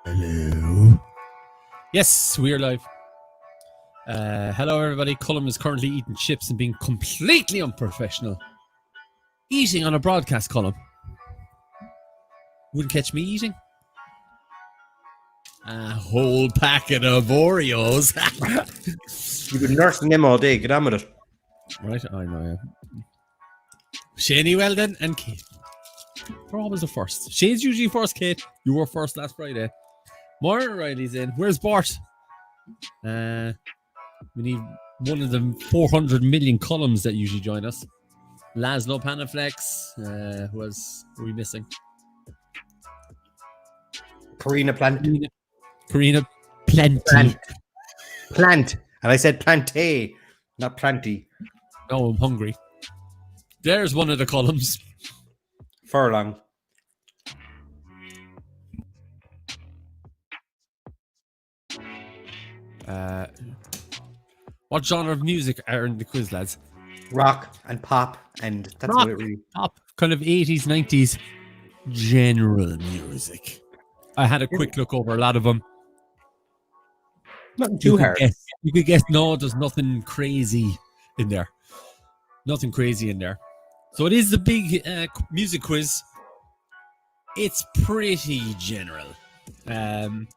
Hello. Yes, we are live. Hello, everybody. Colm is currently eating chips and being completely unprofessional. Eating on a broadcast, Colm. Wouldn't catch me eating. A whole packet of Oreos. You've been nursing them all day. Get on with it. Right, I know, yeah. Shane, well then, and Kate. They're always the first. Shane's usually first, Kate. You were first last Friday. Maura Riley's in. Where's Bart? We need one of the 400 million columns that usually join us. Laszlo Panaflex. Who else are we missing? Karina Plant. Karina Plenty. Plant. And I said planté, not planty. Oh, I'm hungry. There's one of the columns. Furlong. What genre of music are in the quiz, lads? Rock and pop, and that's Rock, what it really. Pop, kind of 80s, 90s general music. I had a quick look over a lot of them. Not too hard. You could guess, no, there's nothing crazy in there. Nothing crazy in there. So it is the big music quiz. It's pretty general and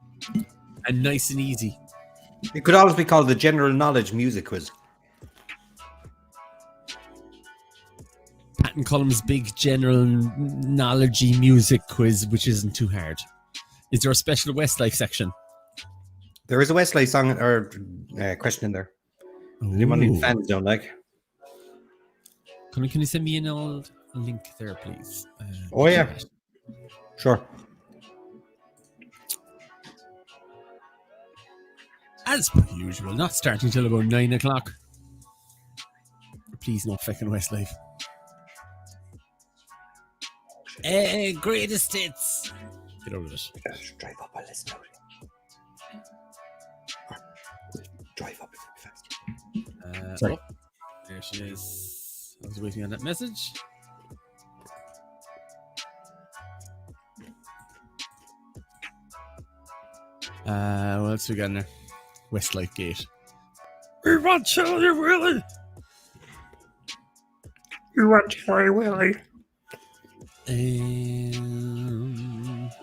nice and easy. It could always be called the general knowledge music quiz. Pat and Colm's big general knowledge music quiz, which isn't too hard. Is there a special Westlife section? There is a Westlife song or question in there. Anyone fans don't like. Can you send me an old link there, please? Oh, yeah. Sure. As per usual, not starting till about 9 o'clock. Please, no fucking Westlife. Greatest hits. Get over it. Just drive up a list. Drive up fast. Sorry. Oh, there she is. I was waiting on that message. What else we got in there? Westlife Gate. We want Chili Willy. You want Chili Willy?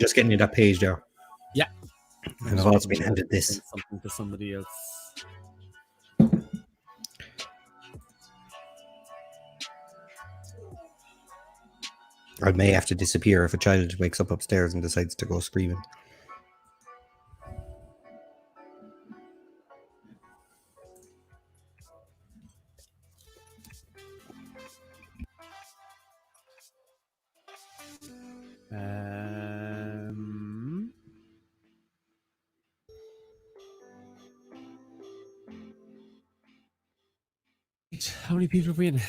Just getting you that page there. Yeah. And I've also been handed this. Something to somebody else. I may have to disappear if a child wakes up upstairs and decides to go screaming. How many people are we in?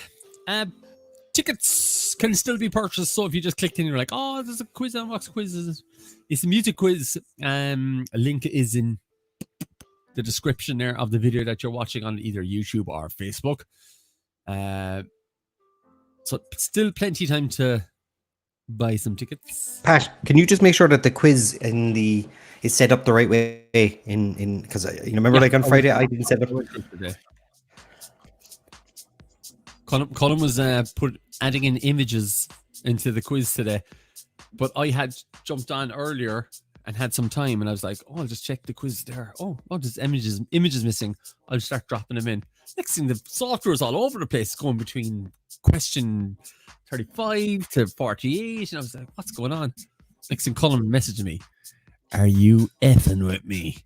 Tickets can still be purchased. So if you just clicked in, you're like, oh, there's a quiz on Vox Quizzes. It's a music quiz. A link is in the description there of the video that you're watching on either YouTube or Facebook. So still plenty of time to buy some tickets. Pat, can you just make sure that the quiz is set up the right way in because you remember like on Friday I didn't set up. Colm was adding in images into the quiz today, but I had jumped on earlier and had some time, and I was like, "Oh, I'll just check the quiz there. Oh, there's images missing. I'll start dropping them in." Next thing, the software is all over the place, going between question 35 to 48, and I was like, "What's going on?" Next thing, Colm messaged me, "Are you effing with me?"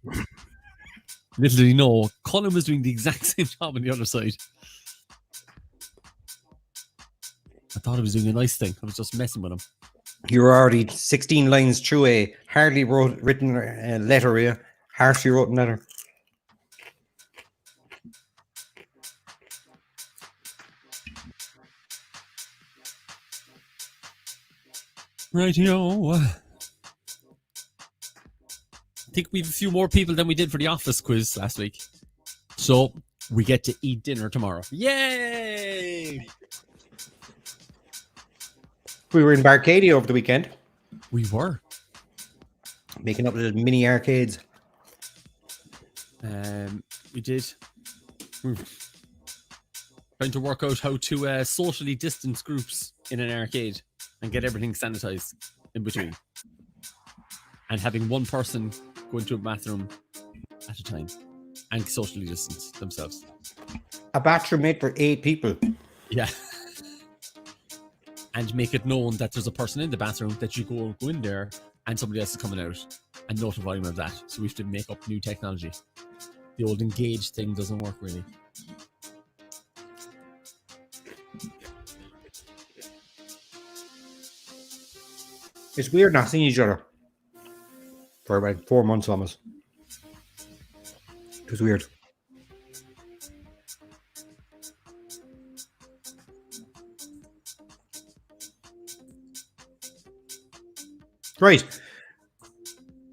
Little did he know, Colm was doing the exact same job on the other side. I thought I was doing a nice thing. I was just messing with him. You were already 16 lines through a hardly written letter, yeah? Harshly written letter. Rightio. I think we have a few more people than we did for the office quiz last week. So we get to eat dinner tomorrow. Yay! We were in Barcadia over the weekend. We were. Making up little mini arcades. We did. We were trying to work out how to socially distance groups in an arcade and get everything sanitized in between. And having one person go into a bathroom at a time and socially distance themselves. A bathroom made for 8 people. Yeah. And make it known that there's a person in the bathroom, that you go in there and somebody else is coming out, and notify them of that. So we have to make up new technology. The old engage thing doesn't work really. It's weird not seeing each other for about 4 months almost. It was weird. Right.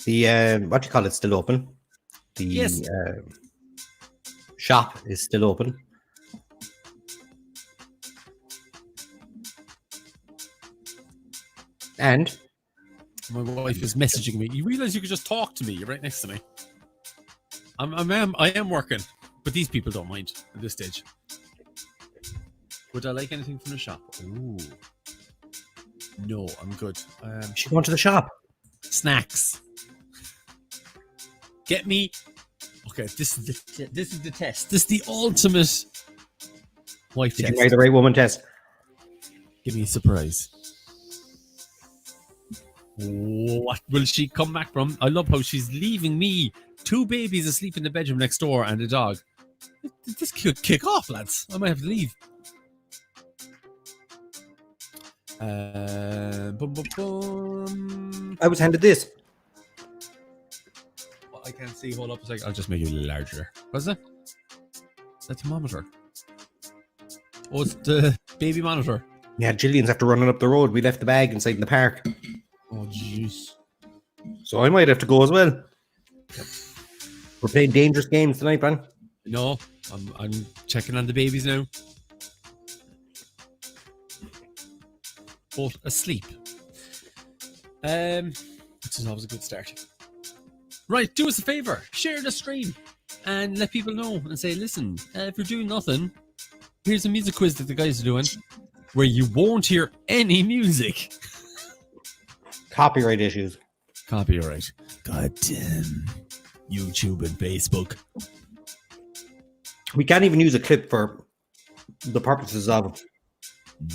The what do you call it? Still open. The Yes. Shop is still open. And My wife is messaging me. You realize you could just talk to me? You're right next to me. I am working, but these people don't mind at this stage. Would I like anything from the shop? Ooh. No, I'm good. she's going to the shop. Snacks. Get me. Okay, this is the test. This is the ultimate wife Did test. you marry the right woman test? Give me a surprise. What will she come back from? I love how she's leaving me 2 babies asleep in the bedroom next door and a dog. This could kick off, lads. I might have to leave. Boom, boom, boom. I was handed this. Well, I can't see. Hold up a second. I'll just make it a little larger. What's that? The thermometer. Oh, it's the baby monitor. Yeah, Gillian's after running up the road. We left the bag inside in the park. Oh, jeez. So I might have to go as well. We're playing dangerous games tonight, man. No, I'm checking on the babies now. Both asleep. Which is always a good start. Right, do us a favor. Share the stream and let people know and say, listen, if you're doing nothing, here's a music quiz that the guys are doing where you won't hear any music. Copyright issues. Copyright. God damn. YouTube and Facebook. We can't even use a clip for the purposes of.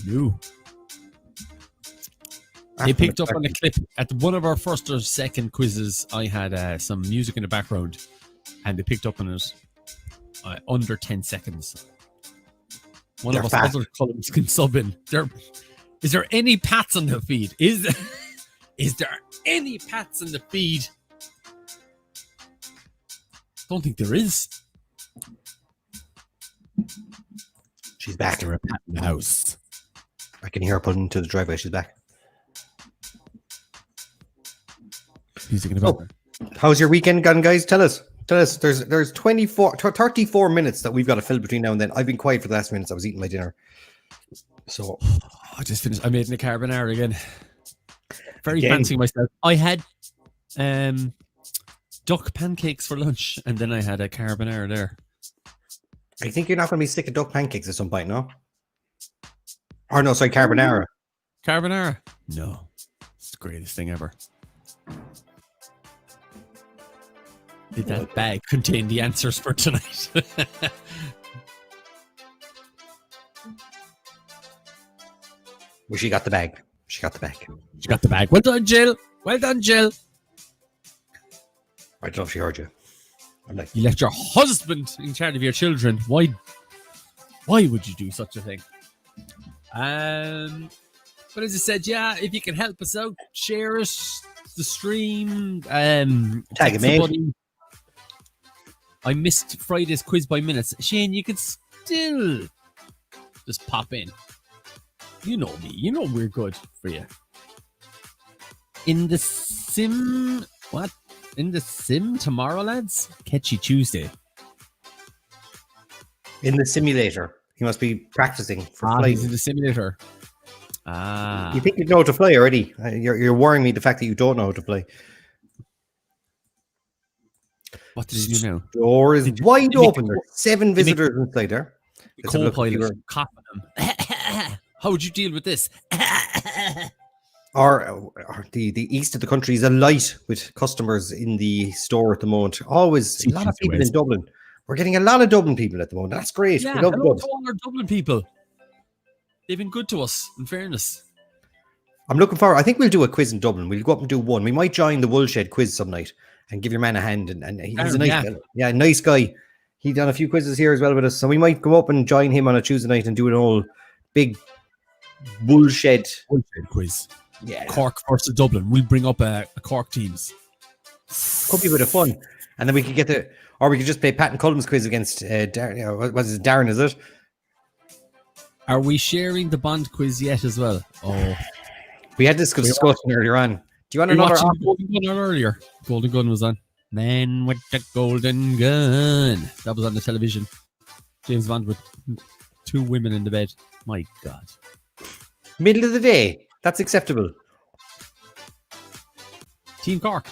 No. They picked up on a clip at one of our first or second quizzes. I had some music in the background, and they picked up on it under 10 seconds. One of us other columns can sub in. Is there any pats on the feed? Is there any pats in the feed? Don't think there is. She's back. Is there a pat in the house? I can hear her pulling into the driveway. She's back. Music in the background. How's your weekend gone, guys? Tell us. There's 34 minutes that we've got to fill between now and then. I've been quiet for the last minutes. I was eating my dinner. So I just finished. I made a carbonara again. Very fancy myself. I had duck pancakes for lunch, and then I had a carbonara there. I think you're not going to be sick of duck pancakes at some point, no? Or no, sorry, carbonara. Carbonara? No. It's the greatest thing ever. Did that bag contain the answers for tonight? Well, she got the bag. She got the bag. Well done, Jill. Well done, Jill. I don't know if she heard you. I'm like, You left your husband in charge of your children. Why would you do such a thing? But as I said, yeah, if you can help us out, share it, the stream, tag him in. I missed Friday's quiz by minutes. Shane, you could still just pop in. You know me. You know we're good for you. In the sim... What? In the sim tomorrow, lads? Catchy Tuesday. In the simulator. He must be practicing for flight. He's in the simulator. Ah, You think you know how to play already? You're worrying me the fact that you don't know how to play. what did he do now? Door is Did wide they make the open. There's 7 they make visitors inside there. the Let's have a look at co-pilot your coughing him? How would you deal with this? or the east of the country is alight with customers in the store at the moment. Always a lot of Tuesday, people in Wednesday. Dublin. We're getting a lot of Dublin people at the moment. That's great. We Yeah, love hello Dublin. to all our Dublin people. They've been good to us, in fairness. I'm looking forward. I think we'll do a quiz in Dublin. We'll go up and do one. We might join the Woolshed quiz some night and give your man a hand. And he's a nice, Yeah. nice guy. He done a few quizzes here as well with us, so we might go up and join him on a Tuesday night and do an old big Woolshed. Woolshed quiz. Yeah, Cork versus Dublin. We'll bring up a Cork teams. could be a bit of fun. And then we could or we could just play Pat and Colm's quiz against Darren. What is it? Darren, is it? Are we sharing the Bond quiz yet as well? Oh, We had this discussion earlier on. Do you want we another? watched Golden Gun on earlier. Golden Gun was on. Man with the Golden Gun. That was on the television. James Bond with 2 women in the bed. My God. Middle of the day. That's acceptable. Team Cork.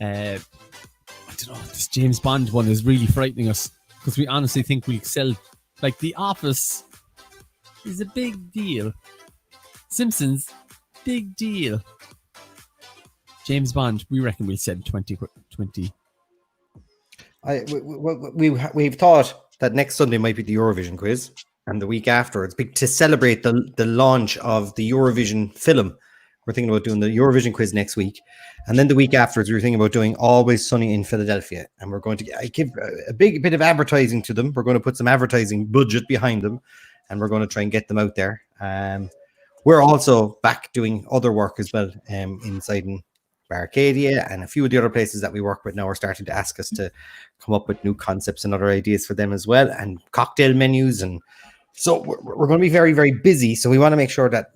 I don't know. This James Bond one is really frightening us because we honestly think we excel. Like The Office is a big deal. Simpsons, big deal. James Bond, we reckon we'll send 20. We've thought that next Sunday might be the Eurovision quiz, and the week after it's big to celebrate the launch of the Eurovision film. We're thinking about doing the Eurovision quiz next week, and then the week afterwards we're thinking about doing Always Sunny in Philadelphia, and we're going to give a big bit of advertising to them. We're going to put some advertising budget behind them, and we're going to try and get them out there. We're also back doing other work as well inside in Arcadia, and a few of the other places that we work with now are starting to ask us to come up with new concepts and other ideas for them as well, and cocktail menus. And so we're going to be very, very busy. So we want to make sure that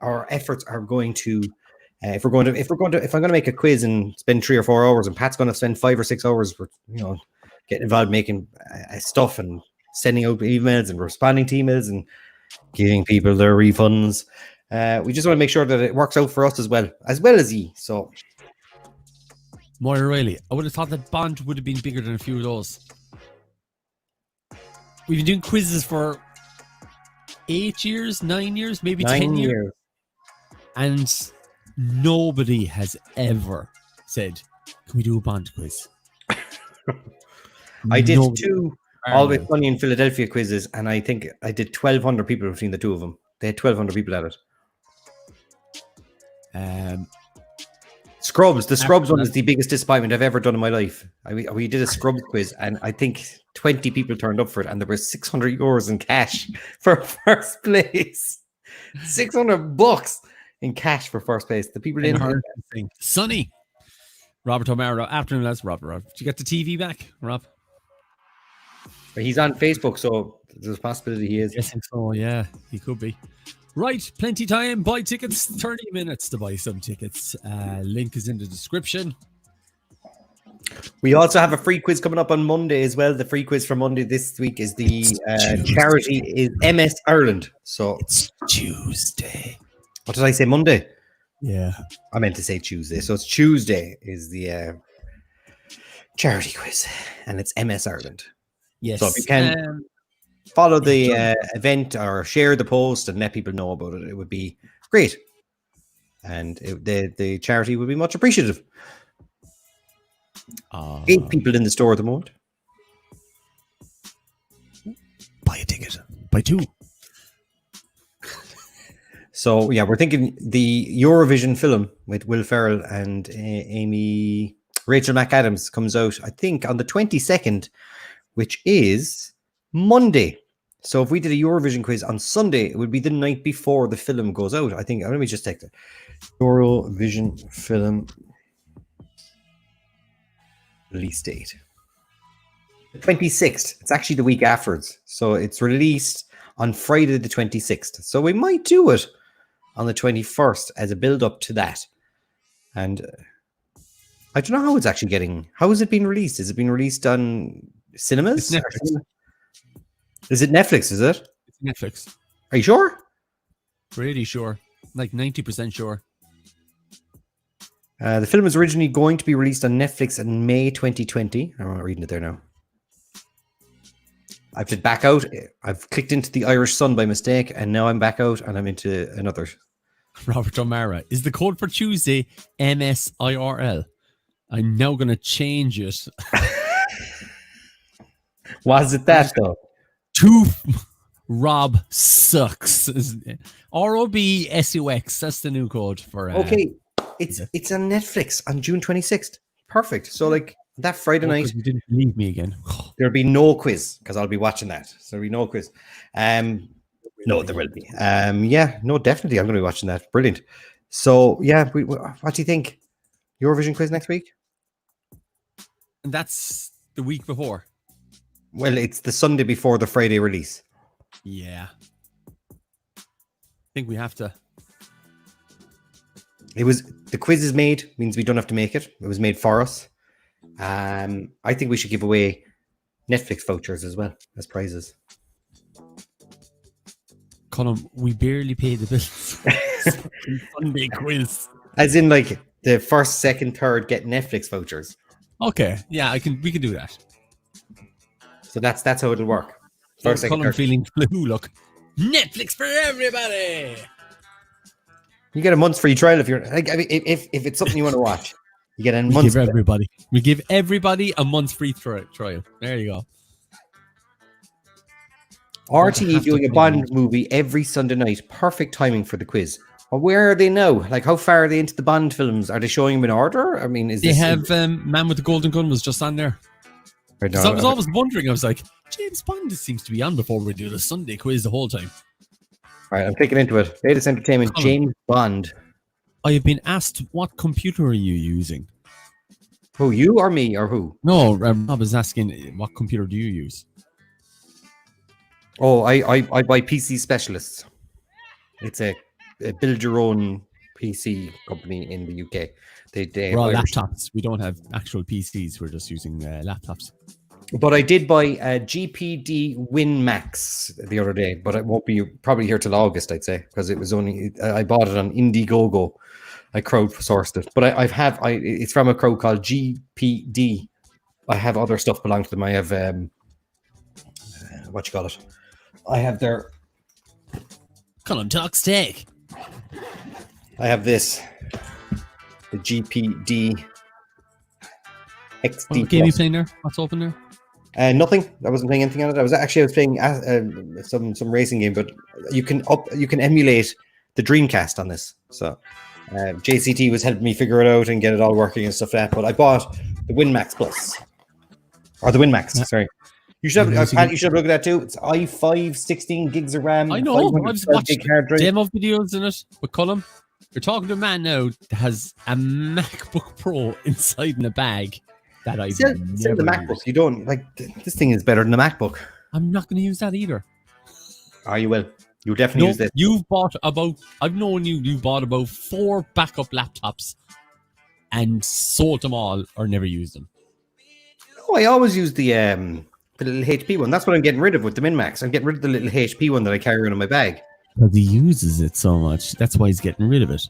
our efforts are going to, if I'm going to make a quiz and spend 3 or 4 hours, and Pat's going to spend 5 or 6 hours, for getting involved, making stuff and sending out emails and responding to emails and giving people their refunds. We just want to make sure that it works out for us as well as ye. So, Moira Riley, I would have thought that Bond would have been bigger than a few of those. We've been doing quizzes for 8 years, 9 years, maybe 10 years. And nobody has ever said, can we do a Bond quiz? I did 2 Always Sunny in Philadelphia quizzes, and I think I did 1,200 people between the 2 of them. They had 1,200 people at it. Scrubs. The Scrubs one is the biggest disappointment I've ever done in my life. We did a Scrubs quiz, and I think 20 people turned up for it, and there was €600 in cash for first place. $600 in cash for first place. The people didn't hear anything. Sunny. Robert O'Mara. Afternoon, lads. Rob. Did you get the TV back, Rob? He's on Facebook, so there's a possibility he is. I think so, yeah. He could be. Right, plenty time. Buy tickets. 30 minutes to buy some tickets. Link is in the description. We also have a free quiz coming up on Monday as well. The free quiz for Monday this week is the charity is MS Ireland. So it's Tuesday. What did I say? Monday? Yeah. I meant to say Tuesday. So it's Tuesday is the charity quiz, and it's MS Ireland. Yes. So if you can follow the event or share the post and let people know about it, it would be great. And the charity would be much appreciative. 8 people in the store at the moment. Buy a ticket. Buy 2. So yeah, we're thinking the Eurovision film with Will Ferrell and Rachel McAdams comes out, I think, on the 22nd, which is Monday. So if we did a Eurovision quiz on Sunday, it would be the night before the film goes out. I think. Let me just take the Eurovision film release date. The 26th. It's actually the week afterwards. So it's released on Friday the 26th. So we might do it on the 21st as a build-up to that. And I don't know how it's actually getting... How is it being released? Is it being released on cinemas? It's Netflix. Is it Netflix, is it? It's Netflix. Are you sure? Pretty sure. Like 90% sure. The film was originally going to be released on Netflix in May 2020. I'm not reading it there now. I've been back out. I've clicked into the Irish Sun by mistake, and now I'm back out, and I'm into another. Robert O'Mara. Is the code for Tuesday MSIRL? I'm now going to change it. Was it that, though? Rob sucks. ROBSUX. That's the new code for. Okay, it's on Netflix on June 26th. Perfect. So like that Friday night, you didn't believe me again. there'll be no quiz because I'll be watching that. So there'll be no quiz. No, there will be. Yeah, no, definitely. I'm going to be watching that. Brilliant. So yeah, what do you think? Eurovision quiz next week? And that's the week before. Well, it's the Sunday before the Friday release. Yeah. I think we have to. The quiz is made, means we don't have to make it. It was made for us. I think we should give away Netflix vouchers as well as prizes. Colm, we barely pay the bills. Sunday quiz. As in, like, the first, second, third get Netflix vouchers. Okay. Yeah, we can do that. So that's how it'll work. First, second, Colm third. feeling flu, look. Netflix for everybody. You get a month's free trial if you're like. I mean, if it's something you want to watch, you get a month. We give everybody a month's free trial. There you go. RTE doing a Bond movie every Sunday night. Perfect timing for the quiz. But where are they now? Like, how far are they into the Bond films? Are they showing them in order? I mean, they have Man with the Golden Gun was just on there. Right, I was always wondering. I was like, James Bond seems to be on before we do the Sunday quiz the whole time. All right, I'm clicking into it. Latest entertainment, James Bond. I have been asked, what computer are you using? Who, you or me or who? No, Rob is asking, what computer do you use? Oh, I buy PC Specialists. It's a build your own PC company in the UK. We're all laptops. We don't have actual PCs. We're just using laptops. But I did buy a GPD WinMax the other day, but it won't be probably here till August, I'd say, because it was only I bought it on Indiegogo. I crowdsourced it, but it's from a crowd called GPD. I have other stuff belonging to them. I have what you call it? I have their Colm Talks Tech. I have this, the GPD XD. What game are you playing there? What's open there? Nothing. I wasn't playing anything on it. I was playing some racing game, but you can emulate the Dreamcast on this. So JCT was helping me figure it out and get it all working and stuff like that. But I bought the WinMax Plus, or the WinMax. Yeah. Sorry, you should have looked at that too. It's i5, 16 gigs of RAM. I know. I was watching demo videos in it with Colm. You're talking to a man now that has a MacBook Pro inside in a bag. That I sell the MacBook. Used. You don't like this thing is better than the MacBook. I'm not going to use that either. Oh, you will. You'll definitely use this. You've bought I've known you bought about 4 backup laptops and sold them all or never used them. No, I always use the little HP one. That's what I'm getting rid of with the MinMax. I'm getting rid of the little HP one that I carry around in my bag. Because he uses it so much. That's why he's getting rid of it.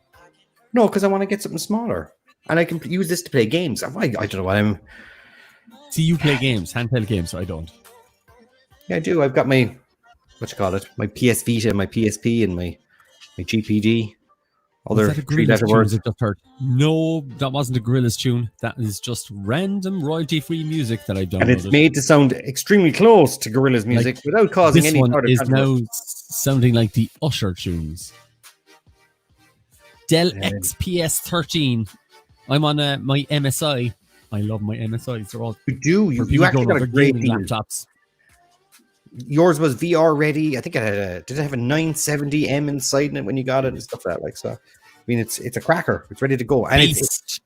No, because I want to get something smaller. And I can use this to play games. I don't know what I'm... See, you play games, handheld games, so I don't. Yeah, I do. I've got my... What you call it? My PS Vita, my PSP, and my GPD. Other three-letter words. Just heard? No, that wasn't a Gorillaz tune. That is just random royalty-free music that I downloaded. And it's made to sound extremely close to Gorillaz music without causing any sort of... This one is now sounding like the Usher tunes. Dell XPS 13. I'm on my MSI. I love my MSIs. They're all... You do. You actually got a great laptops. Yours was VR ready. I think it had did it have a 970M inside in it when you got it and stuff like that? Like, so, I mean, it's a cracker. It's ready to go. And it's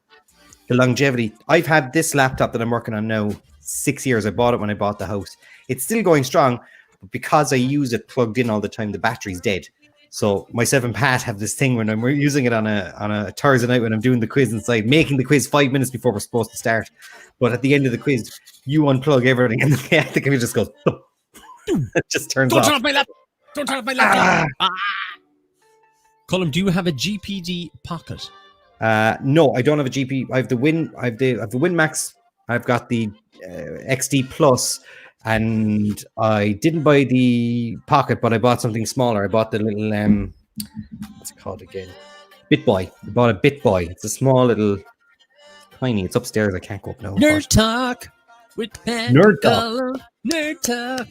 the longevity. I've had this laptop that I'm working on now 6 years. I bought it when I bought the house. It's still going strong, but because I use it plugged in all the time, the battery's dead. So myself and Pat have this thing when we're using it on a Thursday night when I'm doing the quiz inside, making the quiz 5 minutes before we're supposed to start. But at the end of the quiz, you unplug everything and the computer just goes... It just turns off. Don't turn off my laptop. Ah. Colm, do you have a GPD Pocket? No, I don't have a GP. I have the Win Max. I've got the XD Plus, and I didn't buy the Pocket, but I bought something smaller. I bought the little what's it called again? BitBoy. I bought a BitBoy. It's a small little tiny. It's upstairs. I can't go up now. Nerd Talk with Pat Nerd Talk. Colm. Nerd Talk.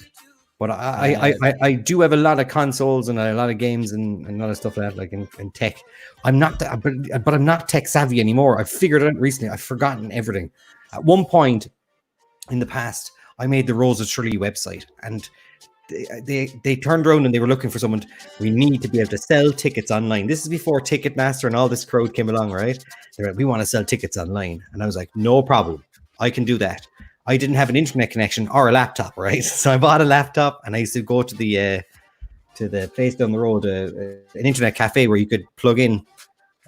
But I do have a lot of consoles and a lot of games and a lot of stuff like that, like in tech. I'm not, but I'm not tech savvy anymore. I figured it out recently. I've forgotten everything. At one point in the past, I made the Rose of Shirley website, and they turned around and they were looking for someone. We need to be able to sell tickets online. This is before Ticketmaster and all this crowd came along, right? They're like, we want to sell tickets online, and I was like, no problem, I can do that. I didn't have an internet connection or a laptop, right? So I bought a laptop, and I used to go to the place down the road, an internet cafe where you could plug in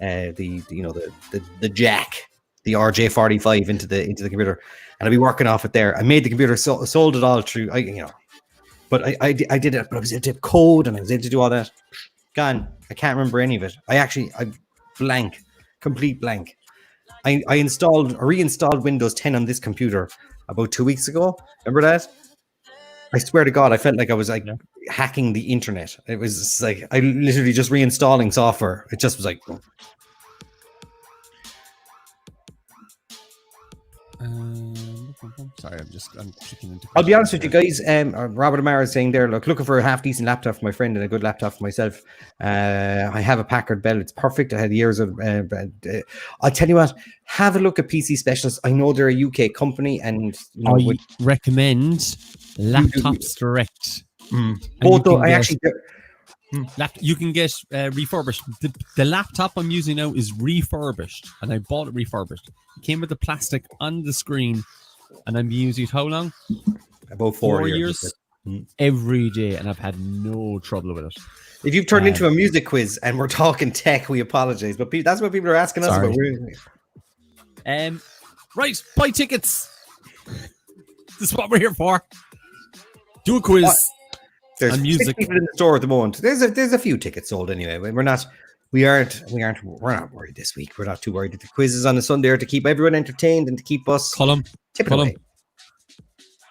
the jack, the RJ45 into the computer, and I'd be working off it there. I made the computer, sold it all through, but I did it. But I was able to code, and I was able to do all that. Gone. I can't remember any of it. I blank, complete blank. I reinstalled Windows 10 on this computer about 2 weeks ago. Remember that? I swear to God, I felt like I was hacking the internet. It was like I literally just reinstalling software. It just was like. Sorry, I'm clicking into. I'll be honest with you guys. Robert Amara is saying there, looking for a half decent laptop for my friend and a good laptop for myself. I have a Packard Bell. It's perfect. I had years of. I'll tell you what. Have a look at PC Specialists. I know they're a UK company, and I recommend Laptops Direct. Although I actually. You can get refurbished. The laptop I'm using now is refurbished, and I bought it refurbished. It came with the plastic on the screen, and I'm using it how long? About 4 years. Every day, and I've had no trouble with it. If you've turned into a music quiz and we're talking tech, we apologize, but that's what people are asking us about. Right, buy tickets. This is what we're here for. Do a quiz. There's music. 6 people in the store at the moment. There's a few tickets sold anyway. We're not worried this week. We're not too worried. The quiz is on a Sunday to keep everyone entertained and to keep us tipping away.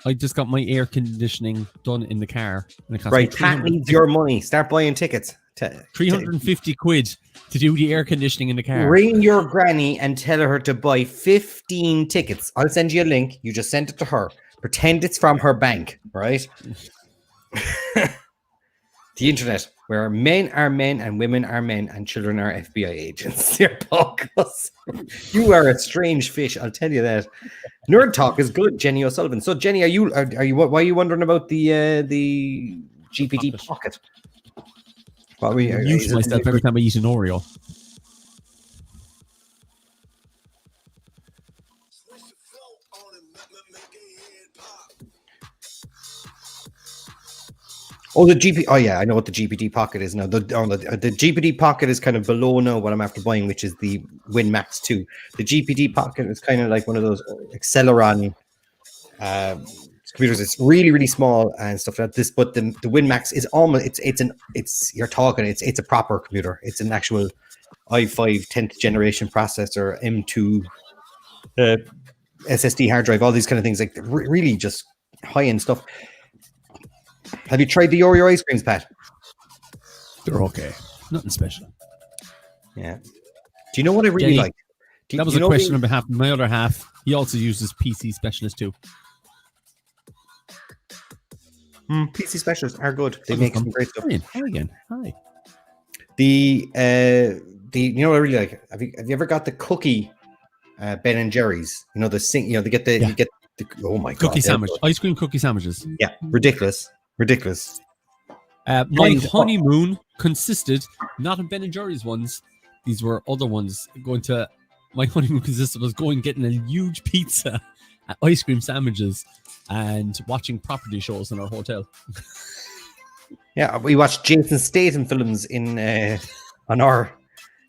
I just got my air conditioning done in the car. Right, Pat needs your money. Start buying tickets. 350 quid to do the air conditioning in the car. Ring your granny and tell her to buy 15 tickets. I'll send you a link. You just send it to her. Pretend it's from her bank, right? The internet, where men are men and women are men and children are FBI agents. You are a strange fish, I'll tell you that. Nerd Talk is good, Jenny O'Sullivan. So, Jenny, are you? Why are you wondering about the GPD Pocket? I mute myself every time I eat an Oreo. Oh, the GP. Oh, yeah, I know what the GPD Pocket is now. The GPD Pocket is kind of below now what I'm after buying, which is the Win Max 2. The GPD Pocket is kind of like one of those Acceleron computers. It's really, really small and stuff like this. But the Win Max is almost it's a proper computer. It's an actual i5 10th generation processor, M2 SSD hard drive, all these kind of things, like really just high end stuff. Have you tried the Oreo ice creams, Pat? They're okay. Nothing special. Yeah. Do you know what I really like? That was a question on behalf of my other half. He also uses PC Specialist too. PC Specialists are good. They make some great stuff. Hi again. Hi. You know what I really like? Have you ever got the cookie Ben and Jerry's? You know they get the you get the, oh my god, cookie sandwich, ice cream cookie sandwiches. Yeah, ridiculous. My honeymoon consisted not of Ben and Jerry's ones. These were other ones. My honeymoon consisted of getting a huge pizza, ice cream sandwiches, and watching property shows in our hotel. Yeah, we watched Jason Statham films in on our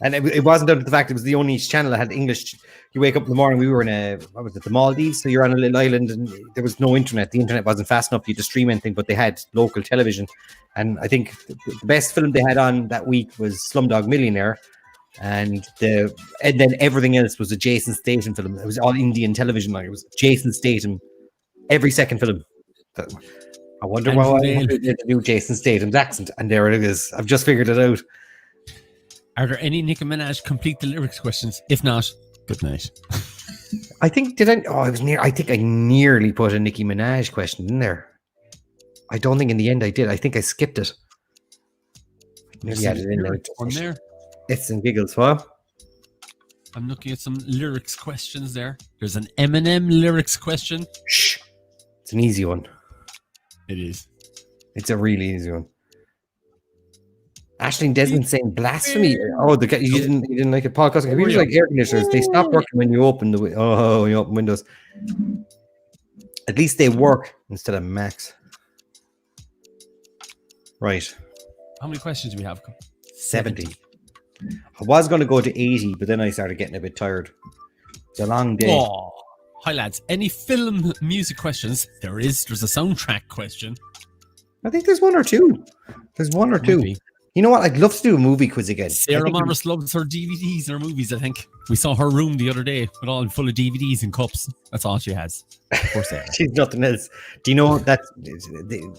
And it wasn't down to the fact it was the only channel that had English. You wake up in the morning, we were in the Maldives, so you're on a little island and there was no internet. The internet wasn't fast enough for you to stream anything, but they had local television. And I think the best film they had on that week was Slumdog Millionaire. And then everything else was a Jason Statham film. It was all Indian television. Like, it was Jason Statham every second film. I wonder why they do Jason Statham's accent. And there it is. I've just figured it out. Are there any Nicki Minaj complete the lyrics questions? If not, good night. I think I think I nearly put a Nicki Minaj question in there. I don't think in the end I did. I think I skipped it. Maybe I added it in there. On there. It's and giggles. What? I'm looking at some lyrics questions there. There's an Eminem lyrics question. Shh. It's an easy one. It is. It's a really easy one. Ashling Desmond saying blasphemy. Oh, you didn't like a podcast. Computers like air conditioners. They stop working when you open when you open windows. At least they work instead of Max. Right. How many questions do we have? 70. I was going to go to 80, but then I started getting a bit tired. It's a long day. Oh, hi lads. Any film music questions? There's a soundtrack question. I think there's one or two. Maybe. You know what? I'd love to do a movie quiz again. Sarah Morris loves her DVDs and her movies, I think. We saw her room the other day with all full of DVDs and cups. That's all she has. Of course, she's nothing else. Do you know that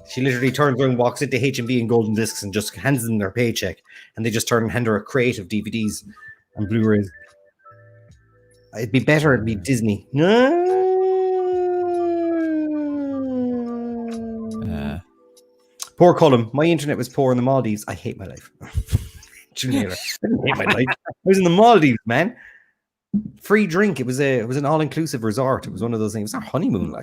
she literally turns around, walks into H&B and Golden Discs and just hands them their paycheck, and they just hand her a crate of DVDs and Blu-rays. It'd be better. It'd be Disney. Poor Colm. My internet was poor in the Maldives. I hate my life. I didn't hate my life. I was in the Maldives, man. Free drink. It was an all-inclusive resort. It was one of those things. It was our honeymoon,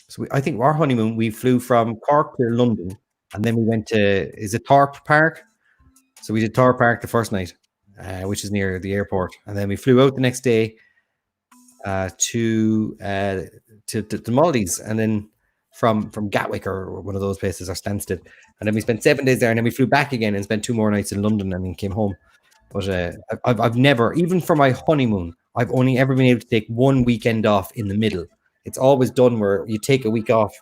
So I think our honeymoon, we flew from Cork to London, and then we went to Thorpe Park. So we did Thorpe Park the first night, which is near the airport, and then we flew out the next day to the Maldives, and then from Gatwick or one of those places, or Stansted, and then we spent 7 days there, and then we flew back again and spent 2 more nights in London, and then came home. But I've never, even for my honeymoon, I've only ever been able to take 1 weekend off in the middle. It's always done where you take a week off,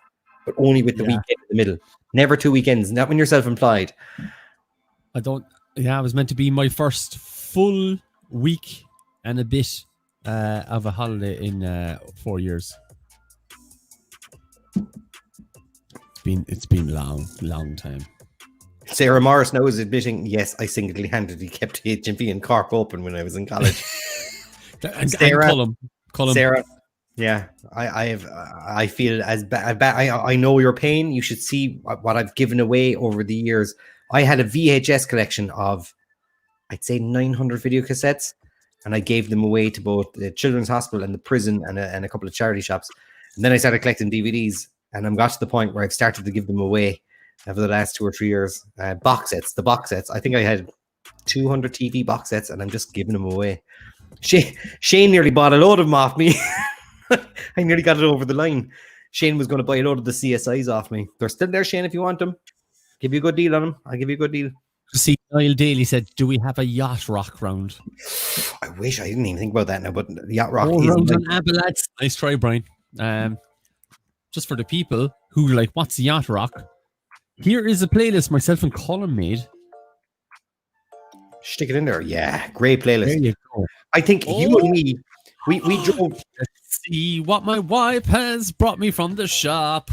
but only with the weekend in the middle. Never 2 weekends, not when you're self-employed. It was meant to be my first full week and a bit of a holiday in 4 years. It's been long time. Sarah Morris now is admitting, yes, I single-handedly kept H&B in Cork open when I was in college. and Colm. Sarah, yeah, I feel as bad. I know your pain. You should see what I've given away over the years. I had a VHS collection of, I'd say, 900 video cassettes, and I gave them away to both the Children's Hospital and the prison and a couple of charity shops. And then I started collecting DVDs, and I've got to the point where I've started to give them away over the last 2 or 3 years. The box sets. I think I had 200 TV box sets, and I'm just giving them away. Shane nearly bought a load of them off me. I nearly got it over the line. Shane was going to buy a load of the CSIs off me. They're still there, Shane, if you want them. Give you a good deal on them. I'll give you a good deal. See, Niall Daly said, do we have a yacht rock round? I wish. I didn't even think about that now, but yacht rock is lads. Nice try, Brian. Just for the people who what's yacht rock? Here is a playlist myself and Colm made. Stick it in there. Yeah, great playlist. There you go. I think you and me, we drove. Let's see what my wife has brought me from the shop.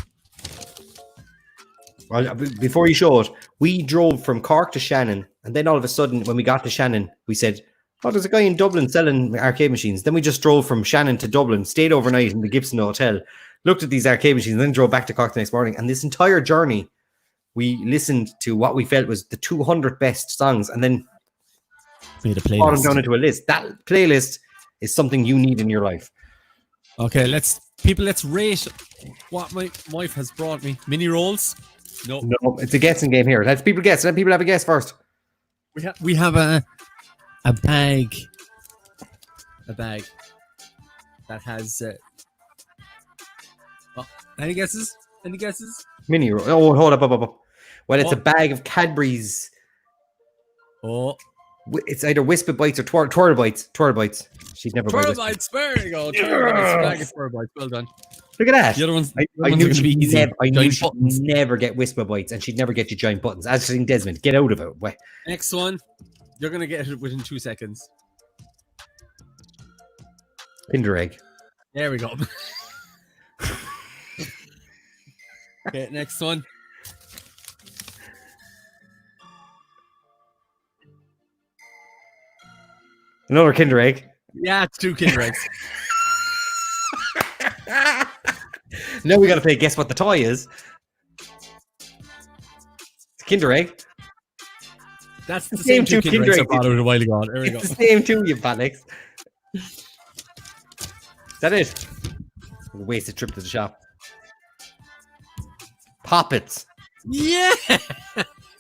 Well, before you show it, we drove from Cork to Shannon, and then all of a sudden, when we got to Shannon, we said, "Oh, there's a guy in Dublin selling arcade machines." Then we just drove from Shannon to Dublin, stayed overnight in the Gibson Hotel, looked at these arcade machines, and then drove back to Cork the next morning. And this entire journey, we listened to what we felt was the 200 best songs, and then made a playlist. Brought them down into a list. That playlist is something you need in your life. Okay, let's rate what my wife has brought me. Mini rolls. No, it's a guessing game here. Let people guess. Let people have a guess first. We have a bag that has. Any guesses? Any guesses? Mini roll. Oh, hold up. Well, it's a bag of Cadbury's Oh, It's either Whisper Bites or Twirl Bites. Twirl Bites. She'd never buy Twirl Whisper. Bites. There you go. Twirl Bites. Bag of Twirl Bites. Well done. Look at that. The other ones, I knew she'd easy. I knew Giant she'd buttons. never get Whisper Bites, and she'd never get you giant buttons. As in Desmond, get out of it. Wait. Next one, you're gonna get it within 2 seconds. Kinder Egg. There we go. Okay, next one. Another Kinder Egg. Yeah, it's 2 Kinder Eggs. Now we got to play Guess What the Toy is. It's Kinder Egg. That's the same 2 Kinder Eggs I bought out a while ago. There we go. It's the same too, you Alex. Is that it? Wasted trip to the shop. Poppets. Yeah.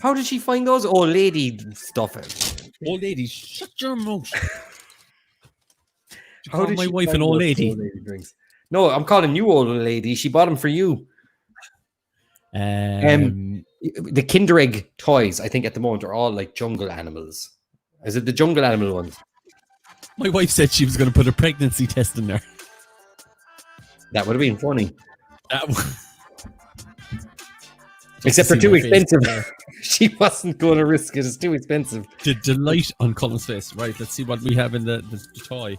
How did she find those old lady stuff? Old lady, shut your mouth. How did my she wife find an old those lady? drinks? No, I'm calling you old lady. She bought them for you. The Kinder Egg toys, I think at the moment are all like jungle animals. Is it the jungle animal ones? My wife said she was going to put a pregnancy test in there. That would have been funny. Just Except to for see too my face. expensive. She wasn't going to risk it. It's too expensive. The delight on Colm's face. Right, let's see what we have in the toy.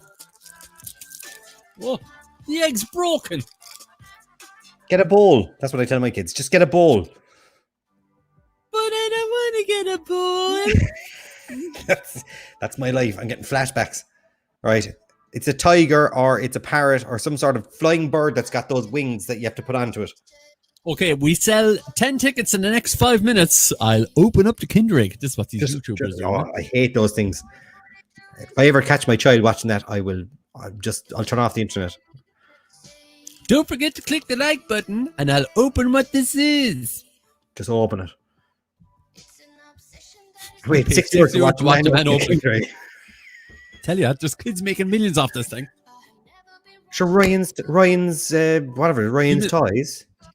Oh, the egg's broken. Get a bowl. That's what I tell my kids. Just get a bowl. But I don't want to get a ball. That's my life. I'm getting flashbacks. Right. It's a tiger or it's a parrot or some sort of flying bird that's got those wings that you have to put onto it. Okay, we sell 10 tickets in the next 5 minutes. I'll open up the Kinder Egg. This is what these YouTubers do. Oh, I hate those things. If I ever catch my child watching that, I'll turn off the internet. Don't forget to click the like button and I'll open what this is. Just open it. Wait, 60 €60 to watch to watch the a man open. Kinder Egg. Tell you, there's kids making millions off this thing. Sure, Ryan's toys.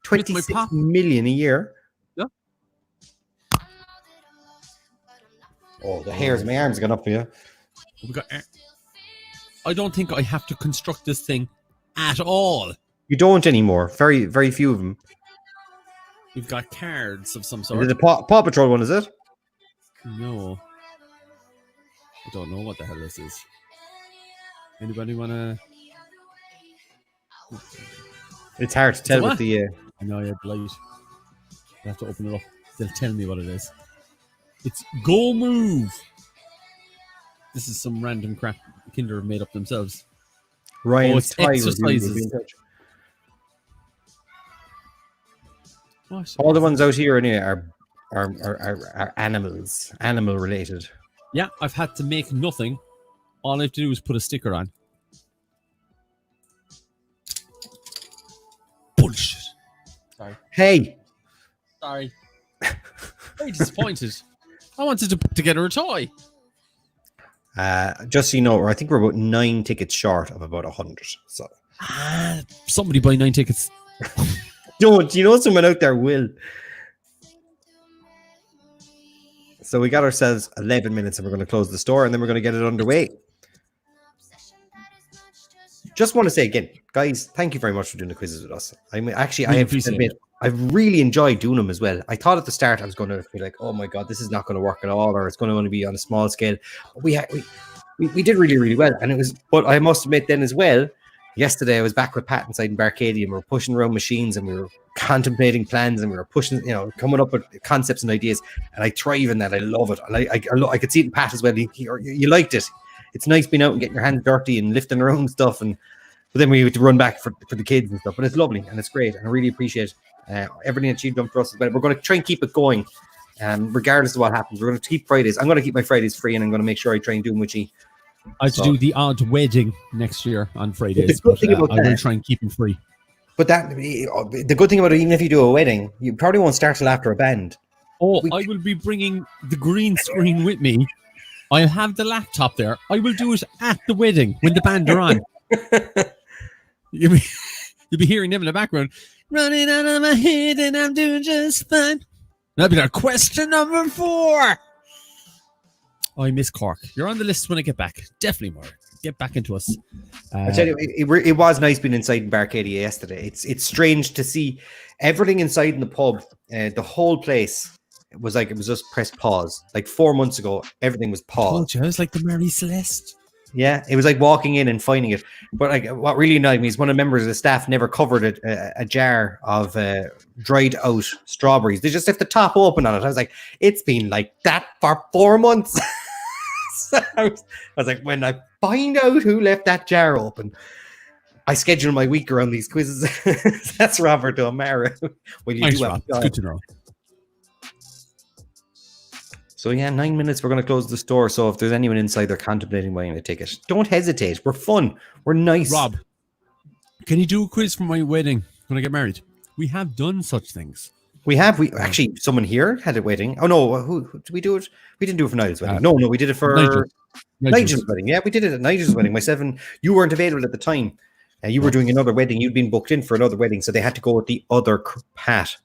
26 million a year. Yeah. Oh, the hairs on my arms gone up for you. I don't think I have to construct this thing at all. You don't anymore. Very, very few of them. We've got cards of some Is sort. it a Paw Patrol one, is it? No. I don't know what the hell this is. Anybody want to... It's hard to tell with the... I know, yeah, the light. I have to open it up. They'll tell me what it is. It's Go Move. This is some random crap Kinder have made up themselves. Ryan's it's toy exercises. What? All the ones out here anyway are animals, animal related. Yeah, I've had to make nothing. All I have to do is put a sticker on. Bullshit. Sorry. Hey, Sorry. Very disappointed. I wanted to put together a toy. just so you know, I think we're about 9 tickets short of about 100. So Somebody buy 9 tickets. don't you know someone out there will? So we got ourselves 11 minutes and we're going to close the store and then we're going to get it underway. Just want to say again, guys, thank you very much for doing the quizzes with us. I mean, actually, I have to admit, I've really enjoyed doing them as well. I thought at the start I was going to be like, oh my God, this is not going to work at all, or it's going to only be on a small scale. But we did really, really well. And it was, but I must admit then as well, yesterday I was back with Pat inside in Barcadia and we were pushing around machines and we were contemplating plans and we were pushing, coming up with concepts and ideas. And I thrive in that. I love it. I could see it in Pat as well. You liked it. It's nice being out and getting your hands dirty and lifting around stuff. But then we had to run back for the kids and stuff. But it's lovely and it's great. And I really appreciate everything that you've done for us as well. We're going to try and keep it going. Regardless of what happens, we're going to keep Fridays. I'm going to keep my Fridays free and I'm going to make sure I try and do them with you. I have to do the odd wedding next year on Fridays. But I will try and keep them free. But the good thing about it, even if you do a wedding, you probably won't start till after a band. Oh, I will be bringing the green screen with me. I'll have the laptop there. I will do it at the wedding when the band are on. You'll be hearing them in the background. Running out of my head and I'm doing just fine. That'll be our question number 4. Oh, I miss Cork. You're on the list when I get back. Definitely more. Get back into us. I tell you, it was nice being inside in Barcadia yesterday. It's strange to see everything inside in the pub. The whole place was like it was just press pause. Like 4 months ago, everything was I told paused. you, I was like the Mary Celeste. Yeah, it was like walking in and finding it. But like, what really annoyed me is one of the members of the staff never covered a jar of dried out strawberries. They just left the top open on it. I was like, it's been like that for 4 months. So I was like, when I find out who left that jar open, I schedule my week around these quizzes. That's Robert O'Mara. Well, you Thanks, do Rob. have It's good to know. So yeah, 9 minutes. We're going to close the store. So if there's anyone inside, they're contemplating buying a ticket. Don't hesitate. We're fun. We're nice. Rob, can you do a quiz for my wedding when I get married? We have done such things. We actually someone here had a wedding. Oh no, who did we do it? We didn't do it for Nigel's wedding. No, we did it for Nigel's wedding. Yeah, we did it at Nigel's wedding. Myself and you weren't available at the time. You were doing another wedding. You'd been booked in for another wedding, so they had to go with the other Pat.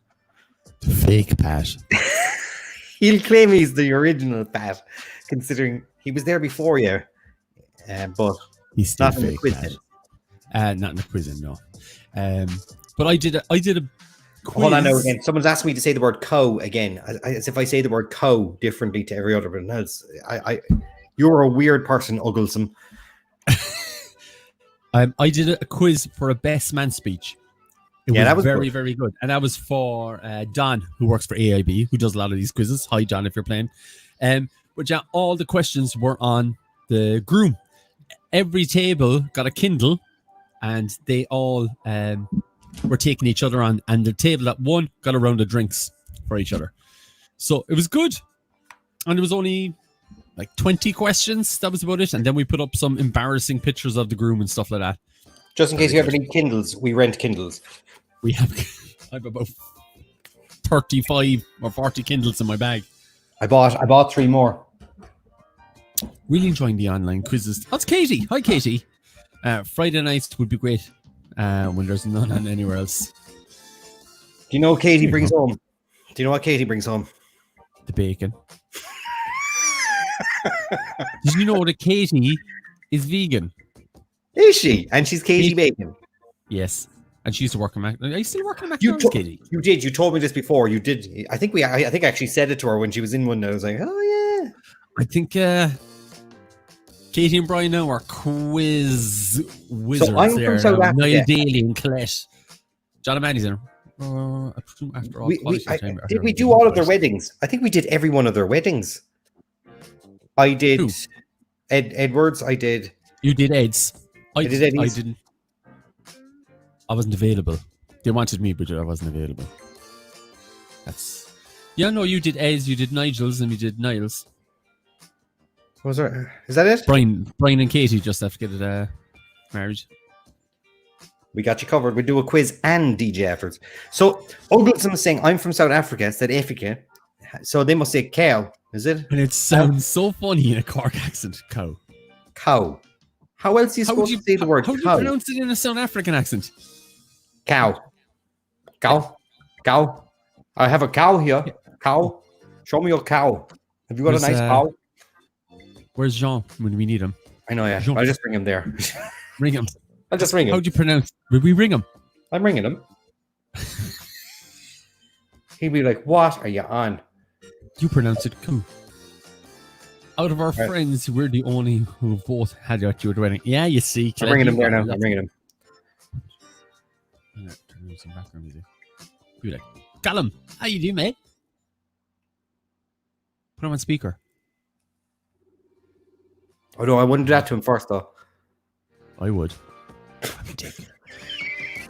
The fake Pat. He'll claim he's the original Pat, considering he was there before you. But he's still not in the fake quiz. Not in the quiz, no. But I did a quiz. Hold on now again. Someone's asked me to say the word cow again, as if I say the word cow differently to every other. But else, you're a weird person, Ugglesome. I did a quiz for a best man speech. That was very, very good. And that was for Don, who works for AIB, who does a lot of these quizzes. Hi, Don, if you're playing. But yeah, all the questions were on the groom. Every table got a Kindle, and they all were taking each other on. And the table that won got a round of drinks for each other. So it was good. And there was only like 20 questions. That was about it. And then we put up some embarrassing pictures of the groom and stuff like that. Just in case you ever need Kindles, we rent Kindles. I have about 35 or 40 Kindles in my bag. I bought 3 more. Really enjoying the online quizzes. That's Katie. Hi, Katie. Friday nights would be great when there's none on anywhere else. Do you know what Katie brings home? Do you know what Katie brings home? The bacon. Did you know that Katie is vegan? Is she? And she's Katie Bacon. Yes. And she used to work in McDonald's. Are you still working in McDonald's, Katie? You did. You told me this before. You did. I think I actually said it to her when she was in one. I was like, oh yeah. I think Katie and Brian now are quiz wizards. So I'm there. from South Africa. Niall Daly and Colette. John and Maddie's in. I presume after all. Did we do all of their weddings? I think we did every one of their weddings. I did. Who? Edwards. I did. You did Ed's. I did Eddie's. I didn't. I wasn't available. They wanted me, but I wasn't available. No, you did Ed's, you did Nigel's, and you did Niall's. Was there? Is that it? Brian and Katie just have to get it married. We got you covered. We do a quiz and DJ efforts. So Ugglesome is saying, I'm from South Africa, said Africa. So they must say cow, is it? And it sounds so funny in a Cork accent, cow. Cow. How else are you supposed to say the word cow? How do you pronounce it in a South African accent? Cow. Cow. Cow. I have a cow here. Cow. Show me your cow. Have you got a nice cow? Where's Jean when we need him? I know, yeah. Jean. I'll just bring him there. Ring him. I'll just ring him. How do you pronounce? Will we ring him? I'm ringing him. He'd be like, what are you on? You pronounce it. Come. Out of our friends, we're the only who both had at your wedding. Yeah, you see. I'm ringing him there now. I'm ringing him. Yeah, turn on some background music. Be like, Colm, how you doing, mate? Put him on speaker. Oh no, I wouldn't do that to him first though. I would.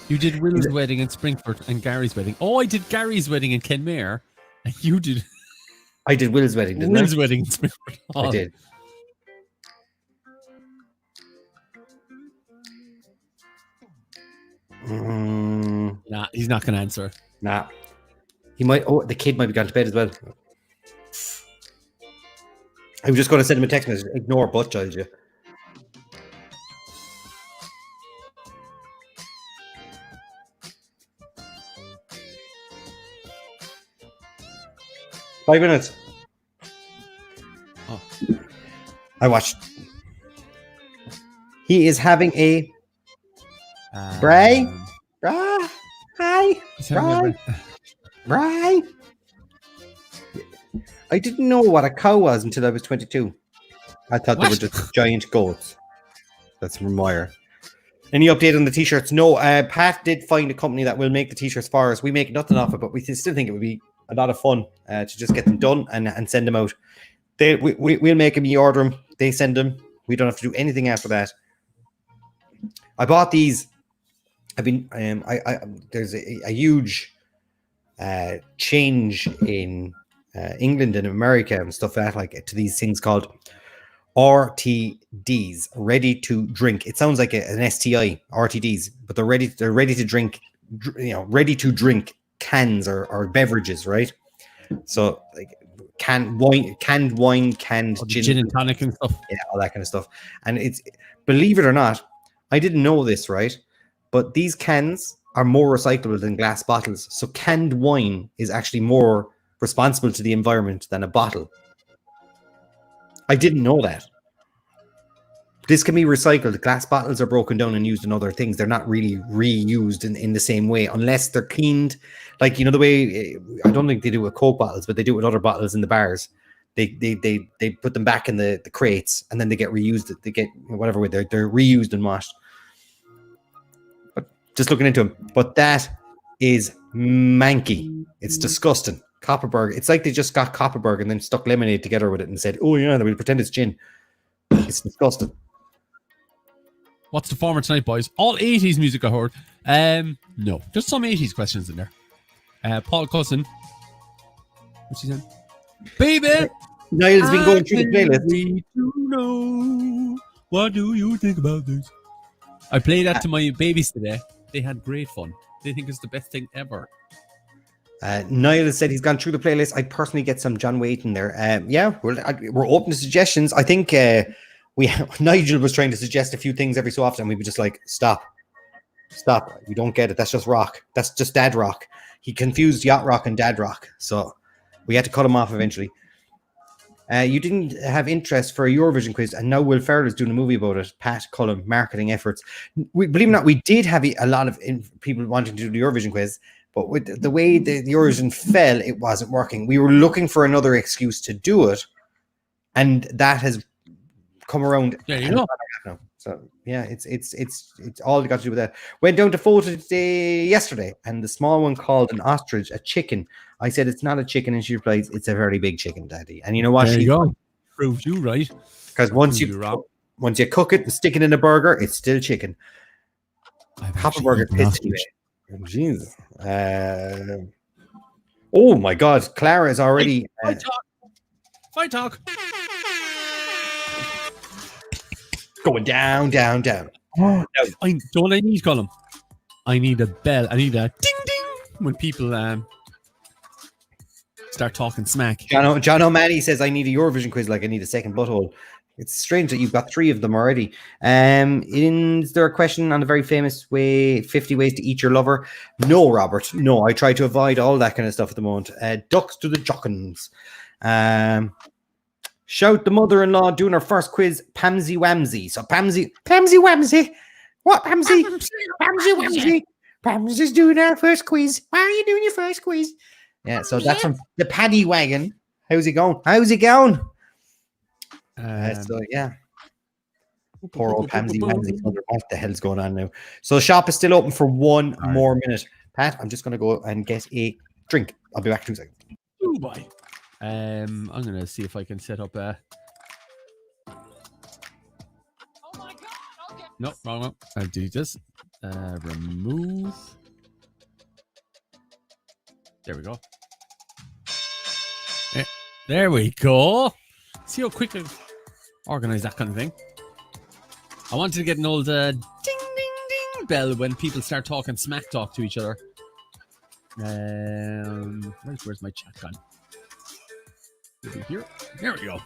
You did Will's wedding in Springford and Gary's wedding. Oh, I did Gary's wedding in Kenmare, and you did. I did Will's wedding, didn't Will's wedding in Springford. I did. Nah, he's not going to answer. Nah. He might. Oh, the kid might be gone to bed as well. I was just going to send him a text message. Ignore butt child, you. Five minutes. Oh. I watched. He is having a Bray. Bray. Hi. he's having a Bray. Bray. I didn't know what a cow was until I was 22. I thought they were What? just giant goats. That's from Meyer. Any update on the t-shirts? No, Pat did find a company that will make the t-shirts for us. We make nothing off it, but we still think it would be a lot of fun to just get them done and send them out. We'll make them, you order them, they send them. We don't have to do anything after that. I bought these. I've been there's a huge change in England and America and stuff like to these things called RTDs, ready to drink. It sounds like an STI, RTDs, but they're ready to drink, ready to drink cans or beverages, right? So like canned wine, canned gin and tonic and stuff. Yeah, all that kind of stuff. And it's, believe it or not, I didn't know this, right? But these cans are more recyclable than glass bottles. So canned wine is actually more responsible to the environment than a bottle. I didn't know that. This can be recycled. Glass bottles are broken down and used in other things. They're not really reused in the same way unless they're cleaned. Like, the way, I don't think they do with Coke bottles, but they do it with other bottles in the bars. They put them back in the crates and then they get reused. They get whatever way they're reused and washed. But just looking into them. But that is manky. It's disgusting. Copperberg. It's like they just got Copperberg and then stuck lemonade together with it and said, "Oh yeah, we'll pretend it's gin." It's disgusting. What's the format tonight, boys? All 80s music I heard. No, just some 80s questions in there. Paul Cousin. What's he saying? Baby, Niall's been going through the playlist. Need to know, what do you think about this? I played that to my babies today. They had great fun. They think it's the best thing ever. Niall has said he's gone through the playlist. I'd personally get some John Wayton there. Yeah, we're open to suggestions. I think Nigel was trying to suggest a few things every so often. We were just like, stop. We don't get it. That's just rock. That's just dad rock. He confused yacht rock and dad rock. So we had to cut him off eventually. You didn't have interest for a Eurovision quiz, and now Will Ferrell is doing a movie about it. Pat Colm, marketing efforts. Believe it or not, we did have a lot of people wanting to do the Eurovision quiz, but with the way the Eurovision fell, it wasn't working. We were looking for another excuse to do it, and that has come around. There you go. So yeah, it's all got to do with that. Went down to photo yesterday, and the small one called an ostrich a chicken. I said it's not a chicken, and she replies, "It's a very big chicken, Daddy." And you know what? There you go. Proved you right. Because once you cook it and stick it in a burger, it's still chicken. Copperberg pissed me. Jesus. Oh my God, Clara is already. Fight talk. Going down. Oh, I need, Colm? I need a bell. I need a ding ding when people start talking smack. John O'Malley says, "I need a Eurovision quiz like I need a second butthole." It's strange that you've got 3 of them already. Is there a question on the very famous 50 ways to eat your lover? No, Robert. No, I try to avoid all that kind of stuff at the moment. Ducks to the jockins. Shout the mother-in-law doing her first quiz, Pamsy Wamsy. So Pamsy Wamsy. What, Pamsy? Pamsy Wamsy. Pamsy's doing her first quiz. Why are you doing your first quiz? Yeah, so that's from the Paddy Wagon. How's it going? So yeah. Poor old Pamsy Wamsy. What the hell's going on now? So the shop is still open for 1 more minute. Pat, I'm just going to go and get a drink. I'll be back in 2 seconds. Oh boy. I'm gonna see if I can set up a. Oh my God! Okay. No, wrong one. I'll do this. Remove. There we go. There we go. See how quick I've organized that kind of thing. I wanted to get an old ding ding ding bell when people start talking smack talk to each other. Where's my chat gone? Here. There we go.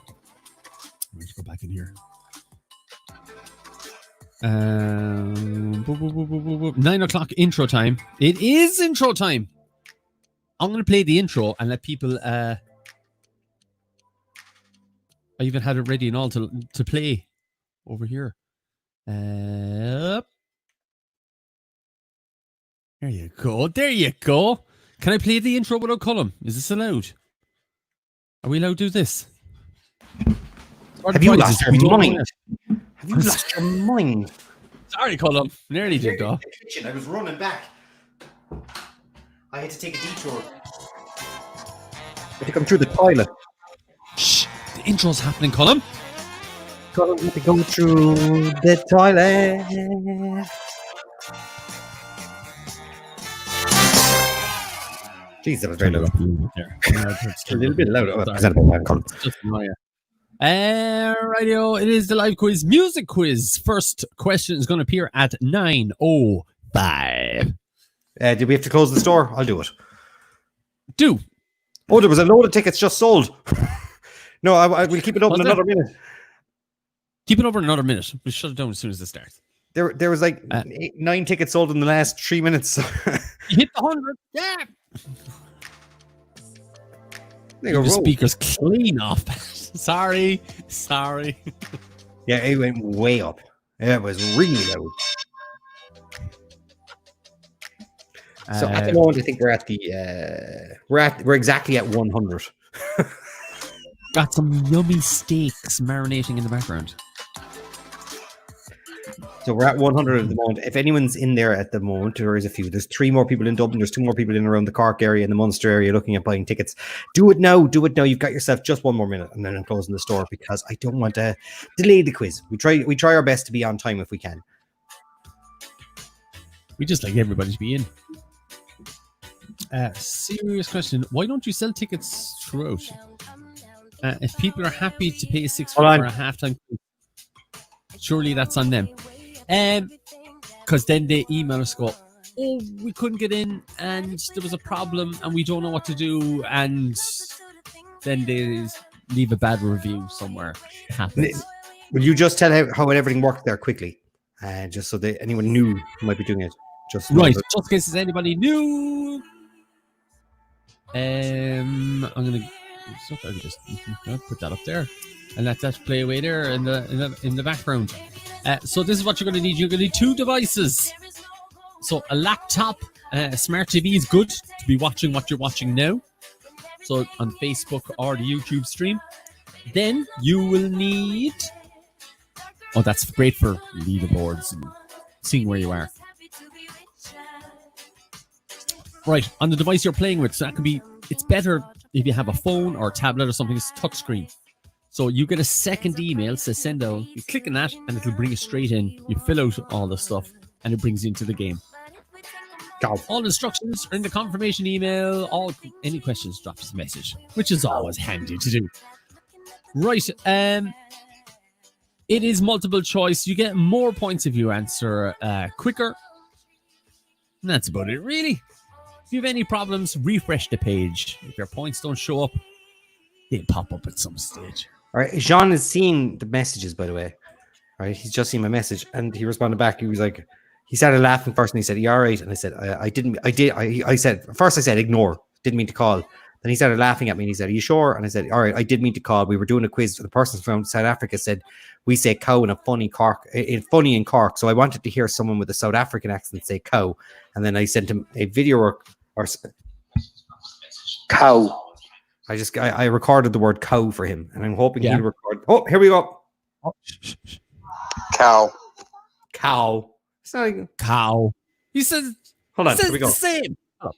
Let's go back in here. 9 o'clock intro time. It is intro time. I'm going to play the intro and let people. I I even had it ready and all to play over here. There you go. There you go. Can I play the intro without Colm? Is this allowed? Are we allowed to do this? Have you lost your mind? Have you lost your mind? Sorry, Colm. Nearly did, though. I was running back. I had to take a detour. I had to come through the toilet. Shh. The intro's happening, Colm. Colm had to go through the toilet. Jeez, that was very loud. A little bit loud. Radio. It is the live quiz, music quiz. First question is going to appear at 9:05. Did we have to close the store? I'll do it. Do. Oh, there was a load of tickets just sold. No, I will keep it open another minute. Keep it over another minute. We'll shut it down as soon as it starts. There was like 9 tickets sold in the last 3 minutes. You hit the 100. Yeah. The speaker's clean off. Sorry. Yeah, it went way up. It was really loud. So at the moment, I think we're at the we're exactly at 100. Got some yummy steaks marinating in the background. So we're at 100 at the moment. If anyone's in there at the moment, there is a few. There's 3 more people in Dublin. There's 2 more people in around the Cork area and the Munster area looking at buying tickets. Do it now. You've got yourself just 1 more minute, and then I'm closing the store because I don't want to delay the quiz. We try our best to be on time if we can. We just like everybody to be in. Serious question. Why don't you sell tickets throughout? If people are happy to pay $6 for a halftime, surely that's on them. Because then they email us, go, oh, we couldn't get in and there was a problem and we don't know what to do, and then they leave a bad review somewhere. It happens. Will you just tell how everything worked there quickly, just so that anyone new who might be doing it? Just in case there's anybody new. I'm gonna just put that up there and let that play away there in the background. So this is what you're going to need. You're going to need 2 devices. So a laptop, a smart TV is good to be watching what you're watching now. So on Facebook or the YouTube stream. Then you will need... Oh, that's great for leaderboards and seeing where you are. Right, on the device you're playing with. So that could be... It's better if you have a phone or a tablet or something. It's touchscreen. So you get a second email, says send out. You click on that, and it'll bring you straight in. You fill out all the stuff, and it brings you into the game. All instructions are in the confirmation email. Any questions, drop us a message, which is always handy to do. Right. It is multiple choice. You get more points if you answer quicker. And that's about it, really. If you have any problems, refresh the page. If your points don't show up, they'll pop up at some stage. All right, Jean is seeing the messages, by the way. All right, he's just seen my message, and he responded back. He was like, he started laughing first, and he said, "You all right?" And I said, I said, first I said, ignore, didn't mean to call. Then he started laughing at me, and he said, "Are you sure?" And I said, "All right, I did mean to call. We were doing a quiz. The person from South Africa said we say cow in a funny funny in Cork. So I wanted to hear someone with a South African accent say cow." And then I sent him a video or cow. I recorded the word cow for him, and I'm hoping he'll record. Oh, here we go. Oh. Cow. Sorry. Cow. He says. Hold on. Says Here we go. The same. Oh.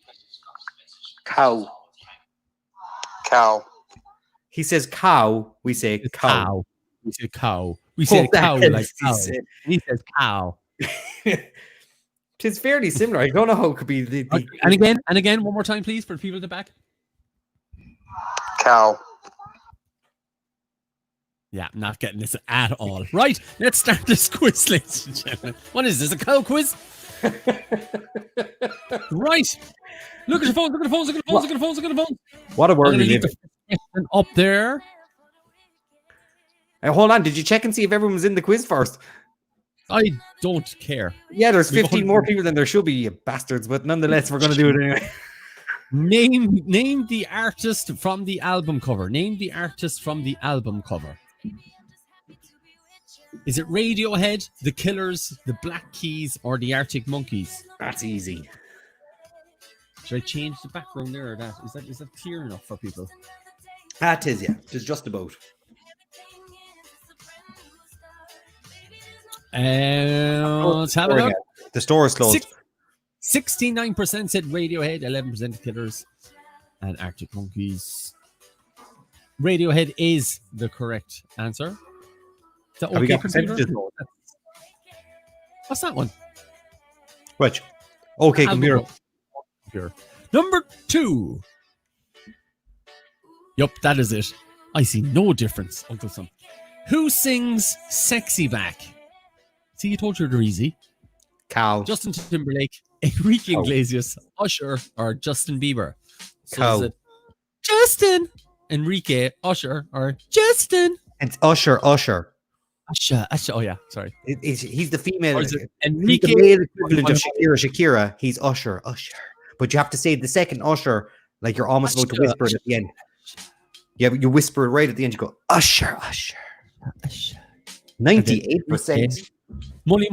Cow. He says cow. We say cow. We say cow. We say cow like cow. He says cow. It's fairly similar. I don't know how it could be. And again, one more time, please, for people at the back. Cow. Yeah, not getting this at all. Right, let's start this quiz, ladies and gentlemen. What is this, a cow quiz? Right. Look at the phones, look at the phones, look at the phones, look at the phones, look at the phones. What a word we live in. Up there. Hold on, did you check and see if everyone was in the quiz first? I don't care. Yeah, there's 15 more people than there should be, you bastards, but nonetheless, we're going to do it anyway. Name the artist from the album cover. Name the artist from the album cover. Is it Radiohead, The Killers, The Black Keys, or The Arctic Monkeys? That's easy. Should I change the background there? Or that is that clear enough for people? That is, yeah. It's just about. Let's have a look. The store is closed. 69% said Radiohead, 11% Killers, and Arctic Monkeys. Radiohead is the correct answer. Is that Have we okay, got percentages? What's that one? Which? Okay, computer. Number 2. Yup, that is it. I see no difference, Uncle Sam. Who sings Sexy Back? See, you told you they're easy. Cow. Justin Timberlake, Enrique Iglesias, Usher, or Justin Bieber? So Cow. is it Justin, Enrique, Usher, or Justin? It's Usher. Usher. Oh yeah, sorry. He's the female. Or is it He's Enrique? the male equivalent of Shakira. He's Usher. But you have to say the second Usher, like you're almost about to whisper it at the end. Yeah, you whisper it right at the end. You go, Usher. 98%. Molly,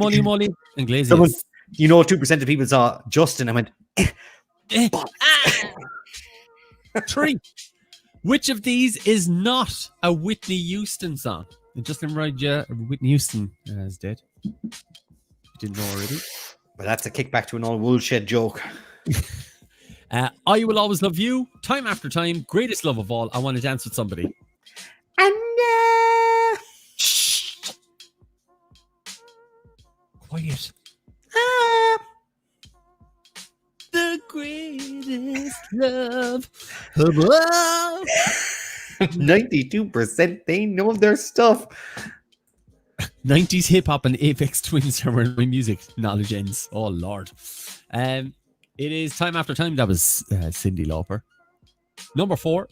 Iglesias. Someone, 2% of people saw Justin and went, 3. Which of these is not a Whitney Houston song? And just remind you, Whitney Houston is dead. You didn't know already. Well, that's a kickback to an old woolshed joke. I Will Always Love You, Time After Time, Greatest Love of All, I Want to Dance with Somebody. And Shh. Quiet. The greatest love of all. 92%, they know their stuff. 90s hip hop and Aphex Twins are where my music knowledge ends. Oh Lord. It is Time After Time. That was Cyndi Lauper. Number 4.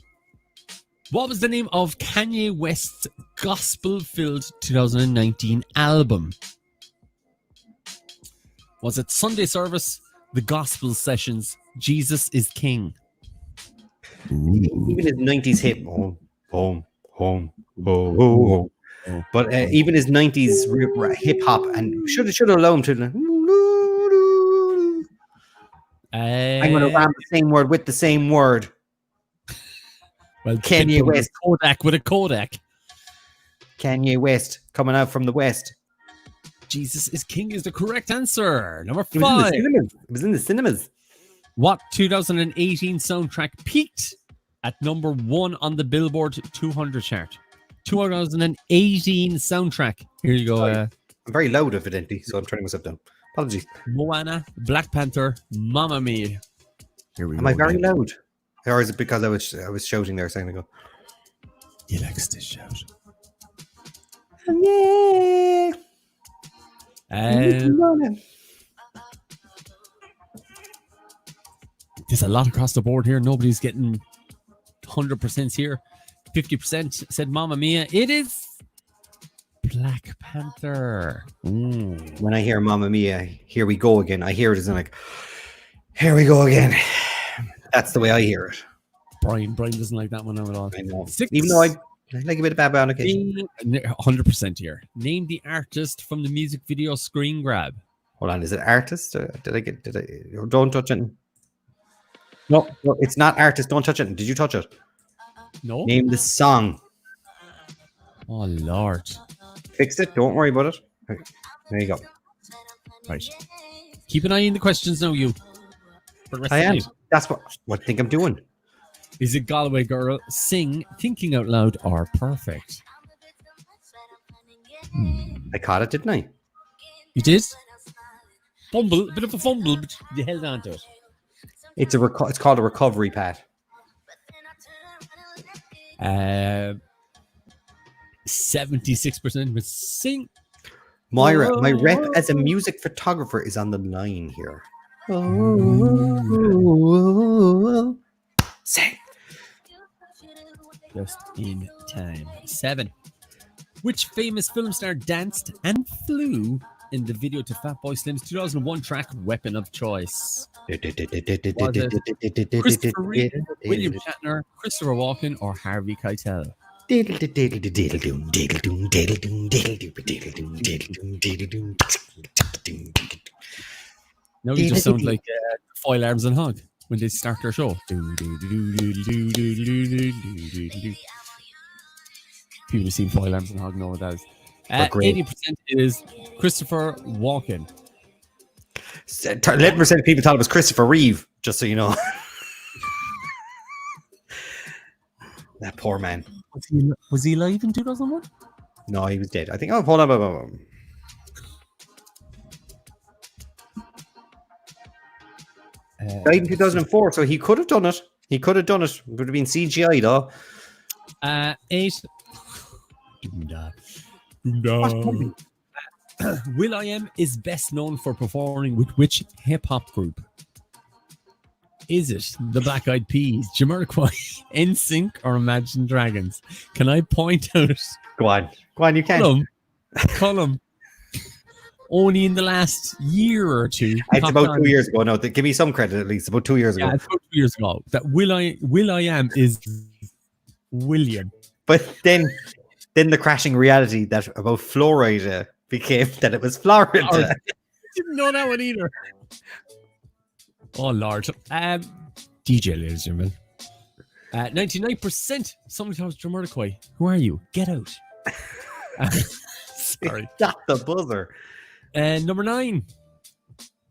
What was the name of Kanye West's gospel-filled 2019 album? Was it Sunday Service, The Gospel Sessions, Jesus is King? Even his 90s hip, home. But even his 90s hip hop, and should have allowed him to. I'm going to rhyme the same word with the same word. Well, Kanye West. Kodak with a Kodak. Kanye West coming out from the West. Jesus is King is the correct answer. Number 5. It was in the cinemas. What 2018 soundtrack peaked at number 1 on the Billboard 200 chart? 2018 soundtrack. Here you go. I'm very loud, evidently, so I'm turning myself down. Apologies. Moana, Black Panther, Mamma Mia. Here we go. Am I very loud? Or is it because I was shouting there a second ago? He likes to shout. Yeah. There's a lot across the board here. Nobody's getting 100% here. 50% said Mamma Mia. It is Black Panther. When I hear Mamma Mia, here we go again. I hear it as in like, here we go again. That's the way I hear it. Brian doesn't like that one at all. I know. 6. Even though I like a bit of bad on occasion. 100% here. Name the artist from the music video Screen Grab. Hold on, is it artist? Don't touch it. No, it's not artist. Don't touch it. Did you touch it? No. Name the song. Oh Lord. Fix it. Don't worry about it. Okay, there you go. Right. Keep an eye on the questions now, you. I am. That's what I think I'm doing. Is it Galway Girl, Sing, Thinking Out Loud, or Perfect? I caught it, didn't I? You did? Fumble, a bit of a fumble, but you held on to it. It's called a recovery, Pat. 76% was Sing. My rep as a music photographer is on the line here. Sing. Just in time. 7. Which famous film star danced and flew in the video to Fatboy Slim's 2001 track Weapon of Choice? Christopher Reeve, William Shatner, Christopher Walken, or Harvey Keitel? Now you just sound like Foil Arms and Hog when they start their show. People who've seen Foil Arms and Hog know what that is. They're great. 80% is Christopher Walken. 11% of people thought it was Christopher Reeve, just so you know. That poor man. Was he alive in 2001? No, he was dead. I think. Oh, hold on. Died in 2004, so he could have done it. He could have done it. It would have been CGI, though. 8. No. will.i.am is best known for performing with which hip-hop group? Is it the Black Eyed Peas, Jamiroquai, NSYNC, or Imagine Dragons? Can I point out? Go on, you can. Colm. Only in the last year or two. It's about 2 years ago. No, give me some credit at least. About 2 years ago. Yeah, it's about 2 years ago. That will.i.am is William. But then the crashing reality that about Florida became that it was Florida. I didn't know that one either. Oh Lord. DJ, ladies and gentlemen. 99%. Somebody thought it was Jamiroquai. Who are you? Get out. Sorry. That's the buzzer. Number 9.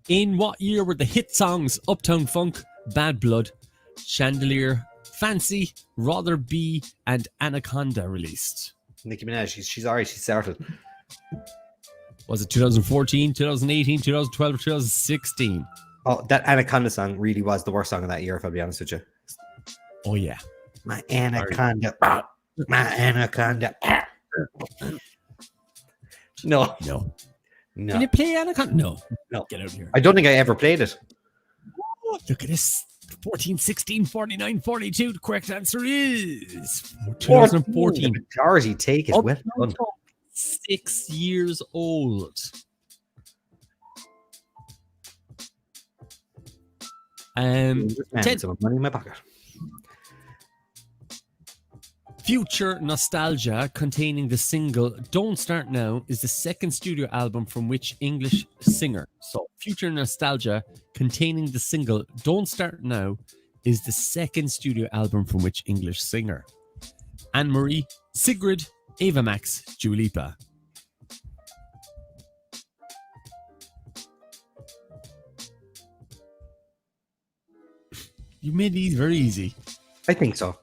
In what year were the hit songs Uptown Funk, Bad Blood, Chandelier, Fancy, Rather Be, and Anaconda released? Nicki Minaj, she's alright, she started. Was it 2014, 2018, 2012, or 2016? Oh, that Anaconda song really was the worst song of that year, if I'll be honest with you. Oh, yeah. My Anaconda. My Anaconda. No. Can you play Anaconda? No. Get out of here. I don't think I ever played it. Oh, look at this. 14, 16, 49, 42. The correct answer is 2014. The majority take it. Well done. 6 years old. Some money in my pocket. Future Nostalgia, containing the single Don't Start Now, is the second studio album from which English singer? So, Future Nostalgia, containing the single Don't Start Now, is the second studio album from which English singer? Anne-Marie, Sigrid, Ava Max, Dua Lipa. You made these very easy. I think so.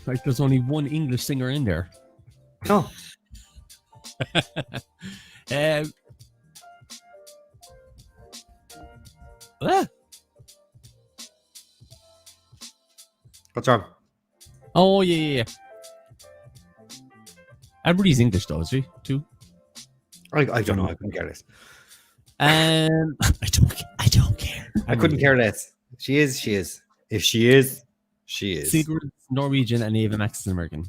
Like there's only one English singer in there. No. What's wrong? Oh yeah. Everybody's English though, is he? Too? I don't know. I couldn't care less. I don't care. I couldn't care less. She is. If she is, she is. Sigurd's Norwegian and Ava Max is American.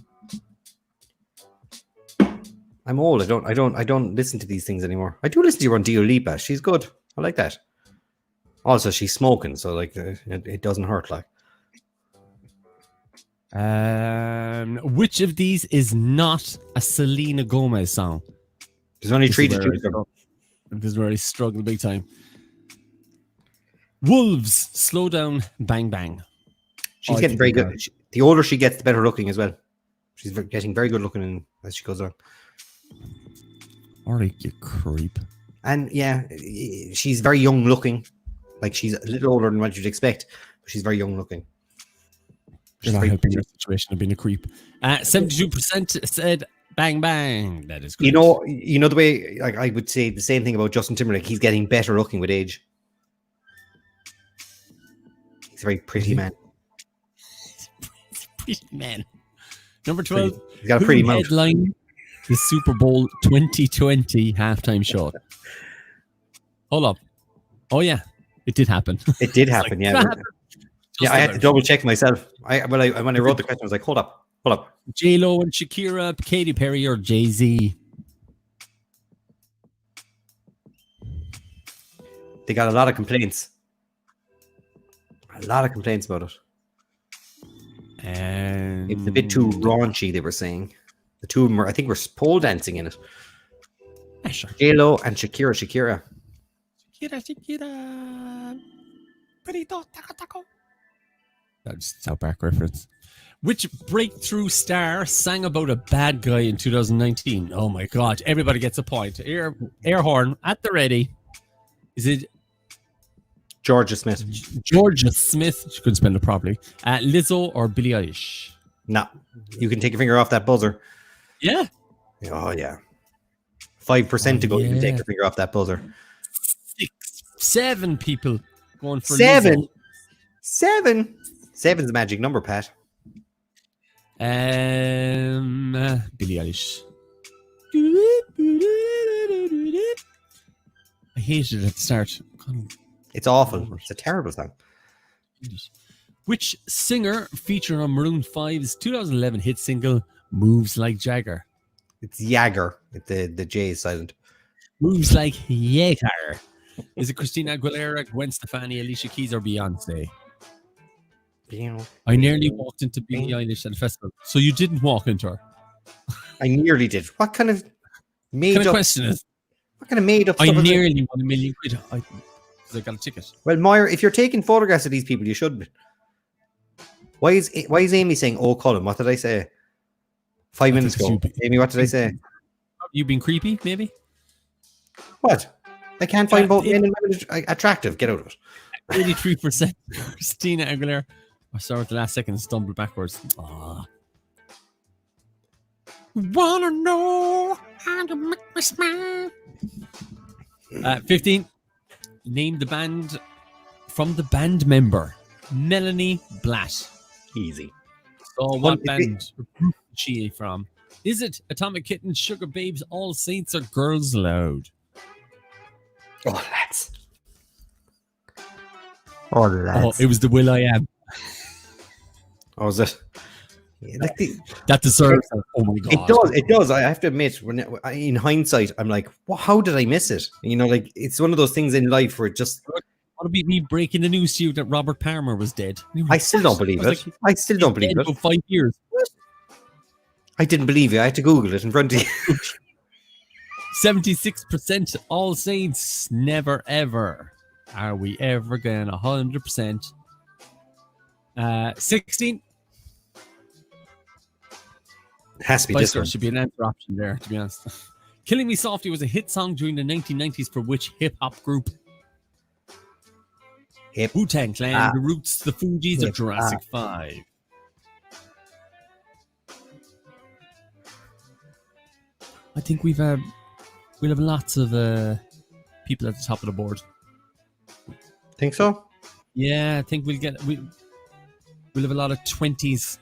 I'm old. I don't listen to these things anymore. I do listen to her on Dua Lipa. She's good. I like that. Also, she's smoking, so like it doesn't hurt. Like, which of these is not a Selena Gomez song? There's only 3 to choose from. This is where I struggle big time. Wolves, Slow Down, Bang Bang. She's getting very good. The older she gets, the better looking as well. She's getting very good looking as she goes on. Alright, you creep. And yeah, she's very young looking. Like she's a little older than what you'd expect, but she's very young looking. She's not helping your situation of being a creep. 72% said Bang Bang. That is correct. You know the way like I would say the same thing about Justin Timberlake. He's getting better looking with age. He's a very pretty man. He's a pretty man. Number 12. He's got a pretty mouth. Headline the Super Bowl 2020 halftime show. Hold up. Oh yeah, it did happen. It did happen. Yeah. Yeah, I had to double check myself. When I wrote the question, I was like, hold up. J-Lo and Shakira, Katy Perry, or Jay-Z? They got a lot of complaints. A lot of complaints about it. And It's a bit too raunchy, they were saying. The two of them were, I think, were pole dancing in it. Yeah, sure. J-Lo and Shakira. Shakira. Perito, taco, taco. That's South Park reference. Which breakthrough star sang about a bad guy in 2019? Oh my God. Everybody gets a point. Air horn at the ready. Is it Georgia Smith. Georgia Smith? She couldn't spell it properly. Lizzo or Billie Eilish? No. You can take your finger off that buzzer. Yeah. Oh, yeah. 5% to go. You can take your finger off that buzzer. 7 people going for Seven. Lizzo. 7. 7's the magic number, Pat. Billie Eilish. I hated it at the start. It's awful. It's a terrible song. Which singer featured on Maroon 5's 2011 hit single "Moves Like Jagger"? It's Jagger. The J is silent. Moves like Jagger. Is it Christina Aguilera, Gwen Stefani, Alicia Keys, or Beyonce? I nearly walked into Billie Eilish at a festival. So you didn't walk into her? I nearly did. What kind of made What kind up of question is? What kind of made up I stuff is it? nearly won £1 million because I got a ticket. Well, Moira, if you're taking photographs of these people, you should be. Why is Amy saying, "Oh, Colm"? What did I say 5 minutes ago? Amy, what did I say? You being creepy, maybe? What? I can't find both men and women attractive. Get out of it. 83% Christina Aguilera. I saw at the last second and stumbled backwards. Aww. Wanna know how to make me smile? 15. Name the band from the band member Melanie Blatt. Easy. So what band is she from? Is it Atomic Kitten, Sugar Babes, All Saints, or Girls Aloud? Oh, lads. Oh, lads. Oh, it was the Will I Am. Oh, was it? Yeah, that deserves it. Oh my God. It does. I have to admit, when in hindsight, I'm like, well, how did I miss it? You know, like, it's one of those things in life where it just... What about me breaking the news to you that Robert Palmer was dead? I still don't believe it. I still don't believe it. For 5 years. I didn't believe you. I had to Google it in front of you. 76% All Saints. Never ever. Are we ever going 100%? 16. It has to be this one. Should be an answer option there, to be honest. Killing Me Softly was a hit song during the 1990s for which hip-hop group? Wu-Tang Clan, The Roots, The Fugees, or Jurassic 5? I think we'll have lots of people at the top of the board. Think so? Yeah, I think we'll have a lot of 20s.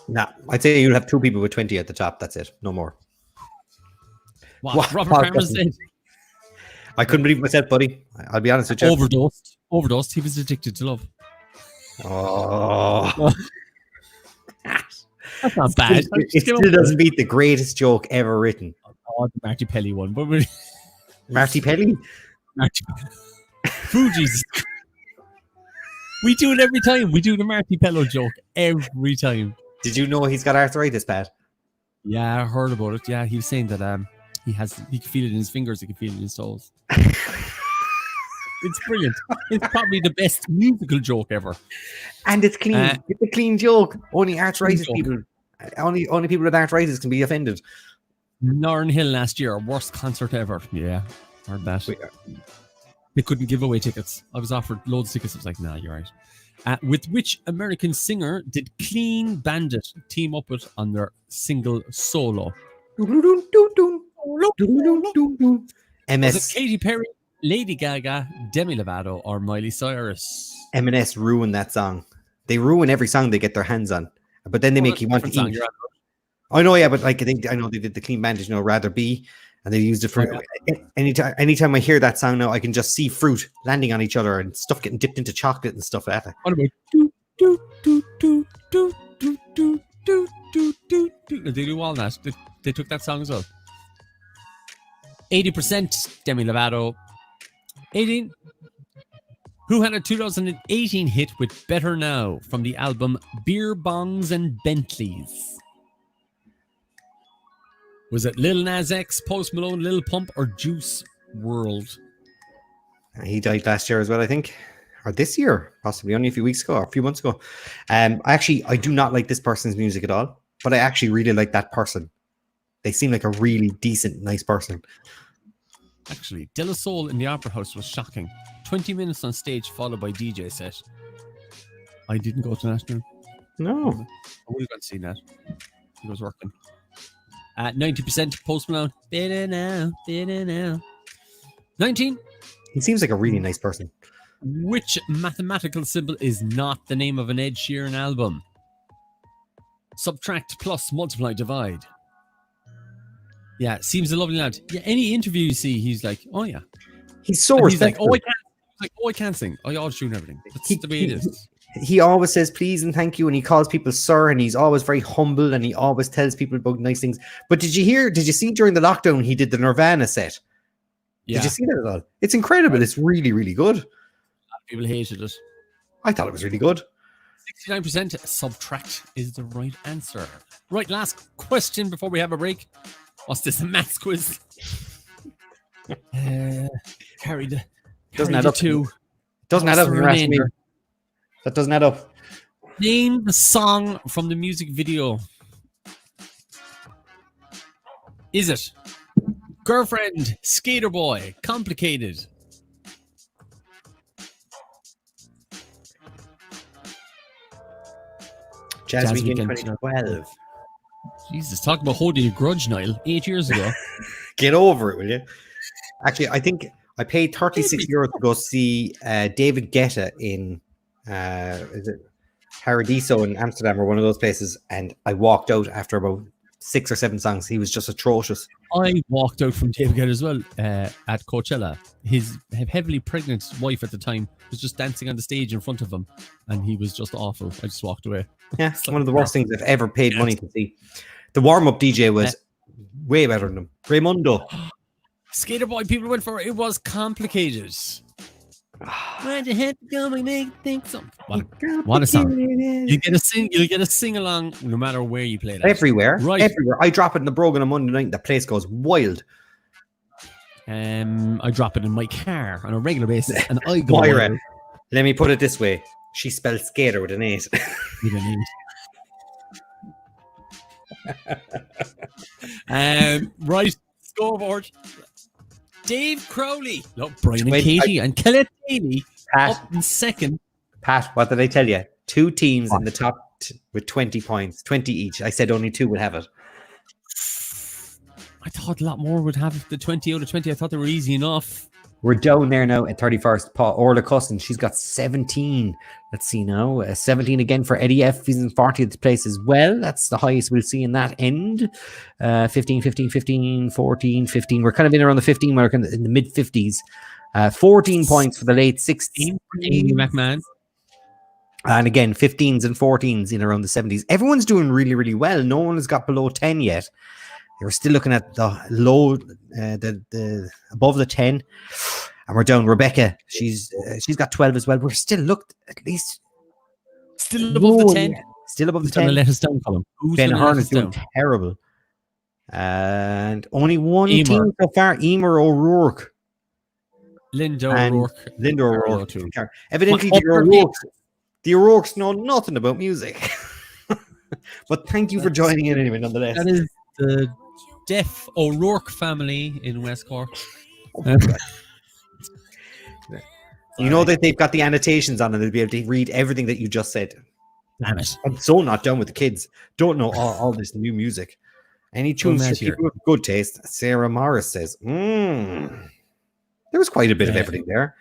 Nah, I'd say you'll have 2 people with 20 at the top. That's it. No more. What? Robert Palmer's dead. I couldn't believe myself, buddy. I'll be honest with you. Overdosed. He was addicted to love. Oh. That's not bad. It still doesn't beat the greatest joke ever written. Oh, the Marty Pelly one. But Marty Pelly? Fugees. We do it every time. We do the Marty Pello joke every time. Did you know he's got arthritis, Pat? Yeah, I heard about it. Yeah, he was saying that he can feel it in his fingers, he can feel it in his toes. It's brilliant. It's probably the best musical joke ever. And it's clean. It's a clean joke. Only arthritis people, only people with arthritis can be offended. Lauren Hill last year, worst concert ever. Yeah, heard that. They couldn't give away tickets. I was offered loads of tickets. I was like, nah, you're right. With which American singer did Clean Bandit team up with on their single Solo? MS. Was it Katy Perry, Lady Gaga, Demi Lovato, or Miley Cyrus? M&S ruined that song. They ruin every song they get their hands on, but then they make you want to eat. I know, yeah, but like I know they did the Clean Bandit, Rather Be, and they used it for anytime I hear that song now, I can just see fruit landing on each other and stuff getting dipped into chocolate and stuff like that. What about they do all that? They took that song as well. 80% Demi Lovato. 18. Who had a 2018 hit with Better Now from the album Beer Bongs and Bentleys? Was it Lil Nas X, Post Malone, Lil Pump, or Juice WRLD? He died last year as well, I think. Or this year, possibly only a few weeks ago or a few months ago. I do not like this person's music at all, but I actually really like that person. They seem like a really decent, nice person. Actually, De La Soul in the Opera House was shocking. 20 minutes on stage followed by DJ set. I didn't go to that. No. I would have gone to see that. He was working. 90% Post Malone. Better now, better now. 19. He seems like a really nice person. Which mathematical symbol is not the name of an Ed Sheeran album? Subtract, plus, multiply, divide. Yeah, seems a lovely lad. Yeah, any interview you see, he's like, oh yeah. He's so respectful. He's like, I can't sing. I auto-tune everything. That's the way it is. He always says please and thank you, and he calls people sir, and he's always very humble, and he always tells people about nice things. But did you see during the lockdown he did the Nirvana set? Yeah. Did you see that at all? It's incredible. It's really, really good. A lot of people hated it. I thought it was really good. 69% subtract is the right answer. Right, last question before we have a break. What's this, a maths quiz? Carried doesn't add up. Two. Doesn't add up. You're asking me. That doesn't add up. Name the song from the music video. Is it Girlfriend, Skater Boy, Complicated? Jazz Weekend 2012. Jesus, talk about holding a grudge, Niall. 8 years ago. Get over it, will you? Actually, I think I paid €36 to go see David Guetta in is it Paradiso in Amsterdam or one of those places, and I walked out after about 6 or 7 songs. He was just atrocious. I walked out from David Guetta as well at Coachella. His heavily pregnant wife at the time was just dancing on the stage in front of him, and he was just awful. I just walked away. Yeah, it's one of the worst things I've ever paid money to see. The warm-up DJ was way better than him. Raimundo. Skater Boy, people went for it. Was Complicated. Why'd you have to go and make think something? What a song. You'll get a sing along no matter where you play that. Everywhere. Right. Everywhere. I drop it in the Brogan on Monday night and the place goes wild. I drop it in my car on a regular basis and I go wild. Let me put it this way. She spelled skater with an 8. With an 8. Right. Scoreboard. Dave Crowley, Brian and Katie, and Colette Daly up in second. Pat, what did I tell you? 2 teams in the top with 20 points, 20 each. I said only 2 would have it. I thought a lot more would have the 20 out of 20. I thought they were easy enough. We're down there now at 31st. Orla Custon, she's got 17. Let's see now. 17 again for Eddie F. He's in 40th place as well. That's the highest we'll see in that end. 15, 15, 15, 14, 15. We're kind of in around the 15 mark in the mid 50s. 14 points for the late 16. Amy McMahon. And again, 15s and 14s in around the 70s. Everyone's doing really, really well. No one has got below 10 yet. We're still looking at the low, the above the 10, and we're down. Rebecca, she's got 12 as well. We're still looked at least still above the 10. Still above the 10. Let us down, Colm. Ben Ahern is doing terrible, and only one team so far. Emer O'Rourke, Linda O'Rourke. Evidently, the O'Rourkes know nothing about music. But thank you for joining in anyway, nonetheless. That is the deaf O'Rourke family in West Cork. You know that they've got the annotations on and they'll be able to read everything that you just said. Damn it. I'm so not done with the kids. Don't know all this new music. Any tunes for people with good taste? Sarah Morris says, there was quite a bit of everything there.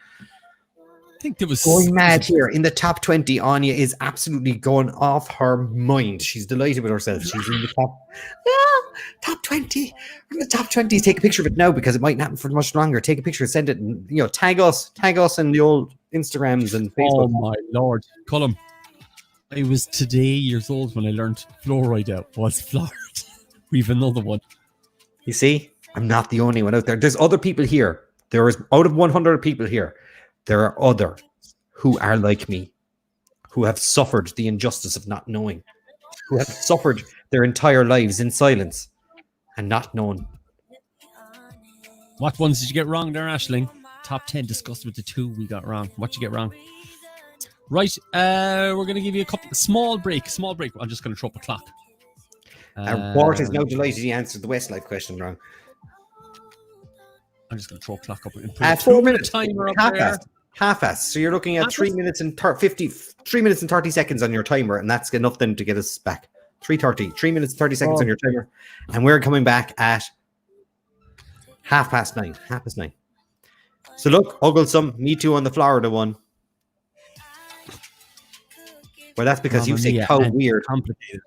I think there was going mad here in the top 20. Anya is absolutely going off her mind. She's delighted with herself. She's in the top 20. We're in the top 20. Take a picture of it now because it mightn't happen for much longer. Take a picture, send it, and tag us in the old Instagrams and Facebook. Oh my lord, Colm! I was today years old when I learned fluoride out was fluoride. We've another one. You see, I'm not the only one out there. There's other people here. There is out of 100 people here. There are other who are like me, who have suffered the injustice of not knowing, who have suffered their entire lives in silence and not known. What ones did you get wrong there, Aisling? Top 10 discussed with the 2 we got wrong. What you get wrong? Right, we're going to give you a small break. I'm just going to throw up a clock. And Bart is now delighted he answered the Westlife question wrong. I'm just going to throw a clock up and put 4 minutes. Timer up Half-assed. So you're looking at 3 minutes and 3 minutes and 30 seconds on your timer, and that's enough then to get us back. 3:30. 3 minutes and 30 seconds on your timer, and we're coming back at 9:30. 9:30. So look, Ugglesome, me too on the Florida one. Well, that's because you say cow weird. Complicated.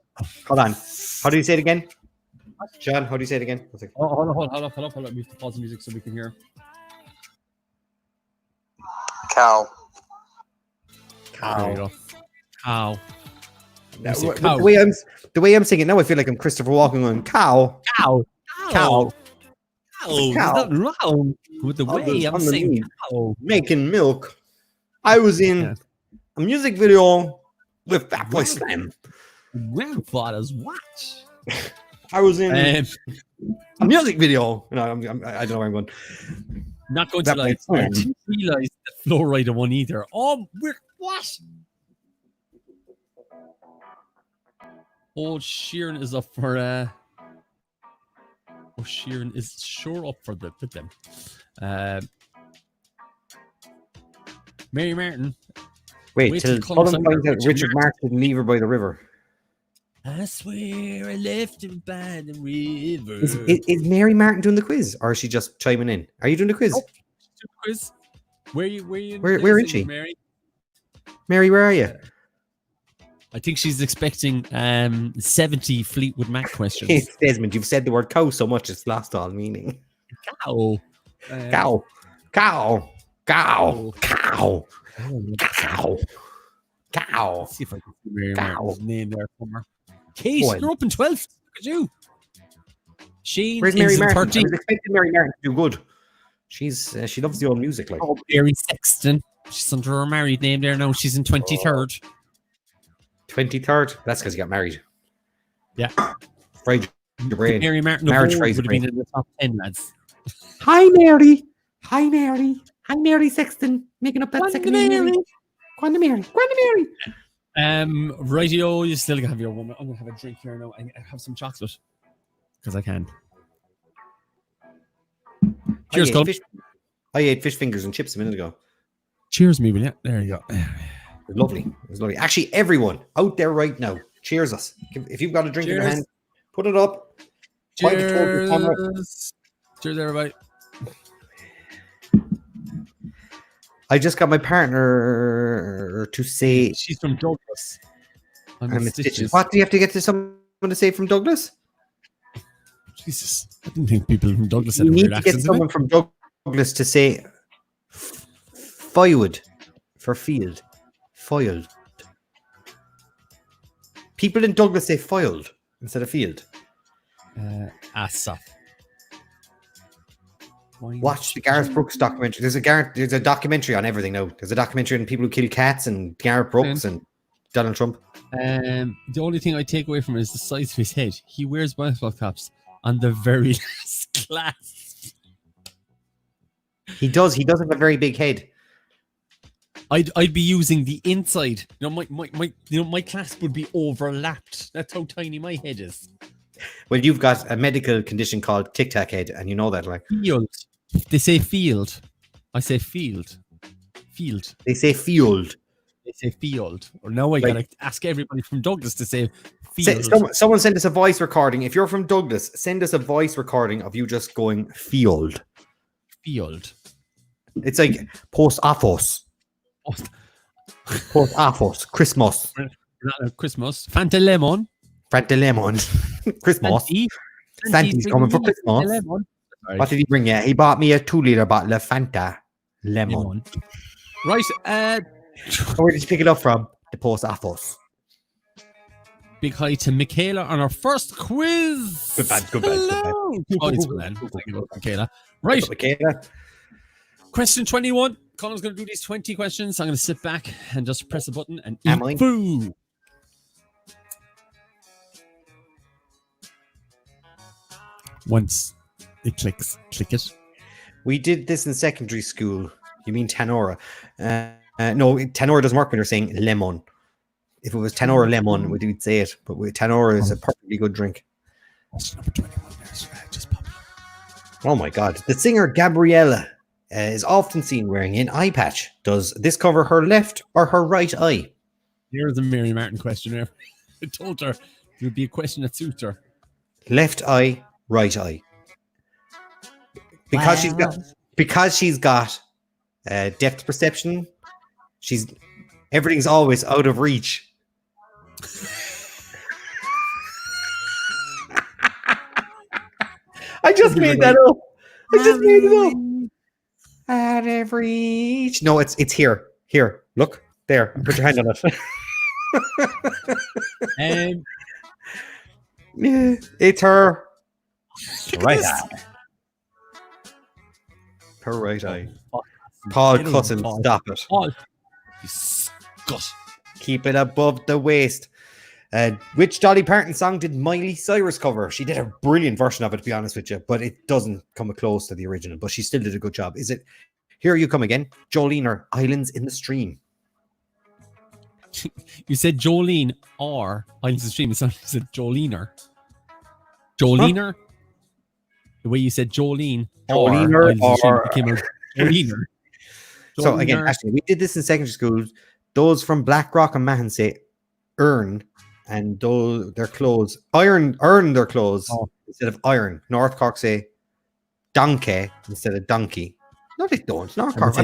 Hold on. How do you say it again? John, how do you say it again? Hold up. We have to pause the music so we can hear. Cow. There you go. Cow. The way I'm saying it now, I feel like I'm Christopher Walken on cow. There's nothing wrong with the way I'm saying cow. Making milk. I was in a music video with Fat Boy Slam. Grandfather's watch. I was in a music video. I don't know where I'm going. Not going to lie. I didn't realize the Flowrider one either. Oh, what? Old Sheeran is up for. Sheeran is sure up for with them. Mary Martin. Wait till Colm finds out Richard Martin didn't leave her by the river. I swear I left him by the river. Is Mary Martin doing the quiz, or is she just chiming in? Are you doing the quiz? Where is she? Mary? Mary, where are you? I think she's expecting 70 Fleetwood Mac questions. It's Desmond, you've said the word cow so much it's lost all meaning. Cow. Cow. Let's see if I can see Mary Martin's name there somewhere. Kate, you're up in 12th. Look at you. Where's Mary Martin? 13th. I was expecting Mary Martin to do good. She loves the old music. Like. Oh, Mary Sexton. She's under her married name there now. She's in 23rd. 23rd? That's because he got married. Yeah. Fried your brain. Mary Martin Marriage would have been in the top 10, lads. Hi, Mary. Hi, Mary Sexton. Making up that second Mary. Quanta Mary. Rightio, you still have your woman. I'm going to have a drink here now and have some chocolate. Because I can. Cheers, Colm. I ate fish fingers and chips a minute ago. Cheers, me, will you? There you go. It was lovely. Actually, everyone out there right now, cheers us. If you've got a drink in your hand, put it up. Cheers. Cheers, everybody. I just got my partner to say... She's from Douglas. I'm stitches. What do you have to get to someone to say from Douglas? Jesus. I didn't think people from Douglas had a weird accent. You need to get someone from Douglas to say firewood for field. Foiled. People in Douglas say foiled instead of field. Asa. Watch the Gareth Brooks documentary. There's a documentary on everything now. There's a documentary on people who kill cats and Gareth Brooks and Donald Trump. The only thing I take away from it is the size of his head. He wears baseball caps on the very last class. He does. He does have a very big head. I'd be using the inside. You know, my clasp would be overlapped. That's how tiny my head is. Well, you've got a medical condition called tic-tac head, and you know that, like. Field. They say field. I say field. Field. They say field. They say field. Or now I gotta ask everybody from Douglas to say field. Someone send us a voice recording. If you're from Douglas, send us a voice recording of you just going field. Field. It's like post office. Post office. Christmas. Christmas. Fanta lemon. Christmas. Santi's coming for Christmas. What did he bring you? He bought me a 2-liter bottle of Fanta lemon. Right. Where did you pick it up from? The post office. Big hi to Michaela on our first quiz. Good bad. Michaela. Right. Michaela. Question 21. Colin's going to do these 20 questions. I'm going to sit back and just press a button and Am I? eat food. Once it clicks, click it. We did this in secondary school. You mean Tanora? No, Tanora doesn't work when you're saying lemon. If it was Tanora lemon, we'd say it. But Tanora is a perfectly good drink. Question number 21. Just pop. Oh my God. The singer Gabriella is often seen wearing an eye patch. Does this cover her left or her right eye? Here's a Mary Martin question there. I told her it would be a question that suits her. Left eye, right eye. Because she's got depth perception, everything's always out of reach. I just made that up. I just made it up. Out of reach. No, it's here. Here, look there. Put your hand on it. Yeah, it's her right eye. Her right eye. Paul Cutton, stop it. Paul, you scut. Keep it above the waist. Which Dolly Parton song did Miley Cyrus cover? She did a brilliant version of it, to be honest with you, but it doesn't come close to the original, but she still did a good job. Is it Here You Come Again, Jolene, or Islands in the Stream? You said Jolene or Islands in the Stream. It sounded like you said Jolene. Jolene? Huh? The way you said Jolene or Islands in the Stream, it came out Jolene. So again, actually, we did this in secondary school. Those from Blackrock and Mahon say earn, and those their clothes earn their clothes instead of iron. North Cork say donkey instead of donkey. No, they don't. North Cork.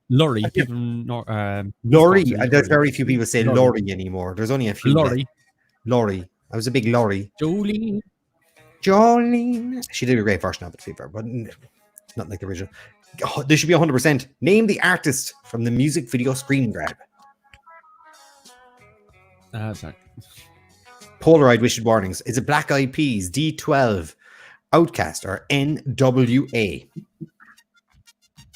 Lorry. Lorry. There's very few people say lorry anymore. There's only a few. Lorry. I was a big lorry. Jolene. She did a great version of it, to be fair, but not like the original. Oh, this should be 100%. Name the artist from the music video Screen Grab. Sorry. Polaroid Wishing Warnings. Is it Black Eyed Peas, D12, Outcast, or NWA?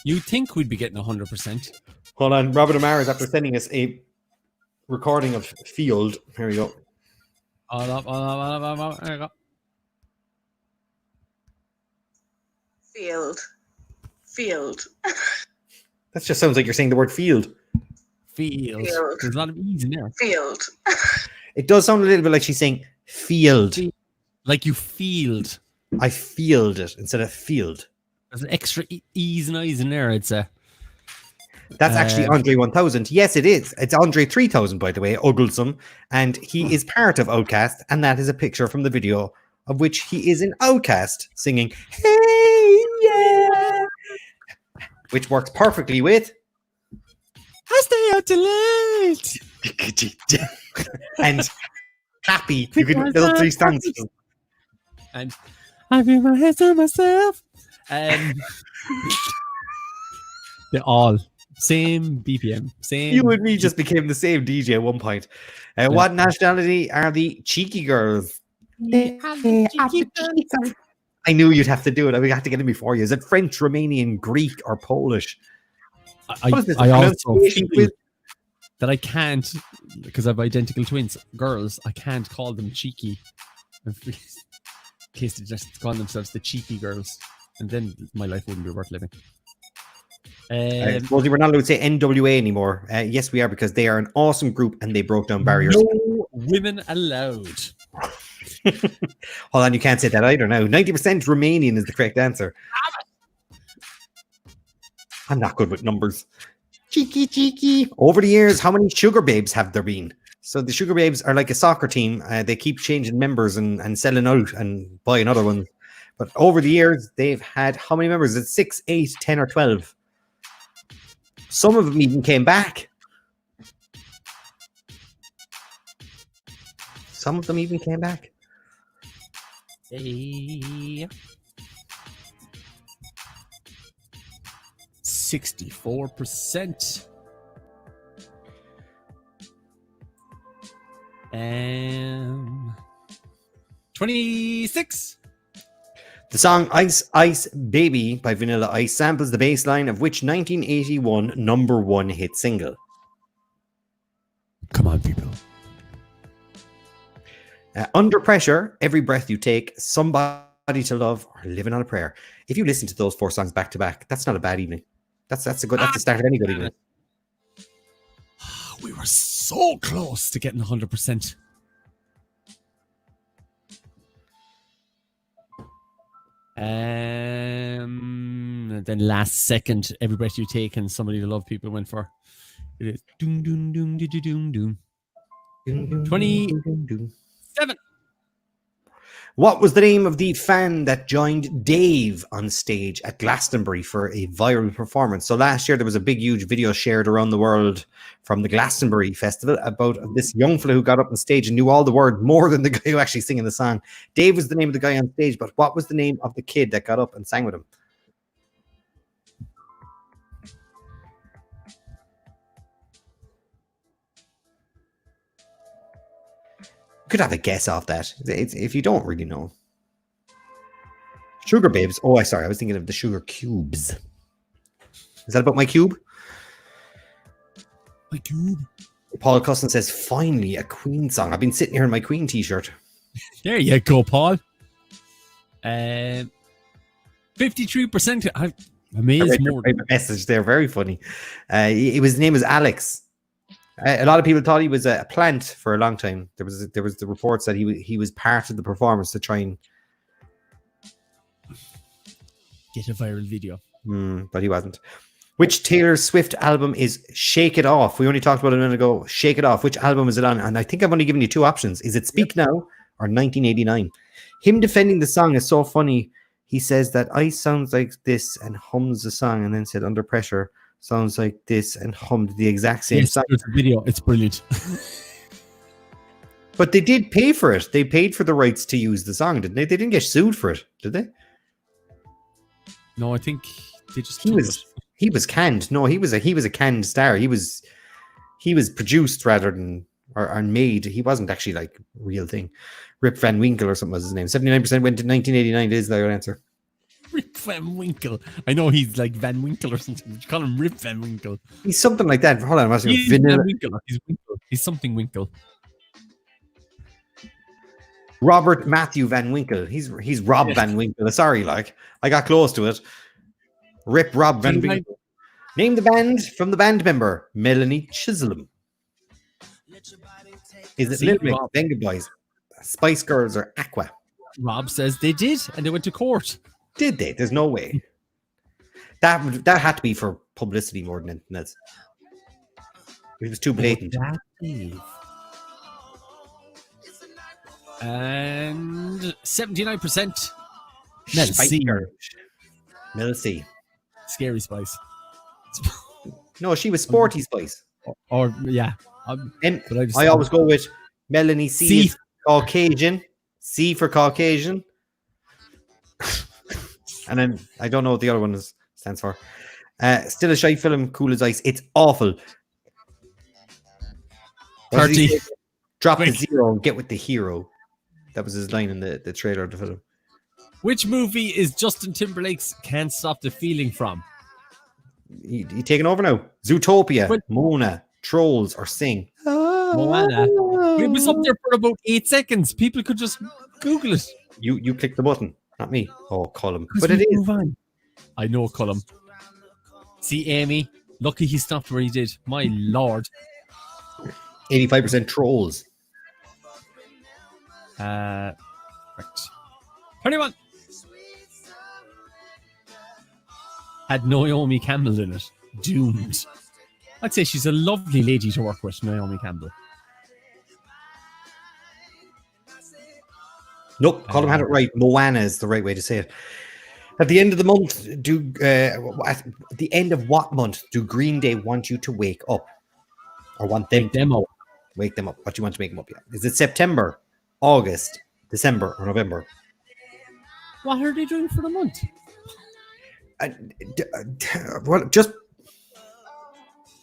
You'd think we'd be getting 100%. Hold on. Robert Amara is after sending us a recording of Field. Here we go. Hold up. There you go. Field. That just sounds like you're saying the word field. Field. There's a lot of E's in there. Field. It does sound a little bit like she's saying field. Like you field. I field it instead of field. There's an extra E's and I's in there, I'd say. That's actually Andre 1000. Yes, it is. It's Andre 3000, by the way, Ugglesome. And he is part of Outcast. And that is a picture from the video of which he is in Outcast singing, "Hey, yeah," which works perfectly with I stay out too late. And happy. You can do those three songs. And I feel my hands to myself. They're all same BPM. Same. You and me just became the same DJ at one point. What nationality are the cheeky girls? I knew you'd have to do it. We had to get it before you. Is it French, Romanian, Greek, or Polish? I also feel that I can't, because I have identical twins, girls, I can't call them cheeky. In case they just call themselves the cheeky girls. And then my life wouldn't be worth living. Well, we're not allowed to say NWA anymore. Yes, we are, because they are an awesome group and they broke down barriers. No women allowed. Hold on, you can't say that either now. 90% Romanian is the correct answer. I'm not good with numbers. Cheeky. Over the years, how many Sugar Babes have there been? So the Sugar Babes are like a soccer team. They keep changing members and selling out and buying other ones. But over the years, they've had how many members? It's 6, 8, 10, or 12. Some of them even came back. Some of them even came back. Hey. 64%. 26. The song Ice Ice Baby by Vanilla Ice samples the bass line of which 1981 number one hit single? Come on, people. Under Pressure, Every Breath You Take, Somebody to Love, or Living on a Prayer. If you listen to those four songs back to back, that's not a bad evening. That's the start of any good evening. We were so close to getting 100%. And then last second, Every Breath You Take and Somebody to Love people went for. It is doom doom doom doom doom doom. 27. What was the name of the fan that joined Dave on stage at Glastonbury for a viral performance? So last year there was a big, huge video shared around the world from the Glastonbury Festival about this young fella who got up on stage and knew all the words more than the guy who actually singing the song. Dave was the name of the guy on stage, but what was the name of the kid that got up and sang with him? Could have a guess off that if you don't really know. Sugar Babes. Oh, I was thinking of the Sugar Cubes. Is that about my cube? My cube. Paul Cusson says, finally a Queen song. I've been sitting here in my Queen t-shirt. There you go, Paul. 53%. I'm amazed more. Message there, very funny. His name was Alex. A lot of people thought he was a plant for a long time. There was the reports that he was part of the performance to try and get a viral video. But he wasn't. Which Taylor Swift album is Shake It Off? We only talked about it a minute ago. Shake It Off. Which album is it on? And I think I've only given you two options. Is it Speak Now or 1989? Him defending the song is so funny. He says that Ice sounds like this and hums the song, and then said Under Pressure sounds like this and hummed the exact same song. There's a video. It's brilliant. But they did pay for it. They paid for the rights to use the song, didn't they? They didn't get sued for it, did they? No, I think they just he was canned. No, he was a canned star. He was produced rather than or made. He wasn't actually like a real thing. Rip Van Winkle or something was his name. 79% went to 1989. Is the right answer. Rip Van Winkle. I know he's like Van Winkle or something. Would you call him Rip Van Winkle? He's something like that. Hold on, He's Van Winkle. He's Winkle. He's something Winkle. Robert Matthew Van Winkle. He's Rob Van Winkle. Sorry, like I got close to it. Rip Rob Van Winkle. Name the band from the band member Melanie Chisholm. Is it Little Mix, Venga Boys, Spice Girls, or Aqua? Rob says they did, and they went to court. Did they? There's no way. That had to be for publicity more than anything else. It was too blatant. And 79%. Mel C. Scary Spice. No, she was Sporty Spice. Or yeah. And I always go with Melanie C. Caucasian. C for Caucasian. And then I don't know what the other one stands for. Still a shy film, Cool as Ice. It's awful. 30. Drop the zero and get with the hero. That was his line in the trailer of the film. Which movie is Justin Timberlake's Can't Stop the Feeling from? You taking over now? Zootopia, Mona, Trolls, or Sing? Moana. It was up there for about 8 seconds. People could just Google it. You click the button, not me. Oh, Colm. But it is. I know, Colm. See, Amy, lucky he stopped where he did. My lord. 85% Trolls. Right. 21. Had Naomi Campbell in it. Doomed. I'd say she's a lovely lady to work with, Naomi Campbell. Nope, Colm had it right. Moana is the right way to say it. At the end of the month, at the end of what month do Green Day want you to wake up? Or want them to wake them up? What do you want to make them up? Yeah. Is it September, August, December, or November? What are they doing for the month? Well, just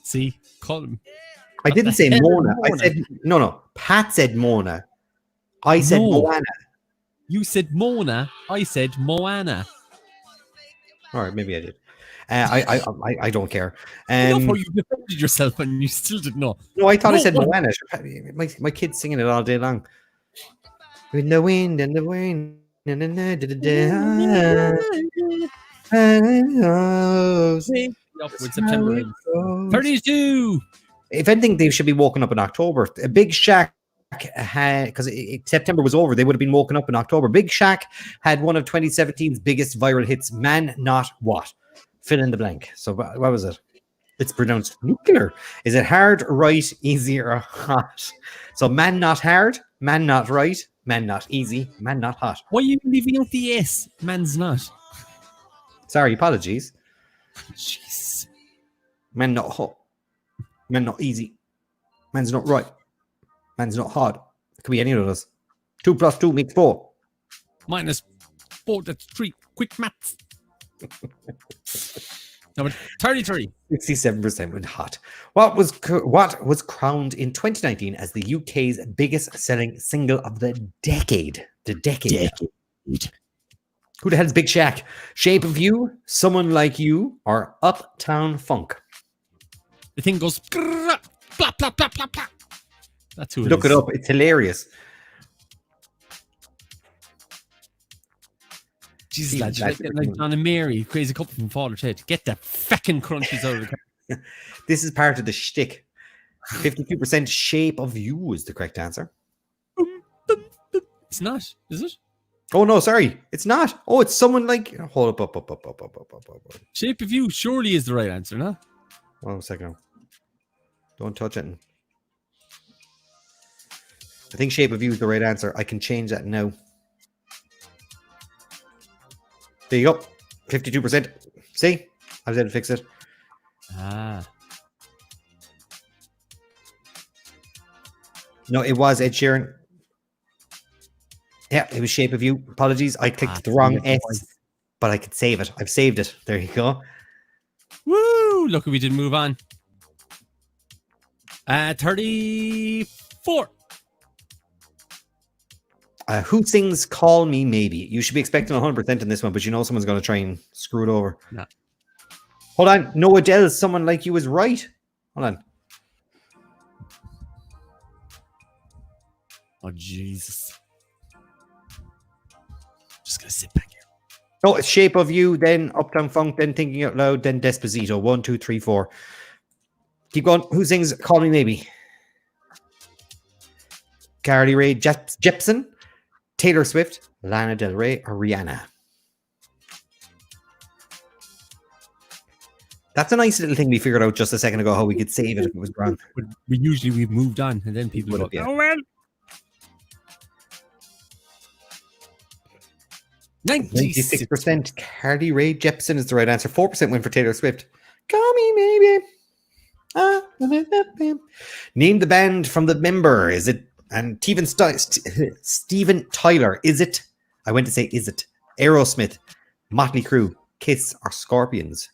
see, Colm. I didn't say Mona. I said no. Pat said Mona. I said Moana. You said Mona. I said Moana. All right, maybe I did. I don't care. I love how you defended yourself and you still didn't know. No, I thought I No, said what- Moana. My kid's singing it all day long. In the wind and the rain. Na, na, na, da, da, da. Way up with September ends. 32. If anything, they should be woken up in October. A Big Shack had, because September was over, they would have been woken up in October. Big Shack had one of 2017's biggest viral hits, Man Not What. Fill in the blank. So what was it? It's pronounced nuclear. Is it hard, right, easy, or hot? So man not hard, man not right, man not easy, man not hot. Why are you leaving out the S? Man's not. Sorry, apologies. Jeez. Man not hot. Man not easy. Man's not right. Man's not hard. It could be any of those. 2 + 2 makes 4. -4, that's 3. Quick maths. Number 33. 67% went hot. What was crowned in 2019 as the UK's biggest selling single of the decade? The decade. Who the hell's Big Shack? Shape of You, Someone Like You, or Uptown Funk? The thing goes blah, blah, blah, blah, blah. That's who it Look is. it up. It's hilarious. Jesus, lads, you're like John and Mary, crazy couple from Father Ted. Get the feckin' crunchies out of the This is part of the shtick. 52% Shape of You is the correct answer. It's not, is it? Oh no, sorry, it's not. Oh, it's Someone Like. Hold up. Shape of You surely is the right answer, no? 1 second. Don't touch it. I think Shape of You is the right answer. I can change that now. There you go. 52%. See? I was able to fix it. Ah. No, it was Ed Sheeran. Yeah, it was Shape of You. Apologies. I clicked the wrong S, but I could save it. I've saved it. There you go. Woo! Look, we didn't move on. 34. Who sings Call Me Maybe? You should be expecting 100% in this one, but you know someone's going to try and screw it over. No. Hold on. No, Adele's Someone Like You is right. Hold on. Oh, Jesus. Just going to sit back here. No, it's Shape of You, then Uptown Funk, then Thinking Out Loud, then Despacito. 1, 2, 3, 4. Keep going. Who sings Call Me Maybe? Carly Rae Jepsen, Taylor Swift, Lana Del Rey, or Rihanna? That's a nice little thing we figured out just a second ago, how we could save it if it was wrong. But we've moved on, and then people go, Yeah. oh, well. 96%. Carly Rae Jepsen is the right answer. 4% went for Taylor Swift. Call me maybe. Name the band from the member. Is it? And Steven Tyler. Is it? I went to say, is it? Aerosmith, Motley Crue, Kiss, or Scorpions?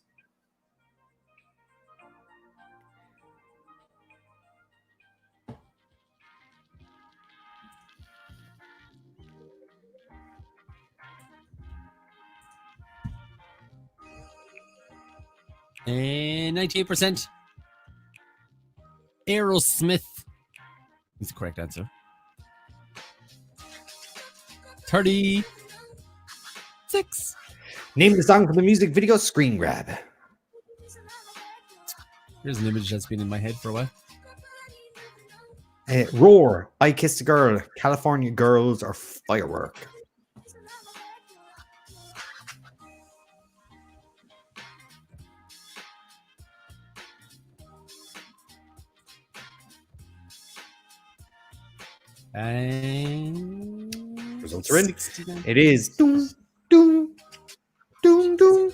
And 98%. Aerosmith is the correct answer. 36. Name the song from the music video Screen Grab. Here's an image that's been in my head for a while. Roar, I Kissed a Girl, California Girls, or Firework? And Results are in. 69. It is doom, doom, doom, doom.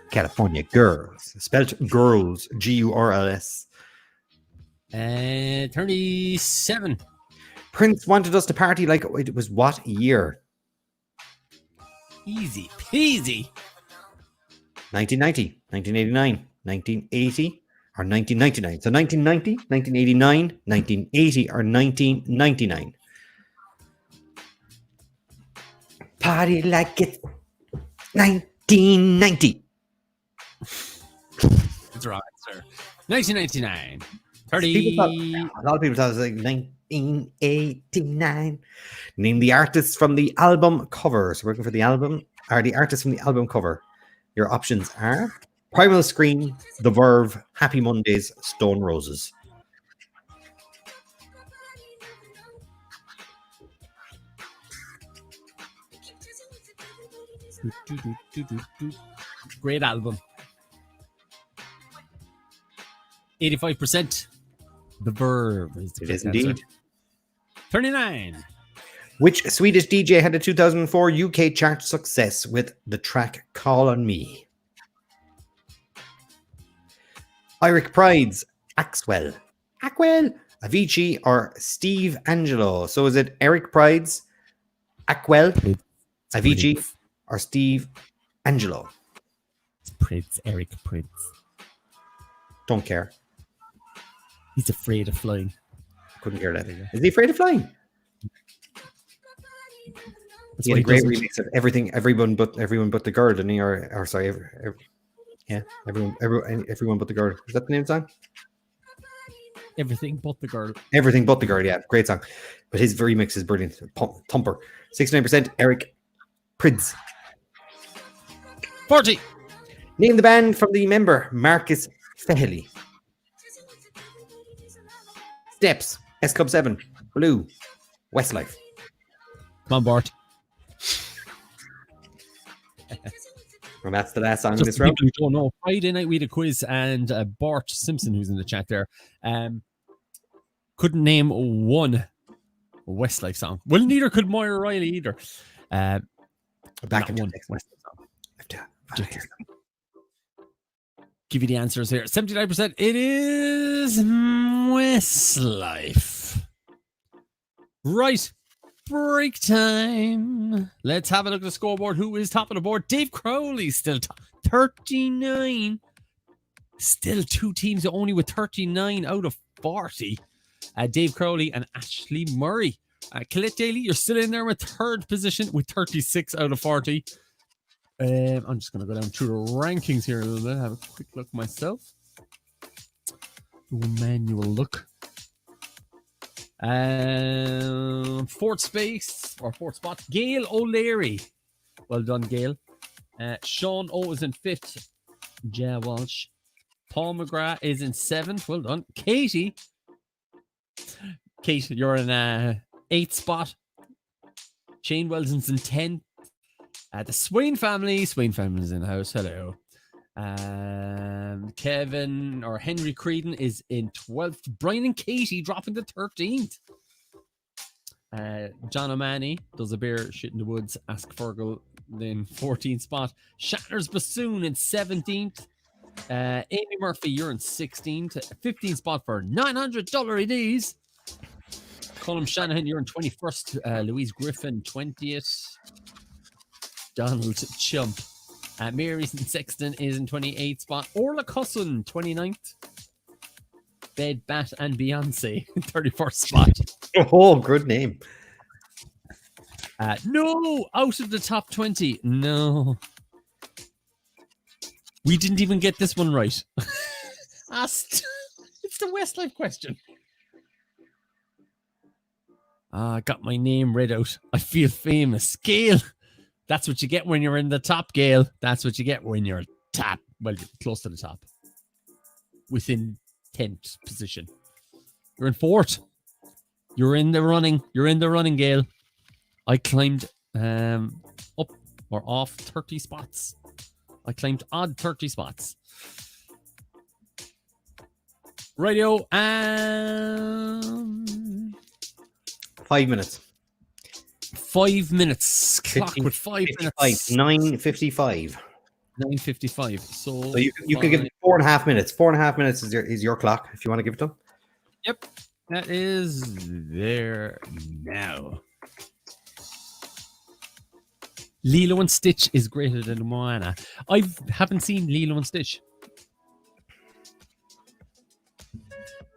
California Girls. Spelled girls. Gurls. And 37. Prince wanted us to party like it was what year? Easy peasy. 1990, 1989, 1980, or 1999. So 1990, 1989, 1980, or 1999. party like it's 1990. That's right, sir. 1999. 30. A lot of people thought it was like 1989. Name the artists from the album cover. So we're looking for the album. Are the artists from the album cover? Your options are Primal Scream, The Verve, Happy Mondays, Stone Roses. Great album. 85%. The Verve is the It is correct answer. indeed. 39. Which Swedish DJ had a 2004 UK chart success with the track Call on Me? Eric Pride's Axwell, Avicii, or Steve Angelo? So is it Eric Pride's Axwell, Avicii, or Steve Angelo? Prince, Eric Prince. Don't care. He's afraid of flying. Couldn't care less. Is he afraid of flying? That's He why had a great doesn't. remix of everyone but the girl, didn't he? Or sorry, everyone but the girl. Is that the name of the song? Everything but the girl. Everything but the girl. Yeah, great song. But his remix is brilliant. Thumper. 69%. Eric Prydz. 40. Name the band from the member Marcus Fehely. Steps. S Club 7. Blue. Westlife. Come on, Bart. And that's the last song in Just this for round. people who don't know, Friday night we had a quiz, and Bart Simpson, who's in the chat there, couldn't name one Westlife song. Well, neither could Moira Riley either. Back not into one the next Westlife song. one. Give you the answers here. 79%. It is Westlife. Right. Break time. Let's have a look at the scoreboard. Who is top of the board? Dave Crowley still top. 39. Still two teams only with 39 out of 40. Dave Crowley and Ashley Murray. Colette Daly, you're still in there with third position with 36 out of 40. I'm just going to go down through the rankings here a little bit. Have a quick look myself. Do a manual look. Fourth spot, Gail O'Leary. Well done, Gail. Sean O is in fifth. Ja Walsh. Paul McGrath is in seventh. Well done. Kate, you're in eighth spot. Shane Welson's in 10th. The Swain family is in the house. Hello. Kevin or Henry Creedon is in 12th. Brian and Katie dropping to 13th. John O'Mahony does a beer shit in the woods. Ask Fergal in 14th spot. Shatner's Bassoon in 17th. Amy Murphy, you're in 16th. 15th spot for $900 EDs. Colm Shanahan, you're in 21st. Louise Griffin, 20th. Donald Chump. Mary Sexton is in 28th spot. Orla Cusson, 29th. Bed, Bat, and Beyonce, 31st spot. Oh, good name. No, out of the top 20. No. We didn't even get this one right. It's the Westlife question. I got my name read out. I feel famous. Gail. That's what you get when you're in the top, Gail. That's what you get when you're top. Well, close to the top. Within 10th position. You're in 4th. You're in the running. You're in the running, Gail. I climbed up or off 30 spots. I climbed odd 30 spots. Radio. 5 minutes. 5 minutes. Clock with 5 minutes. 9:55. 9:55. So you can give 4.5 minutes. 4.5 minutes is your clock if you want to give it to them. Yep. That is there now. Lilo and Stitch is greater than Moana. I haven't seen Lilo and Stitch.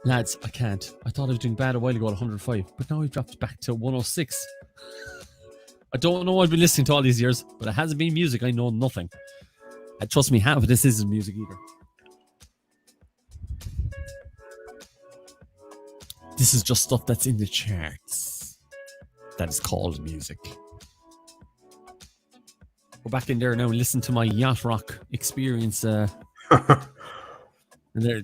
Lads, I can't. I thought I was doing bad a while ago at 105, but now we've dropped back to 106. I don't know what I've been listening to all these years, but it hasn't been music. I know nothing. And trust me, half of this isn't music either. This is just stuff that's in the charts. That is called music. Go back in there now and listen to my yacht rock experience. And they're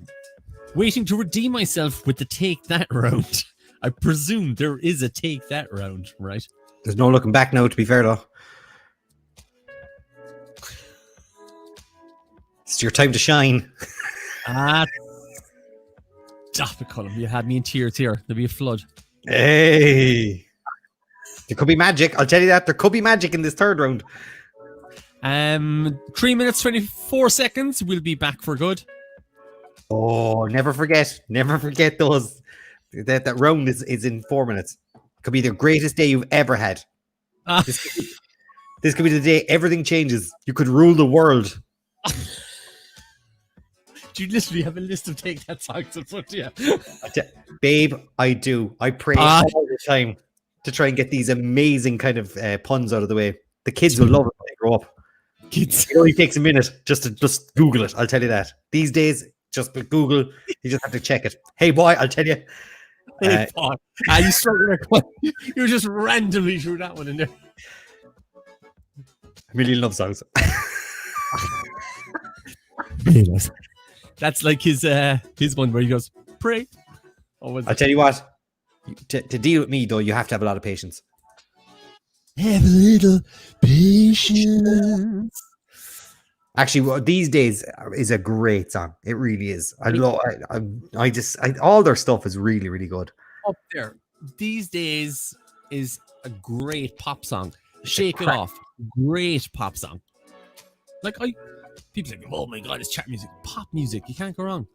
waiting to redeem myself with the take that round. I presume there is a take that round, right? There's no looking back now, to be fair, though. It's your time to shine. Stop it, Colm. You had me in tears here. There'll be a flood. Hey. There could be magic. I'll tell you that. There could be magic in this third round. 3 minutes, 24 seconds. We'll be back for good. Oh, never forget. Never forget those. That round is in 4 minutes. Could be the greatest day you've ever had. This could be the day everything changes. You could rule the world. Do you literally have a list of take that songs in front of you? Babe, I do. I pray all the time to try and get these amazing kind of puns out of the way. The kids will love it when they grow up. Kids. It only takes a minute just to Google it. I'll tell you that. These days, just Google. You just have to check it. Hey, boy, I'll tell you. You struggle. You just randomly threw that one in there. A million love songs. That's like his one where he goes, pray. I'll tell you what. To deal with me, though, you have to have a lot of patience. Have a little patience. Actually, these days is a great song. It really is. I love. All their stuff is really, really good. Up there, these days is a great pop song. Shake It Off, great pop song. Like people say, oh my god, it's chart music, pop music. You can't go wrong.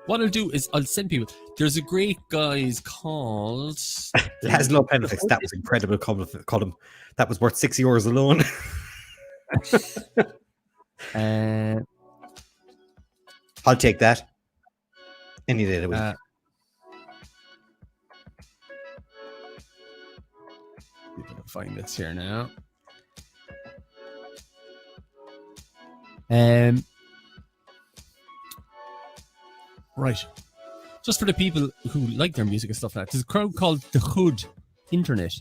What I'll do is I'll send people. There's a great guys called Laszlo Penfix. That was incredible. Colm. That was worth €6 alone. I'll take that any day of the week. Find this here now. Right. Just for the people who like their music and stuff like that. There's a crowd called the Hood Internet.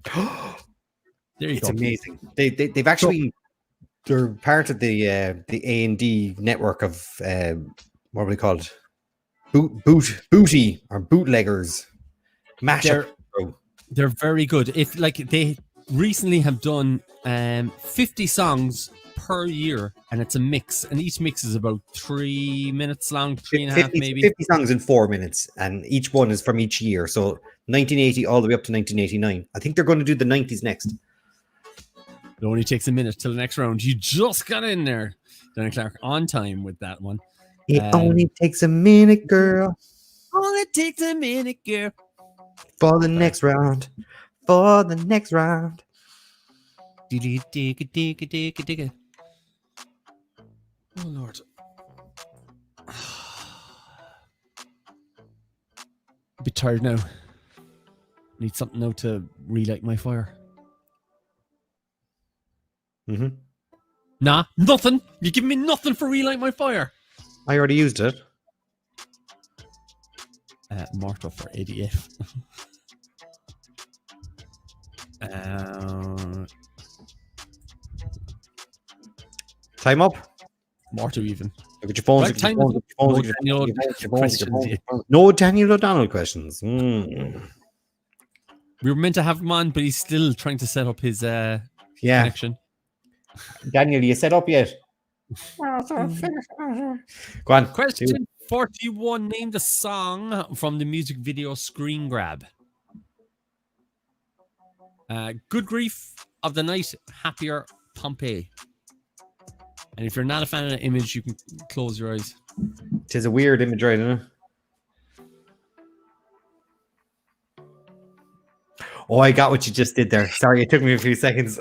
There you It's go. amazing. They've actually they're part of the A&D network of what are they called? Booty or bootleggers. Mashup. They're very good. If like they recently have done 50 songs per year, and it's a mix, and each mix is about 3 minutes long, 3.5 maybe. 50 songs in 4 minutes, and each one is from each year. So 1980 all the way up to 1989. I think they're going to do the 90s next. It only takes a minute till the next round. You just got in there, Danny Clark, on time with that one. It only takes a minute, girl. Only takes a minute, girl. For the next round. For the next round. Oh, Lord. A bit tired now. Need something now to relight my fire. Mm-hmm. Nah, nothing. You give me nothing for relight my fire. I already used it. Marta for ADF. Time up. Marta even. Look at your phones. Right, time No Daniel O'Donnell questions. Mm. We were meant to have him on, but he's still trying to set up his connection. Daniel, you set up yet? Go on. Question 41. Name the song from the music video Screen Grab. Good Grief, Of the Night, Happier, Pompeii. And if you're not a fan of the image, you can close your eyes. It is a weird image, right? Isn't it? Oh, I got what you just did there. Sorry, it took me a few seconds.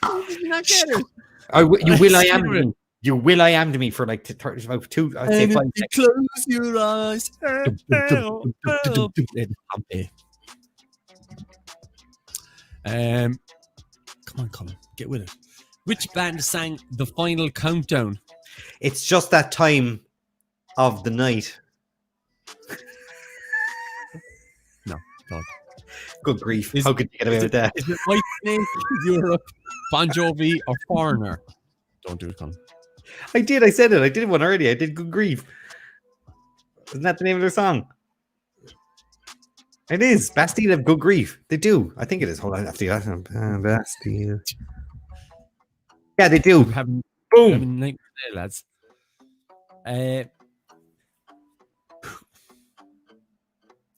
You not get it. You will I am to me. You will I am to me for like 35, 2, I'd say 5 seconds. Close your eyes. Come on, Colm, get with it. Which band sang The Final Countdown? It's just that time of the night. No, dog. Good grief. Is- How could you get away with that? Is it White Snake, Europe, Bon Jovi, or Foreigner? Don't do it, Colm. I did. I said it. I did one already. I did Good Grief. Isn't that the name of their song? It is. Bastille of Good Grief. They do. I think it is. Hold on. Bastille. Yeah, they do. We're having Boom. night today, lads.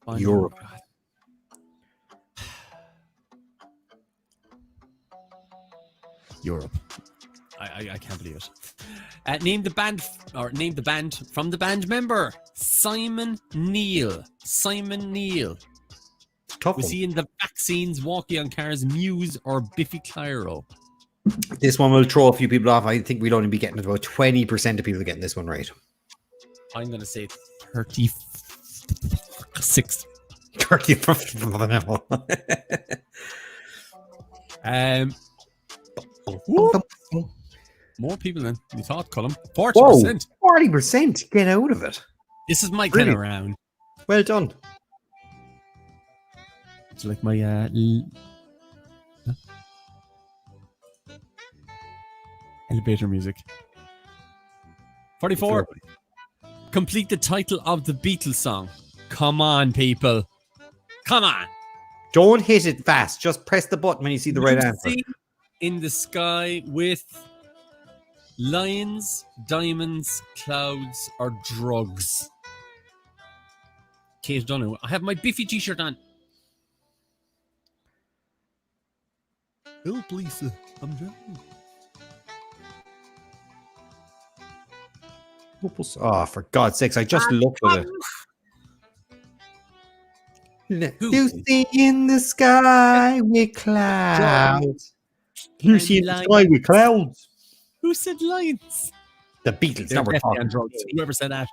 Bon Europe. Jovi. Europe. I can't believe it. Name the band from the band member Simon Neil. Simon Neil. Tough Was one. he in the Vaccines, Walkie on Cars, Muse, or Biffy Clyro? This one will throw a few people off. I think we'll only be getting about 20% of people getting this one right. I'm going to say 36. 30. More people than you thought, Colm. Whoa, 40%. 40%. Get out of it. This is my kind Brilliant. of round. Well done. It's like my elevator music. 44. Complete the title of the Beatles song. Come on, people. Come on. Don't hit it fast. Just press the button when you see the right answer. Lucy in the sky with lions, diamonds, clouds, or drugs. Kate Dunn. I have my Biffy t-shirt on. Help, Lisa. I'm drowning. Oh, for God's sakes, I just looked at it. Lucy in the sky with clouds. Lucy in the sky with clouds. Who said lions? The Beatles. They're Now we're definitely talking. on drugs. Whoever said that.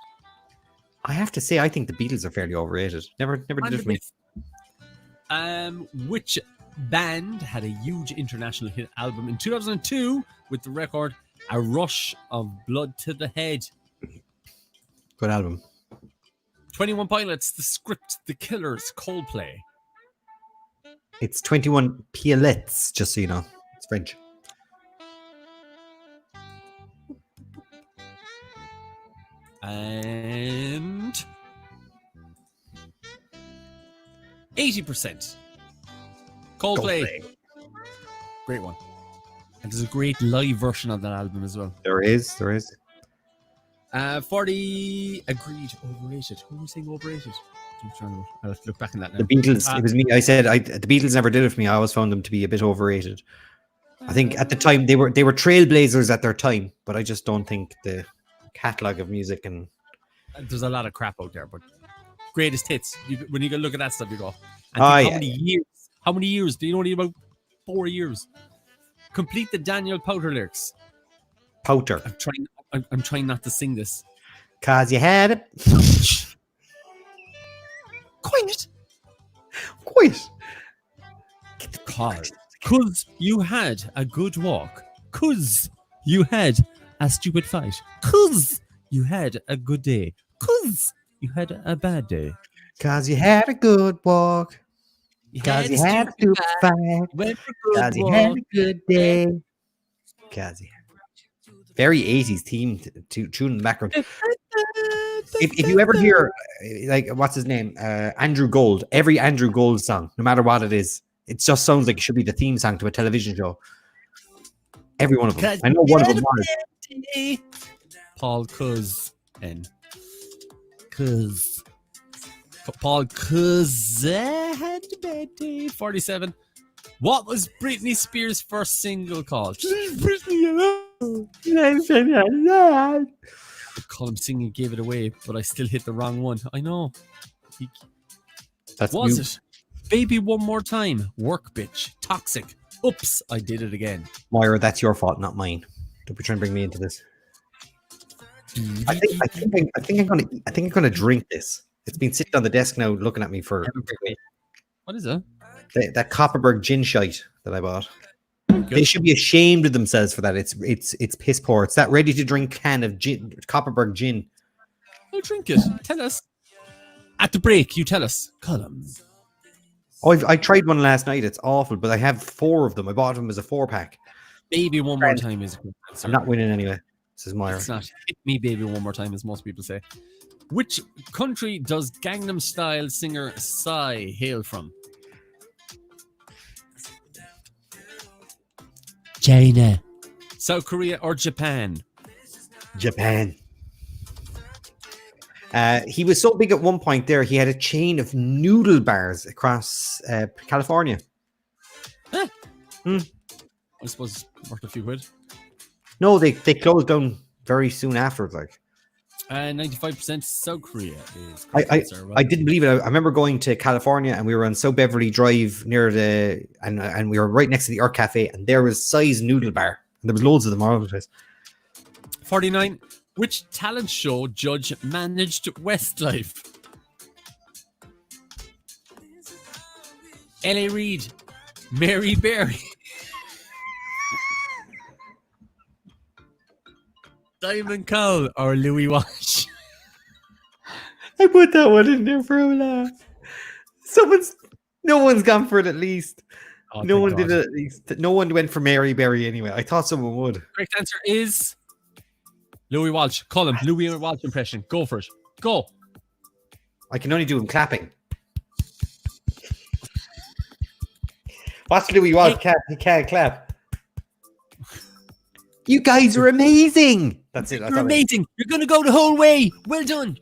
I have to say, I think the Beatles are fairly overrated. Never did it for me. Which band had a huge international hit album in 2002 with the record A Rush of Blood to the Head? Good album. 21 Pilots, The Script, The Killers, Coldplay. It's 21 Pilots, just so you know. It's French. And 80%. Coldplay. Great one. And there's a great live version of that album as well. There is. 40 agreed, overrated. Who was saying overrated? I'll have to look back in that now. The Beatles. It was me. I said the Beatles never did it for me. I always found them to be a bit overrated. I think at the time they were trailblazers at their time, but I just don't think the catalog of music and There's a lot of crap out there, but greatest hits. When you go look at that stuff, you go. How many years? Do you know? Only about 4 years. Complete the Daniel Powter lyrics. Powter. I'm trying not to sing this. 'Cause you had it. Quiet. Get the Cause you had a good walk. Cause you had a stupid fight. Cause you had a good day. Cause you had a bad day. 'Cause you had a good walk. Because you had a stupid fight. Because you had a good day. Because you very 80s theme tune in the background. If you ever hear, like, what's his name? Andrew Gold. Every Andrew Gold song, no matter what it is, it just sounds like it should be the theme song to a television show. Every one of them. I know one of them was. Paul Cuz and Cuz. Paul Cuz had a bad day. 47. What was Britney Spears' first single called? Colm singing gave it away, but I still hit the wrong one. I know. That's was new. it? Baby One More Time. Work Bitch. Toxic. Oops, I did it again. Moira, that's your fault, not mine. Don't be trying to bring me into this. I think I'm gonna drink this. It's been sitting on the desk now, looking at me for. What is it? That Copperberg gin shite that I bought. Good. They should be ashamed of themselves for that. It's piss poor. It's that ready to drink can of gin, Copperberg gin. Oh, drink it. Tell us. At the break, you tell us. Colm. Oh, I tried one last night. It's awful, but I have 4 of them. I bought them as a 4-pack. Baby one more time is a good answer. I'm not winning anyway. This is Meyer. It's not. Hit me, baby, one more time, as most people say. Which country does Gangnam Style singer Psy hail from? China, South Korea, or Japan? Japan. He was so big at one point there, he had a chain of noodle bars across California. I suppose it's worth a few quid. No, they closed down very soon afterwards. Like 95% South Korea is I correct answer, right? I didn't believe it. I remember going to California and we were on South Beverly Drive near and we were right next to the Art Cafe and there was Size Noodle Bar and there was loads of them all over the place. 49. Which talent show judge managed Westlife? L.A. Reid, Mary Berry, Diamond Cowell, or Louis Walsh? I put that one in there for a laugh. No one's gone for it at least. Oh, No thank one did God. it at least. No one went for Mary Berry anyway. I thought someone would. Correct answer is Louis Walsh. Call him. Louis Walsh impression. Go for it. Go. I can only do him clapping. Watch Louis Walsh he can't clap. You guys are amazing. That's it. You're amazing. You're going to go the whole way. Well done.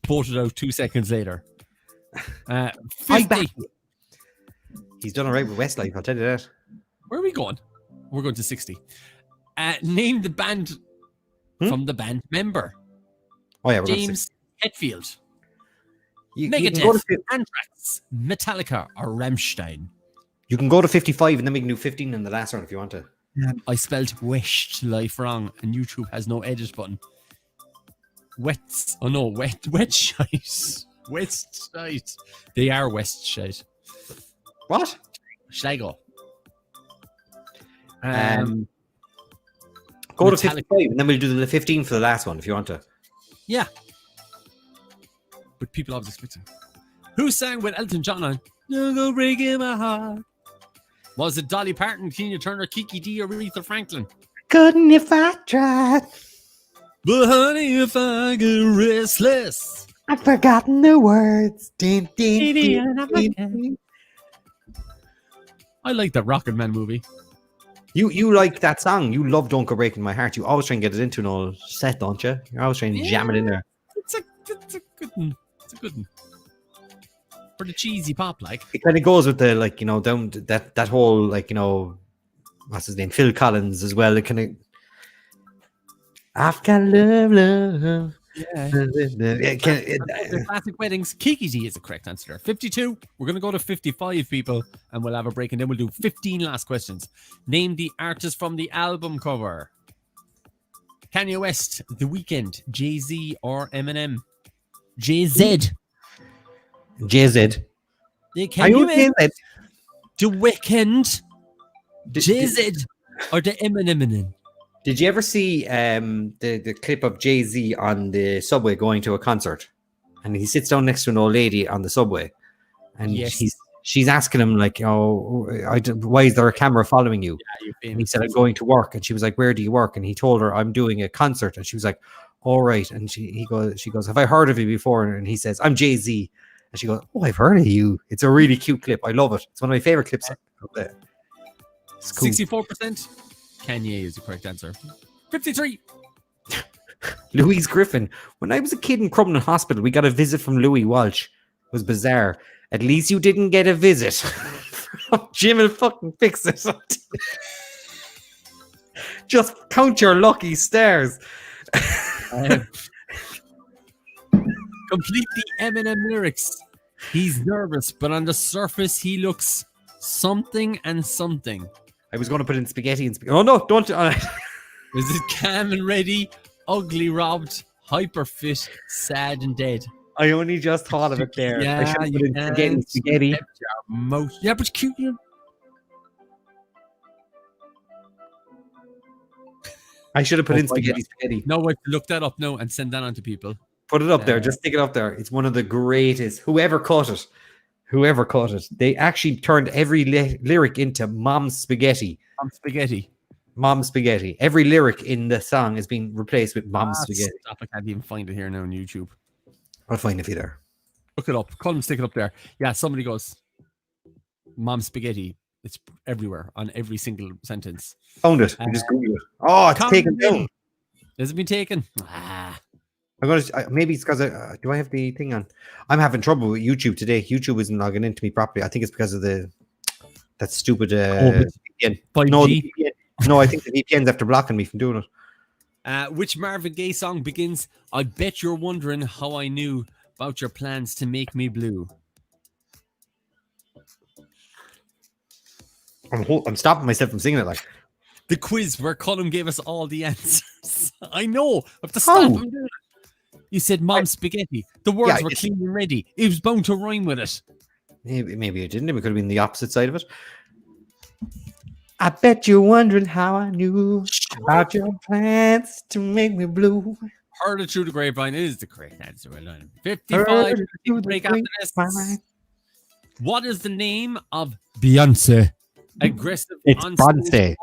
Voted out 2 seconds later. 50. He's done all right with Westlife, I'll tell you that. Where are we going? We're going to 60. Name the band from the band member. Oh yeah, we're going to James Hetfield, you can go Megadeth, to, Anthrax, Metallica, or Rammstein. you can go to 55 and then we can do 15 in the last round if you want to. I spelled Westlife wrong, and YouTube has no edit button. Wet shite. West shite. They are West shite. What? Schlegel. Go to Metallica. 55 and then we'll do the 15 for the last one if you want to. Yeah. But people always expect it. Who sang with Elton John on "No Go Breaking My Heart"? Was it Dolly Parton, Tina Turner, Kiki D, or Aretha Franklin? Couldn't if I tried. But honey, if I get restless. I've forgotten the words. Din, din, din, din, din. I like that Rocket Man movie. You like that song. You love Don't Go Breaking My Heart. You always try and get it into an old set, don't you? You're always trying to jam it in there. It's a good one. It's a good one. For the cheesy pop, like. It kind of goes with the, like, you know, down to that whole, like, you know, what's his name? Phil Collins as well. It kind of, I've got love. Yeah. It Classic weddings. Kiki D is the correct answer there. 52. We're going to go to 55, people, and we'll have a break, and then we'll do 15 last questions. Name the artist from the album cover. Kanye West, The Weeknd, Jay-Z, or Eminem? Jay-Z. JZ. The Are Kanye you West, JZ? The Weeknd, Did- Jay-Z, or the Eminem? Did you ever see the clip of Jay-Z on the subway going to a concert? And he sits down next to an old lady on the subway. And Yes. she's asking him, like, oh, why is there a camera following you? And he said, I'm going to work. And she was like, where do you work? And he told her, I'm doing a concert. And she was like, all right. And she goes, have I heard of you before? And he says, I'm Jay-Z. And she goes, oh, I've heard of you. It's a really cute clip. I love it. It's one of my favorite clips out there. It's cool. 64%. Kanye is the correct answer. 53. Louise Griffin. When I was a kid in Crumlin Hospital, we got a visit from Louis Walsh. It was bizarre. At least you didn't get a visit. Jim will fucking fix it. Just count your lucky stars. Complete the Eminem lyrics. He's nervous, but on the surface, he looks something and something. I was going to put in spaghetti and spaghetti. Oh, no, don't. Is it calm and ready, ugly robbed, hyper fit, sad and dead? I only just thought of it there. Yeah, I should have put you in can. spaghetti. Kept your Most. Yeah, but cute. I should have put in Oh, spaghetti. No, wait, look that up now and send that on to people. Put it up there. Just stick it up there. It's one of the greatest. Whoever caught it. They actually turned every lyric into Mom Spaghetti. Mom Spaghetti. Every lyric in the song is being replaced with Mom Spaghetti. Stop, I can't even find it here now on YouTube. I'll find it for you there. Look it up. Colm, stick it up there. Yeah, somebody goes, Mom Spaghetti. It's everywhere on every single sentence. Found it. I just Googled it. Oh, it's taken down. Has it been taken? I'm gonna. Maybe it's because do I have the thing on? I'm having trouble with YouTube today. YouTube isn't logging into me properly. I think it's because of that stupid VPN. No, VPN. No, I think the VPN's after blocking me from doing it. Which Marvin Gaye song begins? I bet you're wondering how I knew about your plans to make me blue. I'm stopping myself from singing it like the quiz where Colm gave us all the answers. I know. I have to stop him doing it. You said Mom Spaghetti. The words were clean and ready. It was bound to rhyme with it. Maybe it didn't. It could have been the opposite side of it. I bet you're wondering how I knew about your plans to make me blue. Heard it through the grapevine is the correct answer. 55. Break after this. What is the name of Beyonce? Aggressive. It's Beyonce.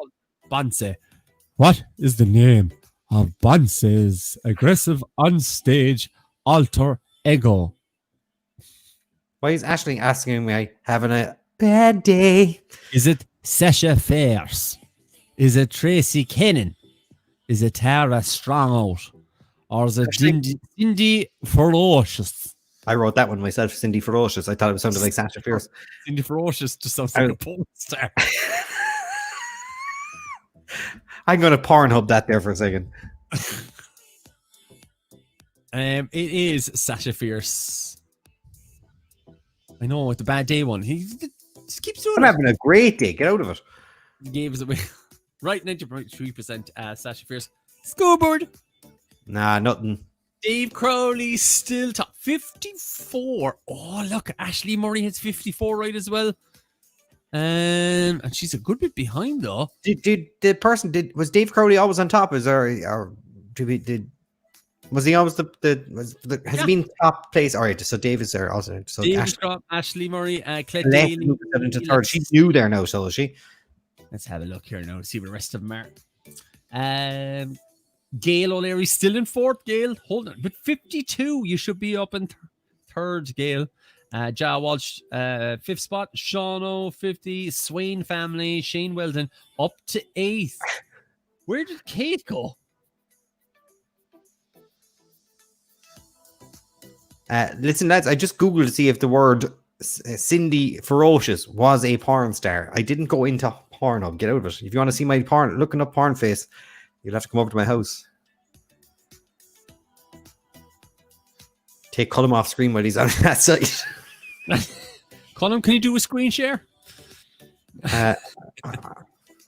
Beyonce. What is the name of Beyonce's aggressive on-stage alter ego? Why is Ashley asking me having a bad day? Is it Sasha Fierce? Is it Tracy Kennan? Is it Tara Strongout? Or is it Cindy Ferocious? I wrote that one myself, Cindy Ferocious. I thought it sounded like Sasha Fierce. Cindy Ferocious just sounds like a porn star. I'm going to Pornhub that there for a second. It is Sasha Fierce. I know, it's a bad day one. He just keeps doing I'm having a great day. Get out of it. He gave us away. Right, 90.3% Sasha Fierce. Scoreboard. Nah, nothing. Dave Crowley still top 54. Oh, look, Ashley Murray hits 54 right as well. And she's a good bit behind though. Was Dave Crowley always on top? Was he always has he been top place? All right, so Dave is there also. So Ashley Murray, Claire Daly into third. She's new there now, so is she? Let's have a look here now to see what the rest of them are. Gail O'Leary still in fourth. Gail, hold on, but 52. You should be up in third, Gail. Ja Walsh, fifth spot. Sean O, 50. Swain family. Shane Weldon up to eighth. Where did Kate go? Listen, lads, I just Googled to see if the word Cindy Ferocious was a porn star. I didn't go into Pornhub. Get out of it. If you want to see my porn, looking up porn face, you'll have to come over to my house. Take Colm off screen while he's on that site. Colm, can you do a screen share?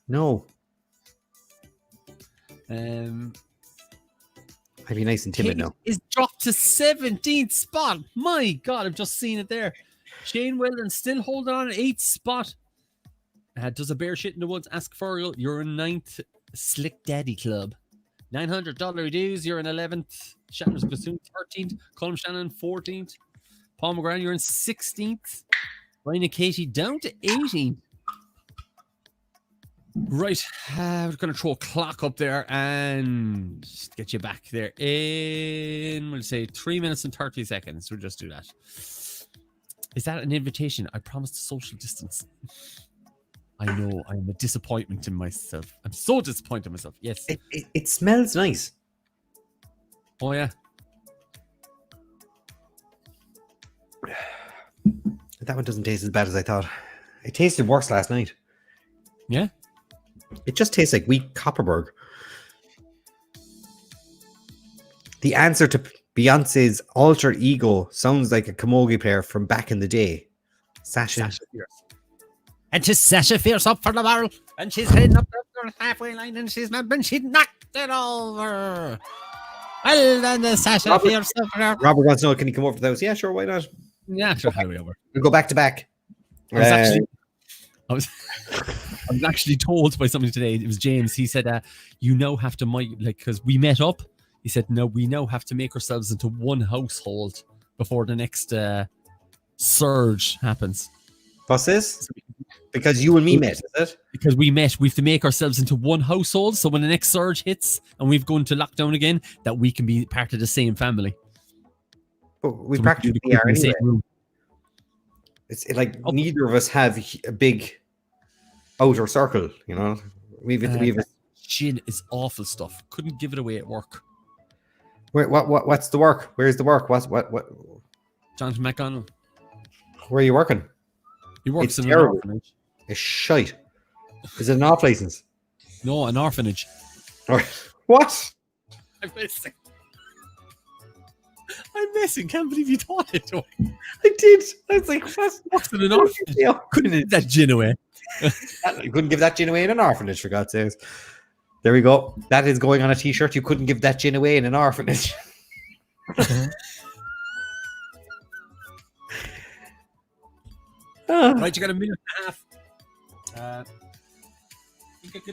No. I'd be nice and timid now. Is dropped to 17th spot. My God, I've just seen it there. Shane Weldon still holding on at 8th spot. Does a bear shit in the woods? Ask Fergal. You're in 9th. Slick Daddy Club. $900 dues. You're in 11th. Shatner's Bassoon 13th. Colm Shannon 14th. Paul McGrath, you're in 16th. Ryan and Katie down to 18th. Right, we're going to throw a clock up there and get you back there in, we'll say 3 minutes and 30 seconds. We'll just do that. Is that an invitation? I promised a social distance. I know, I'm a disappointment in myself. I'm so disappointed in myself. Yes. It smells nice. Oh, yeah. That one doesn't taste as bad as I thought. It tasted worse last night. Yeah? It just tastes like weak Copperberg. The answer to Beyonce's alter ego sounds like a camogie player from back in the day. Sasha Fierce. And she's Sasha Fierce up for the barrel. And she's heading up the halfway line. And she knocked it over. Well done, the Sasha Fierce up there. Robert wants to know, can he come over to the house? Yeah, sure, why not? Yeah, sure, highway over. We'll go back to back. I was I was actually told by somebody today. It was James. He said, "You now have to because we met up." He said, "No, we now have to make ourselves into one household before the next surge happens." What's this? Because you and me met, is it? Because we met, we have to make ourselves into one household. So when the next surge hits and we've gone to lockdown again, that we can be part of the same family. But we So practically we are in the anyway. same room. It's like neither of us have a big outer circle, you know. We've Gin is awful stuff. Couldn't give it away at work. what's the work? Where's the work? What? Jonathan McDonald. Where are you working? He works It's in terrible. an orphanage. It's shite. Is it an off license? No, an orphanage. Or what? I'm missing. Can't believe you thought it. I did. I was like, what? What's in an orphanage? Yeah. Couldn't give that gin away. You couldn't give that gin away in an orphanage, for God's sakes. There we go. That is going on a t-shirt. You couldn't give that gin away in an orphanage. Right, you got a minute and a half.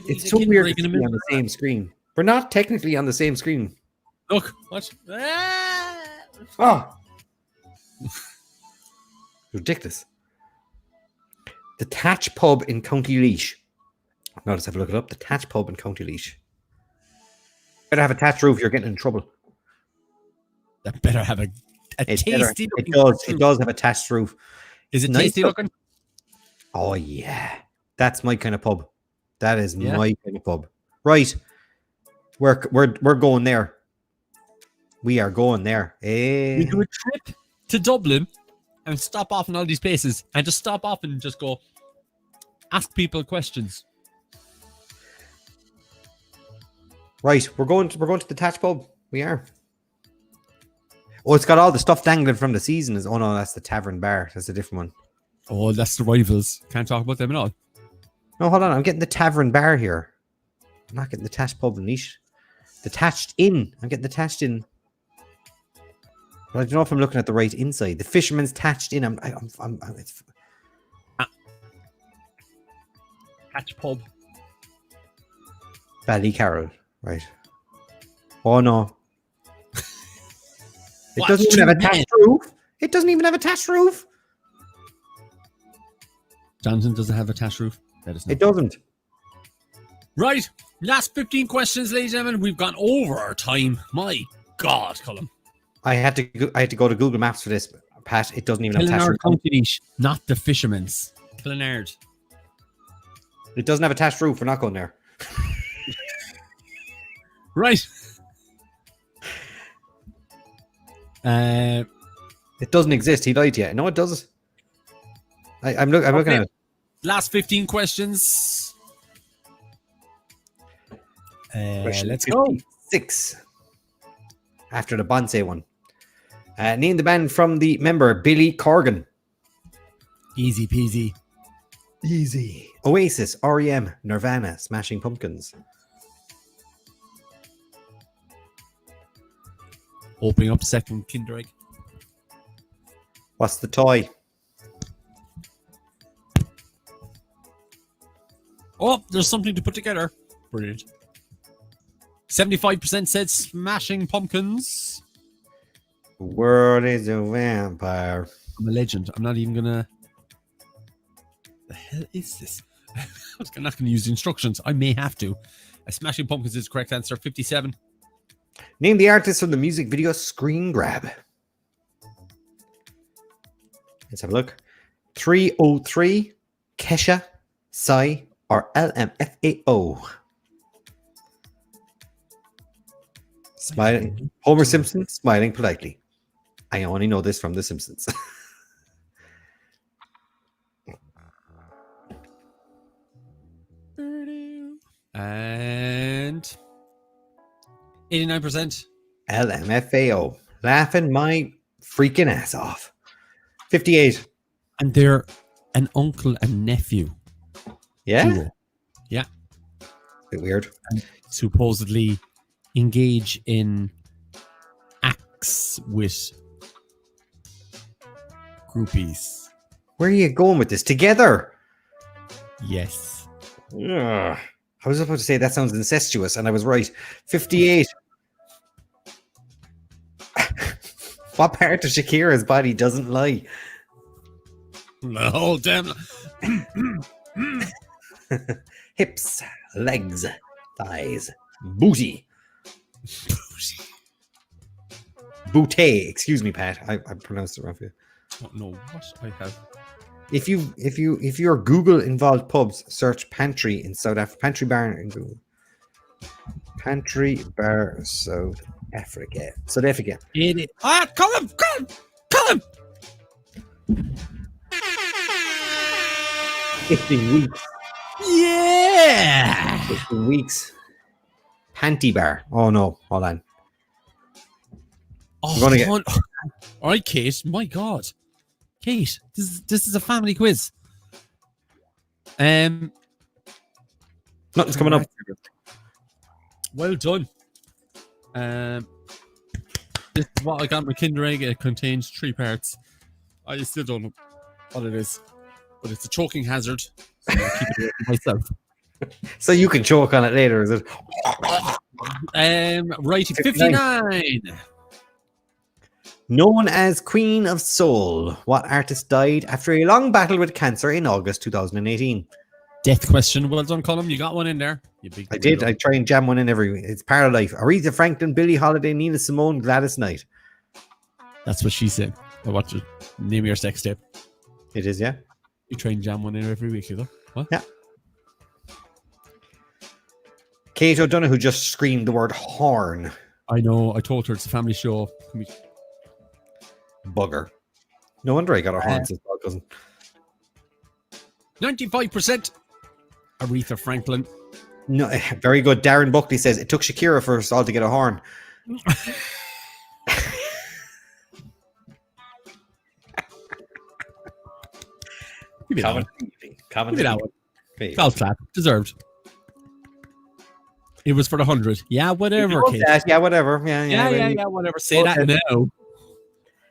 It's so weird to be on the same screen. We're not technically on the same screen. Look, watch. Oh. Ridiculous. The Tatch Pub in County Laois. Now let's have a look it up. The Tatch Pub in County Laois. Better have a thatched roof, you're getting in trouble. That better have a tasty looking. It does have a thatched roof. Is it Nice tasty looking? Oh yeah. That's my kind of pub. That is Yeah. my kind of pub. Right. We're going there. We are going there. We do a trip to Dublin and stop off in all these places and just stop off and just go ask people questions. Right, we're going to the Tatch Pub. We are. Oh, it's got all the stuff dangling from the season. Oh no, that's the Tavern Bar. That's a different one. Oh, that's the rivals. Can't talk about them at all. No, hold on. I'm getting the Tavern Bar here. I'm not getting the Tatch Pub in Laois. The Tatched Inn. I'm getting the Tatched Inn. But I don't know if I'm looking at the right inside. The Fisherman's Tatched Inn. It's Hatch Pub. Ballycarroll. Right. Oh no. It What? doesn't even have a thatched roof. It doesn't even have a thatched roof. Jonathan doesn't have a thatched roof. That is not. It doesn't. Right. Last 15 questions, ladies and gentlemen. We've gone over our time. My God, Colm. I had to go to Google Maps for this, Pat. It doesn't even have a thatched Killinard roof. County Laois, not the Fisherman's. Killinard. It doesn't have a thatched roof. We're not going there. Right. It doesn't exist. He lied to you. No, it does. I'm looking at it. Last 15 questions. Question Let's go. 56. After the Bonsai one. Name the band from the member Billy Corgan. Easy peasy. Easy. Oasis, REM, Nirvana, Smashing Pumpkins. Opening up second Kinder Egg. What's the toy? Oh, there's something to put together. Brilliant. 75% said Smashing Pumpkins. The world is a vampire. I'm a legend. I'm not even gonna. The hell is this? I'm not gonna use the instructions. I may have to. Smashing Pumpkins is the correct answer. 57. Name the artist from the music video Screen Grab. Let's have a look. 303, Kesha, Psy, or LMFAO. Smiling. Homer Simpson, smiling politely. I only know this from The Simpsons. And 89%. LMFAO. Laughing my freaking ass off. 58. And they're an uncle and nephew. Yeah? Duo. Yeah. Bit weird. And supposedly engage in acts with groupies. Where are you going with this? Together. Yes. Ugh. I was about to say that sounds incestuous, and I was right. 58. What part of Shakira's body doesn't lie? No, damn. Hips, legs, thighs, booty. Booty. Excuse me, Pat. I pronounced it wrong for you. Oh, no, what I have. If you're Google involved pubs, search pantry in South Africa. Pantry bar in Google. Pantry bar South Africa. South Africa. Idiot. Ah, Colm! 15 weeks. Yeah! 15 weeks. Panty bar. Oh no, hold on. Oh, I'm gonna get- all right, Kate. My God, Kate, this is a family quiz. Nothing's coming up. Well done. This is what I got my Kinder Egg. It contains 3 parts. I still don't know what it is, but it's a choking hazard. So I'm gonna keep it away from myself. So you can choke on it later, is it? Right, 59. Known as Queen of Soul, what artist died after a long battle with cancer in August 2018? Death question. Well done, Colm. You got one in there. You big I did. weirdo. I try and jam one in every week. It's part of life. Aretha Franklin, Billie Holiday, Nina Simone, Gladys Knight. That's what she said. I watch it. Name your sex tape. It is, yeah. You try and jam one in every week, you know? What? Yeah. Kate O'Donoghue just screamed the word horn. I know. I told her it's a family show. Can we... Bugger. No wonder I got a horn since my cousin. 95%. Aretha Franklin. No, very good. Darren Buckley says it took Shakira for us all to get a horn. Give me that one. Give me that one. Golf clap. Deserved. It was for the 100. Yeah, whatever, Kate. Yeah, whatever. Yeah, whatever. Say that now.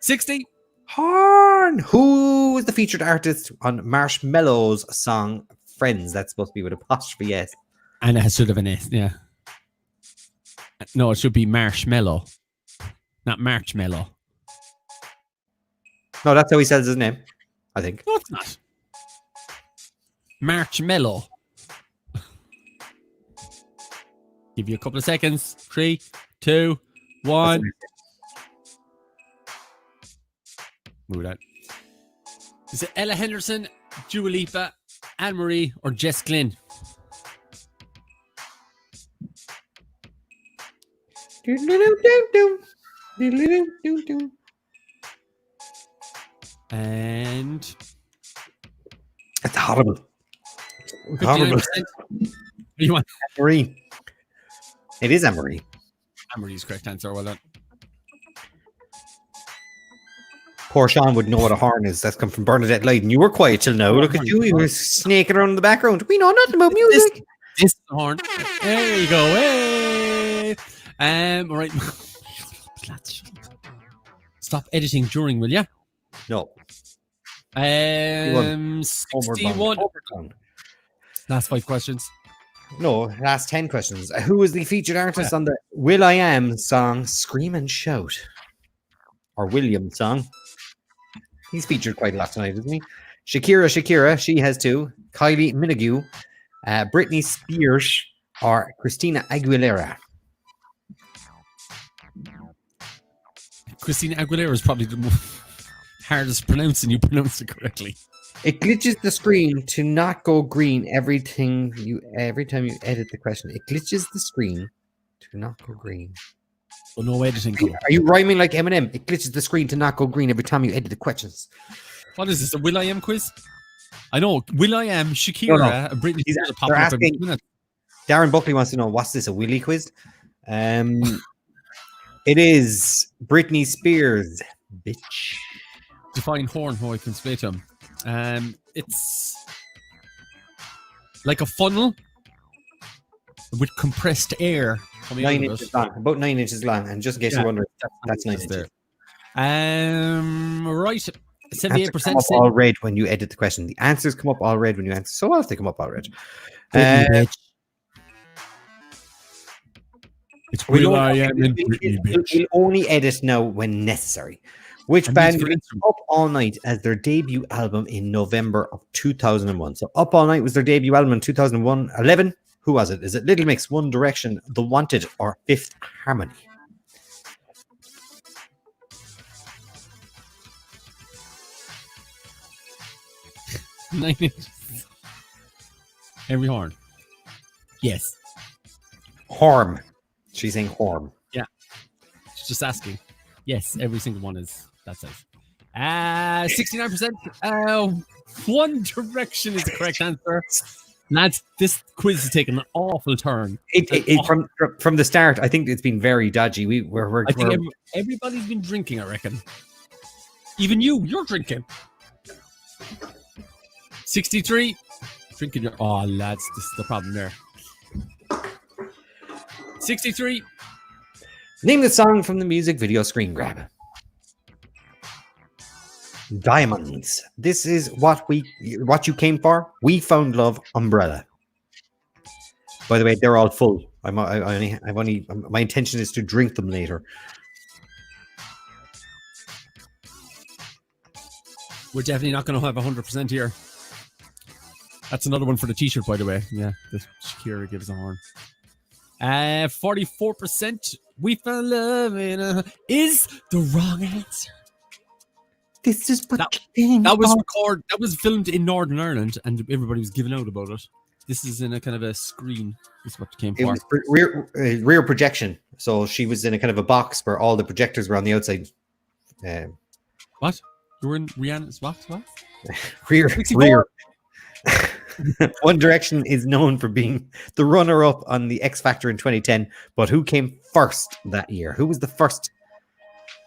60. Horn. Who was the featured artist on Marshmello's song Friends? That's supposed to be with apostrophe S. And it should have an S, yeah. No, it should be Marshmallow. Not Marshmallow. No, that's how he says his name, I think. No, it's not. Marshmallow. Give you a couple of seconds. 3, 2, 1. Move that. Is it Ella Henderson, Dua Lipa, Anne Marie, or Jess Glynn? And It's horrible. 59%. You want Anne-Marie. It is Anne-Marie. Anne Marie's correct answer. Well done. Poor Sean would know what a horn is. That's come from Bernadette Lydon. You were quiet till now. Look at you. You were snaking around in the background. We know nothing about music. This is the horn. There you go. Hey. All right. Stop editing during, will ya? No. 61. Last 5 questions. No, last 10 questions. Who was the featured artist on the Will I Am song Scream and Shout? Or William song? He's featured quite a lot tonight, isn't he? Shakira, she has 2. Kylie Minogue, Britney Spears, or Christina Aguilera. Christina Aguilera is probably the hardest pronouncing. You pronounced it correctly. It glitches the screen to not go green every time you edit the question. It glitches the screen to not go green. Oh, no editing. Are you rhyming like Eminem? It glitches the screen to not go green every time you edit the questions. What is this? A Will I Am quiz? I know. Will I Am, Shakira, and Britney Spears are popping up every minute. Darren Buckley wants to know, what's this, a Willy quiz? It is Britney Spears, bitch. Define horn, how I can explain to him. It's like a funnel with compressed air coming out 9 of inches it. long, about 9 inches long. And just in case you're wondering, that's 9 inches. There. Right. 78% come up all red when you edit the question. The answers come up all red when you answer. So else they come up all red. It's we Will don't- I Am in Britney, bitch. we'll only edit now when necessary. Which And band these for released instance- Up All Night as their debut album in November of 2001? So Up All Night was their debut album in 2011. Who was it? Is it Little Mix, One Direction, The Wanted, or Fifth Harmony? Nine Inches. Henry Horn. Yes. Horm. She's saying Horm. Just asking. Yes, every single one is. That says. 69%. One Direction is the correct answer. Lads, this quiz is taking an awful turn. From the start, I think it's been very dodgy. I think everybody's been drinking, I reckon. Even you're drinking. 63. Drinking your. Oh, lads, this is the problem there. 63. Name the song from the music video Screen Grab. Diamonds. This is what you came for. We Found Love, Umbrella. By the way, they're all full. My intention is to drink them later. We're definitely not going to have 100% here. That's another one for the t-shirt, by the way. Yeah, the Shakira gives a horn. 44%. We found love is the wrong answer. This is what That was filmed in Northern Ireland, and everybody was giving out about it. This is in a kind of a screen. This is what it came It for. was rear projection. So she was in a kind of a box where all the projectors were on the outside. What? You were in Rihanna's what? Rear. 64? One Direction is known for being the runner-up on the X Factor in 2010, but who came first that year? Who was the first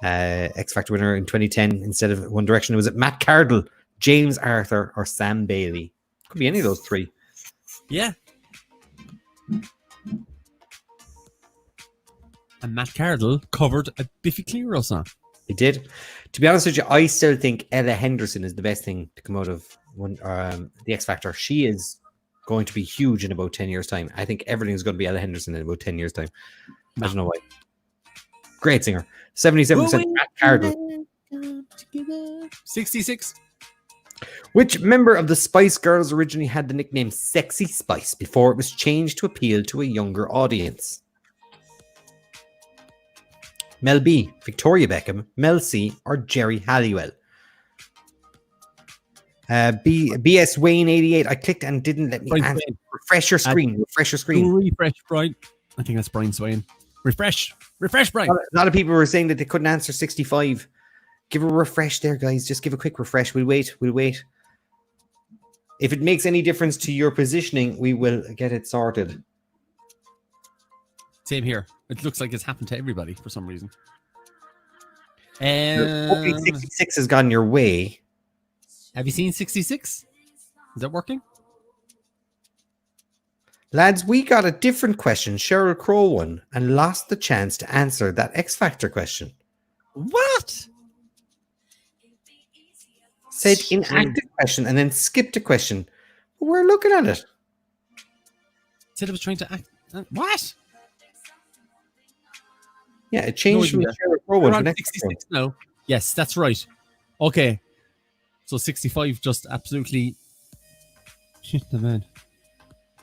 X Factor winner in 2010 instead of One Direction? Was it Matt Cardle, James Arthur, or Sam Bailey? Could be any of those three. Yeah. And Matt Cardle covered a Biffy Clyro song. He did. To be honest with you, I still think Ella Henderson is the best thing to come out of the X Factor. She is going to be huge in about 10 years' time. I think everything is going to be Ella Henderson in about 10 years' time. I don't know why. Great singer. 77% Matt Cardle. 66. Which member of the Spice Girls originally had the nickname Sexy Spice before it was changed to appeal to a younger audience? Mel B, Victoria Beckham, Mel C, or Jerry Halliwell? BS Wayne 88. I clicked and didn't let me answer. Refresh your screen. Refresh your screen. Refresh, Brian. I think that's Brian Swain. Refresh, Brian. A lot of people were saying that they couldn't answer 65. Give a refresh there, guys. Just give a quick refresh. We'll wait. If it makes any difference to your positioning, we will get it sorted. Same here. It looks like it's happened to everybody for some reason. Hopefully 66 has gone your way. Have you seen 66? Is that working? Lads, we got a different question. Sheryl Crow won and lost the chance to answer that X Factor question. What? Said inactive question and then skipped a question. But we're looking at it. Said it was trying to act. What? Yeah, it changed from the Sheryl Crow one We're to on 66 now. Yes, that's right. Okay. So 65 just absolutely shit the man.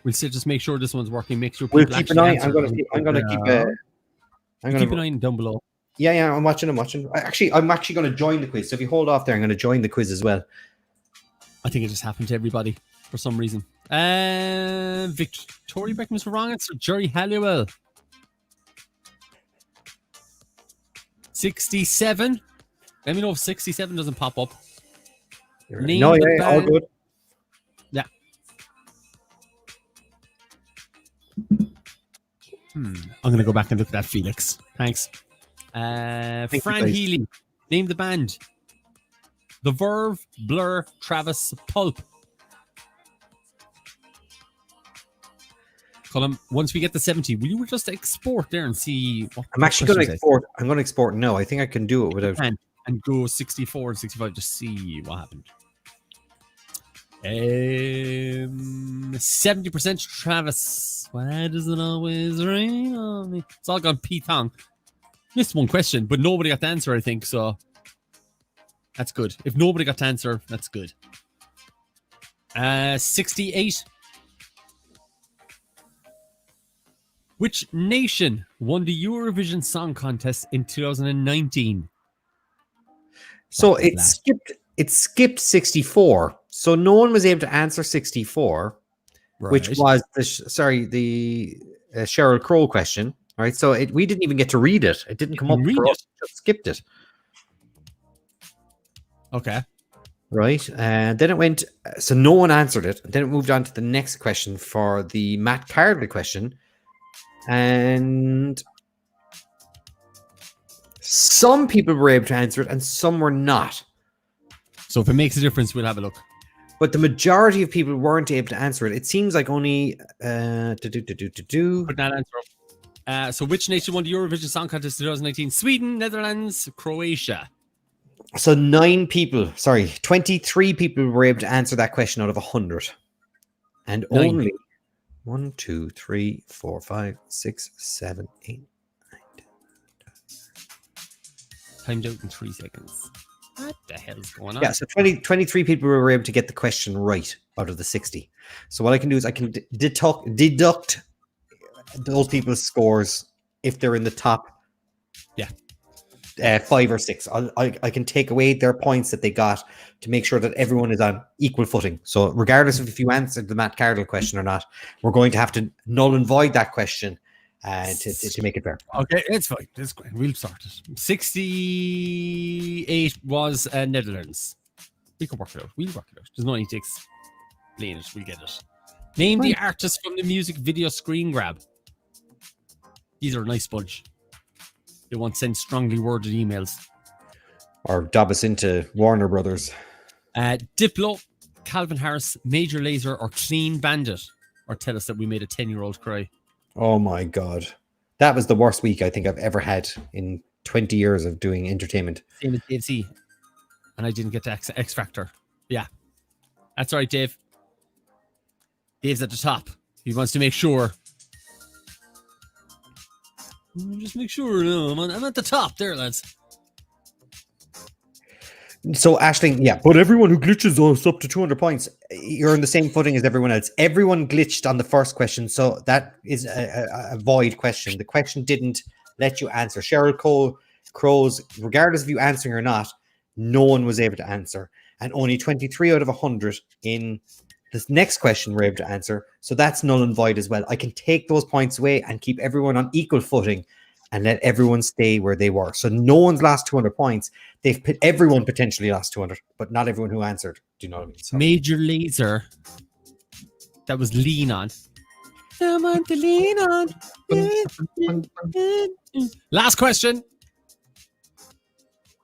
We'll still just make sure this one's working. Make sure we'll people keep an eye. answer. I'm gonna keep an eye down below. Yeah, I'm watching. I'm actually going to join the quiz. So if you hold off there, I'm going to join the quiz as well. I think it just happened to everybody for some reason. Victoria Beckham is the wrong answer. Jerry Halliwell. 67. Let me know if 67 doesn't pop up. No, yeah, all good. Yeah. I'm going to go back and look at that, Felix. Thanks. Fran Healy. Name the band. The Verve, Blur, Travis, Pulp. Colm, once we get to 70, will you just export there and see what I'm actually going to export. I'm going to export now. I think I can do it without. And and go 64 and 65 to see what happened. 70% Travis. Why does it always rain on me? It's all gone Pete Tong. Missed one question, but nobody got the answer, I think, so that's good. If nobody got the answer, that's good. 68. Which nation won the Eurovision Song Contest in 2019? So What was it that? skipped 64. So no one was able to answer 64, which Right. was the Sheryl Crow question. Right. So we didn't even get to read it. It didn't come up Read for it. us. Just skipped it. Okay. Right. And then it went. So no one answered it. Then it moved on to the next question for the Matt Cardle question. And some people were able to answer it and some were not. So if it makes a difference, we'll have a look. But the majority of people weren't able to answer it. It seems like only Put that answer up. So which nation won the Eurovision Song Contest 2019? Sweden, Netherlands, Croatia. So 23 people were able to answer that question out of 100. And 9. only 1, 2, 3, 4, 5, 6, 7, 8, 9, 10. Timed out in 3 seconds. What the hell's going on? Yeah, so 23 people were able to get the question right out of the 60. So what I can do is I can deduct those people's scores if they're in the top 5 or 6. I can take away their points that they got to make sure that everyone is on equal footing. So regardless of if you answered the Matt Cardle question or not, we're going to have to null and void that question to make it fair. Okay, it's fine. It's great. We'll sort it. 68 was Netherlands. We can work it out. We'll work it out. There's no need to explain it. We'll get it. Name the artist from the music video Screen Grab. These are a nice bunch. They won't send strongly worded emails. Or dob us into Warner Brothers. Diplo, Calvin Harris, Major Lazer, or Clean Bandit. Or tell us that we made a 10-year-old cry. Oh my God. That was the worst week I think I've ever had in 20 years of doing entertainment. Same as Dave C. And I didn't get to X Factor. Yeah. That's right, Dave. Dave's at the top. He wants to make sure. Just make sure. No, I'm at the top there, lads. So, Aisling, yeah, but everyone who glitches us up to 200 points, you're on the same footing as everyone else. Everyone glitched on the first question, so that is a void question. The question didn't let you answer. Sheryl Crow's, regardless of you answering or not, no one was able to answer. And only 23 out of 100 in this next question were able to answer. So that's null and void as well. I can take those points away and keep everyone on equal footing and let everyone stay where they were. So no one's lost 200 points. Everyone potentially lost 200, but not everyone who answered. Do you know what I mean? So. Major Lazer. That was Lean On. Someone to lean on. Last question.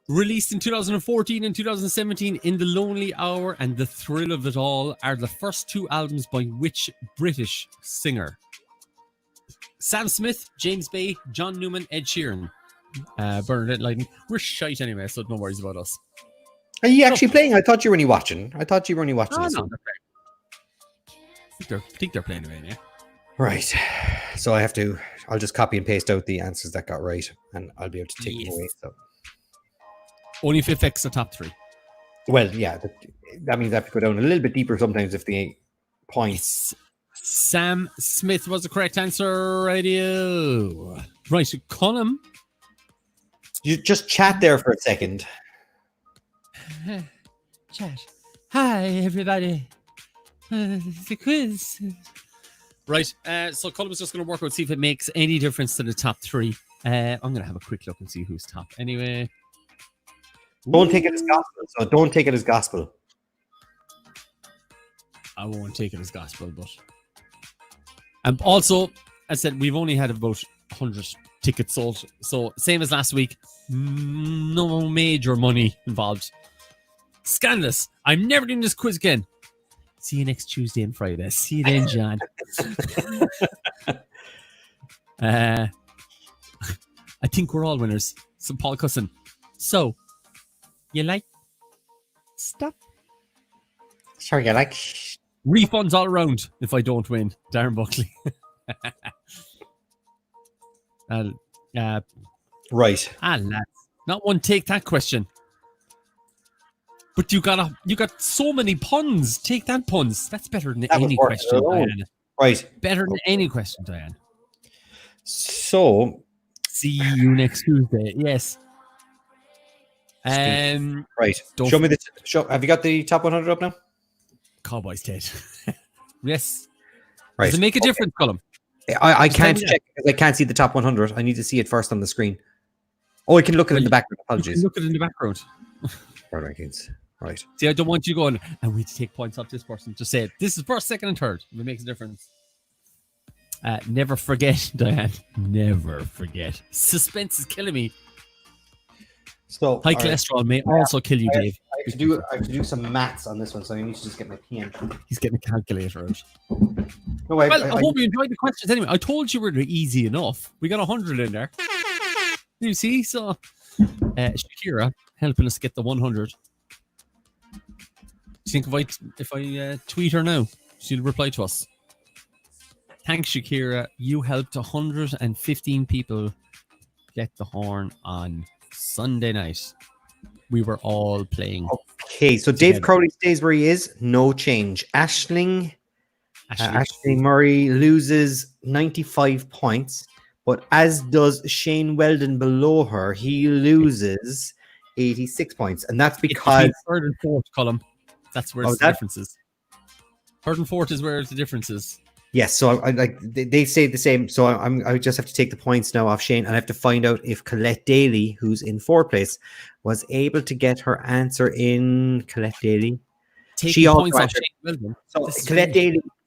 Released in 2014 and 2017, In the Lonely Hour and The Thrill of It All are the first 2 albums by which British singer? Sam Smith, James Bay, John Newman, Ed Sheeran. Bernadette Lightning. We're shite anyway, so no worries about us. Are you actually playing? I thought you were only watching. I thought you were only watching this one. I think they're playing away now. Right. So I'll just copy and paste out the answers that got right, and I'll be able to take them away. So. Only if it affects the top 3. Well, yeah, that means I have to go down a little bit deeper sometimes if the points. Sam Smith was the correct answer. Radio. Right, Colm. You just chat there for a second. Chat. Hi, everybody. It's a quiz. Right, so Colm is just going to work out, see if it makes any difference to the top 3. I'm going to have a quick look and see who's top. Anyway. Don't take it as gospel. So don't take it as gospel. I won't take it as gospel, but also, as I said, we've only had about 100 tickets sold. So same as last week, no major money involved. Scandalous. I'm never doing this quiz again. See you next Tuesday and Friday. See you then, John. I think we're all winners. So Paul Cusson. So You like? Stop. Sorry, I like. Refunds all around if I don't win. Darren Buckley. Right. Lads. Not one take that question. But you got so many puns. Take that puns. That's better than That was any worth question, it alone. Diana. Right. Better than any question, Diane. So, See you next Tuesday. Yes. right. Don't Show me the. Have you got the top 100 up now? Cowboys dead. Yes. Right. Does it make a difference, Colm? I Just tell can't me check because I can't see the top 100. I need to see it first on the screen. Oh, I can look at it in the background. You can Apologies. look at it in the background. Power rankings. Right. See, I don't want you going, and we need to take points off this person. Just say it. This is first, second, and third. If it makes a difference. Never forget, Diane. Never forget. Suspense is killing me. So High all right. cholesterol may also kill you, Dave. I have to do some maths on this one, so I need to just get my pen. He's getting a calculator out. No, Well, I hope you enjoyed the questions anyway. I told you we were easy enough. We got 100 in there. You see? So, Shakira helping us get the 100. Do you think if I tweet her now, she'll reply to us? Thanks, Shakira. You helped 115 people get the horn on Sunday night. We were all playing. Okay, so Dave Crowley stays where he is. No change. Ashling Murray loses 95 points, but as does Shane Weldon below her. He loses 86 points, and that's because third and fourth column. That's where the difference is. Third and fourth is where the difference is. Yes, so I like they say the same. So I just have to take the points now off Shane, and I have to find out if Colette Daly, who's in fourth place, was able to get her answer in. Colette Daly. She also points answered. Off so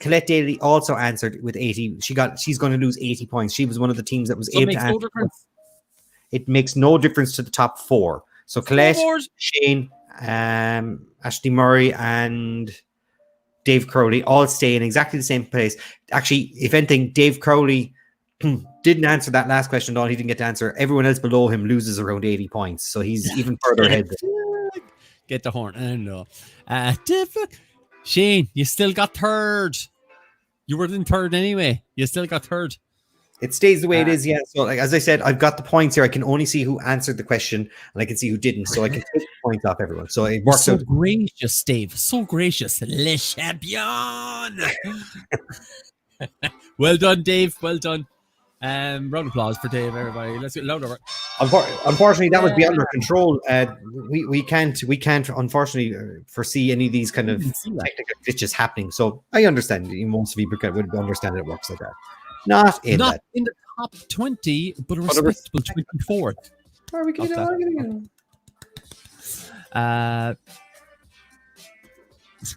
Colette Daly also answered with 80. She's going to lose 80 points. She was one of the teams that was able to answer. It makes no difference to the top four. So Colette, Shane, Ashley Murray, and Dave Crowley all stay in exactly the same place. Actually, if anything, Dave Crowley didn't answer that last question at all. He didn't get to answer. Everyone else below him loses around 80 points. So he's even further ahead. Get the horn. I don't know. Shane, you still got third. You were in third anyway. You still got third. It stays the way it is, yeah. So, like as I said, I've got the points here. I can only see who answered the question, and I can see who didn't. So I can take the points off everyone. So it works out. So gracious, Dave. So gracious. Le champion. Well done, Dave. Well done. Round of applause for Dave, everybody. Let's get louder. Unfortunately, that was beyond our control. We can't unfortunately foresee any of these kind of technical glitches happening. So I understand. Most of you would understand it works like that. Not in the top 20, but a respectable 24th. Are we getting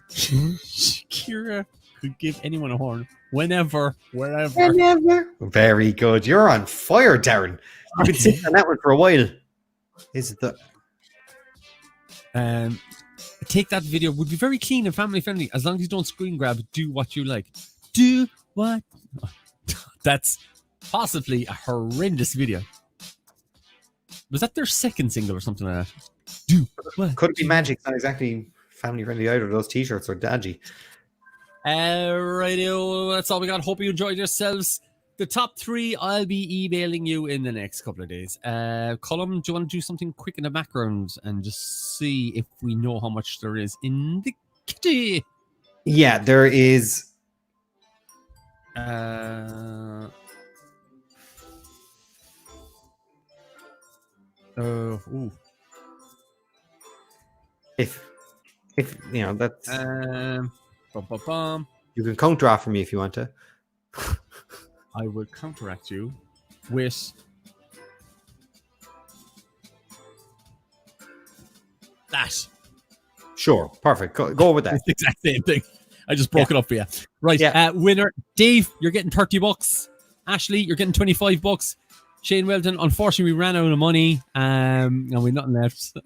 Shakira could give anyone a horn whenever, wherever. Whenever. Very good. You're on fire, Darren. You've been sitting on that one for a while. Is it the take that video? Would be very clean and family friendly as long as you don't screen grab. Do what you like. Do what. That's possibly a horrendous video. Was that their second single or something like that? Do what? Could it be magic? Not exactly family friendly either. Those t-shirts are dodgy. Radio, that's all we got. Hope you enjoyed yourselves. The top three, I'll be emailing you in the next couple of days. Colm, do you want to do something quick in the background and just see if we know how much there is in the kitty? Yeah, there is. If you know that's you can counter off for me if you want to. I will counteract you with that. Sure, perfect. Go with that. It's the exact same thing. I just broke it up for you. Right. Yeah. Winner, Dave, you're getting $30. Ashley, you're getting $25. Shane Weldon, unfortunately, we ran out of money. And we've nothing left.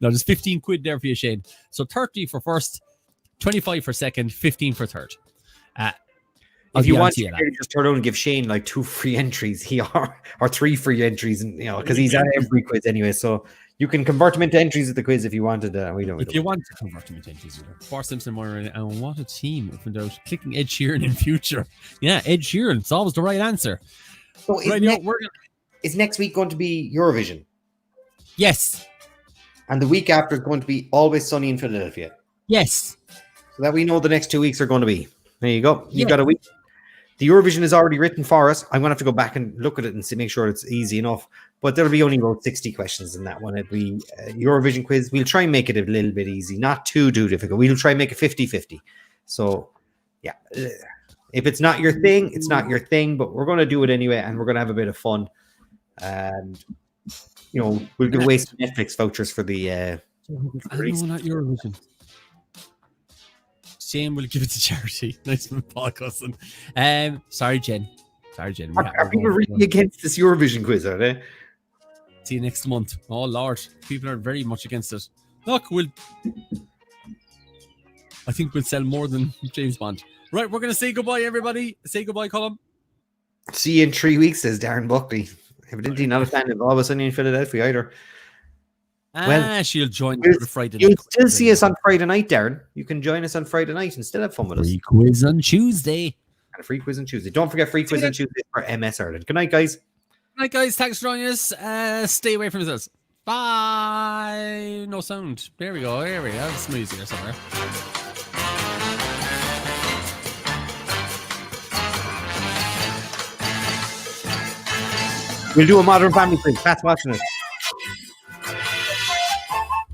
No, there's 15 quid there for you, Shane. So 30 for first, 25 for second, 15 for third. If you want to just turn around and give Shane like 2 free entries, or 3 free entries, and because he's at every quiz anyway. So You can convert them into entries at the quiz if you wanted. We don't. If you want to convert them into entries, for Simpson Moira, and what a team! If in doubt, clicking Ed Sheeran in future. Yeah, Ed Sheeran. It's always the right answer. So is next week going to be Eurovision? Yes. And the week after is going to be Always Sunny in Philadelphia. Yes. So that we know the next 2 weeks are going to be. There you go. You've got a week. The Eurovision is already written for us. I'm going to have to go back and look at it and make sure it's easy enough. But there'll be only about 60 questions in that one. It'll be a Eurovision quiz. We'll try and make it a little bit easy, not too difficult. We'll try and make it 50-50. So, yeah. If it's not your thing, it's not your thing. But we're going to do it anyway, and we're going to have a bit of fun. And, we'll give away some Netflix vouchers for the... I know, not Eurovision. Shane will give it to charity. Nice one, Paul Cusson. Sorry, Jen. Are people really against this Eurovision quiz, are they? See you next month. Oh, Lord. People are very much against it. Look, I think we'll sell more than James Bond. Right, we're going to say goodbye, everybody. Say goodbye, Colm. See you in 3 weeks, says Darren Buckley. Evidently not a fan of Always Sunny in Philadelphia either. She'll join the Friday night. You'll still see us on Friday night, Darren. You can join us on Friday night and still have fun with us. Free quiz on Tuesday. And a free quiz on Tuesday. Don't forget free quiz on Tuesday for MS Ireland. Good night, guys. Good night, guys. Thanks for joining us. Stay away from us. Bye. No sound. There we go. It's music here somewhere. We'll do a Modern Family quiz. Pat's watching it.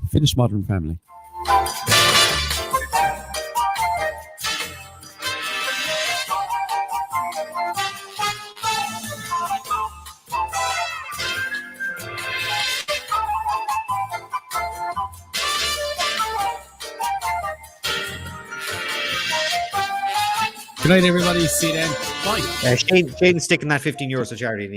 Finish Modern Family. Good night, everybody. See you then. Bye. Shane's sticking that €15 to charity in the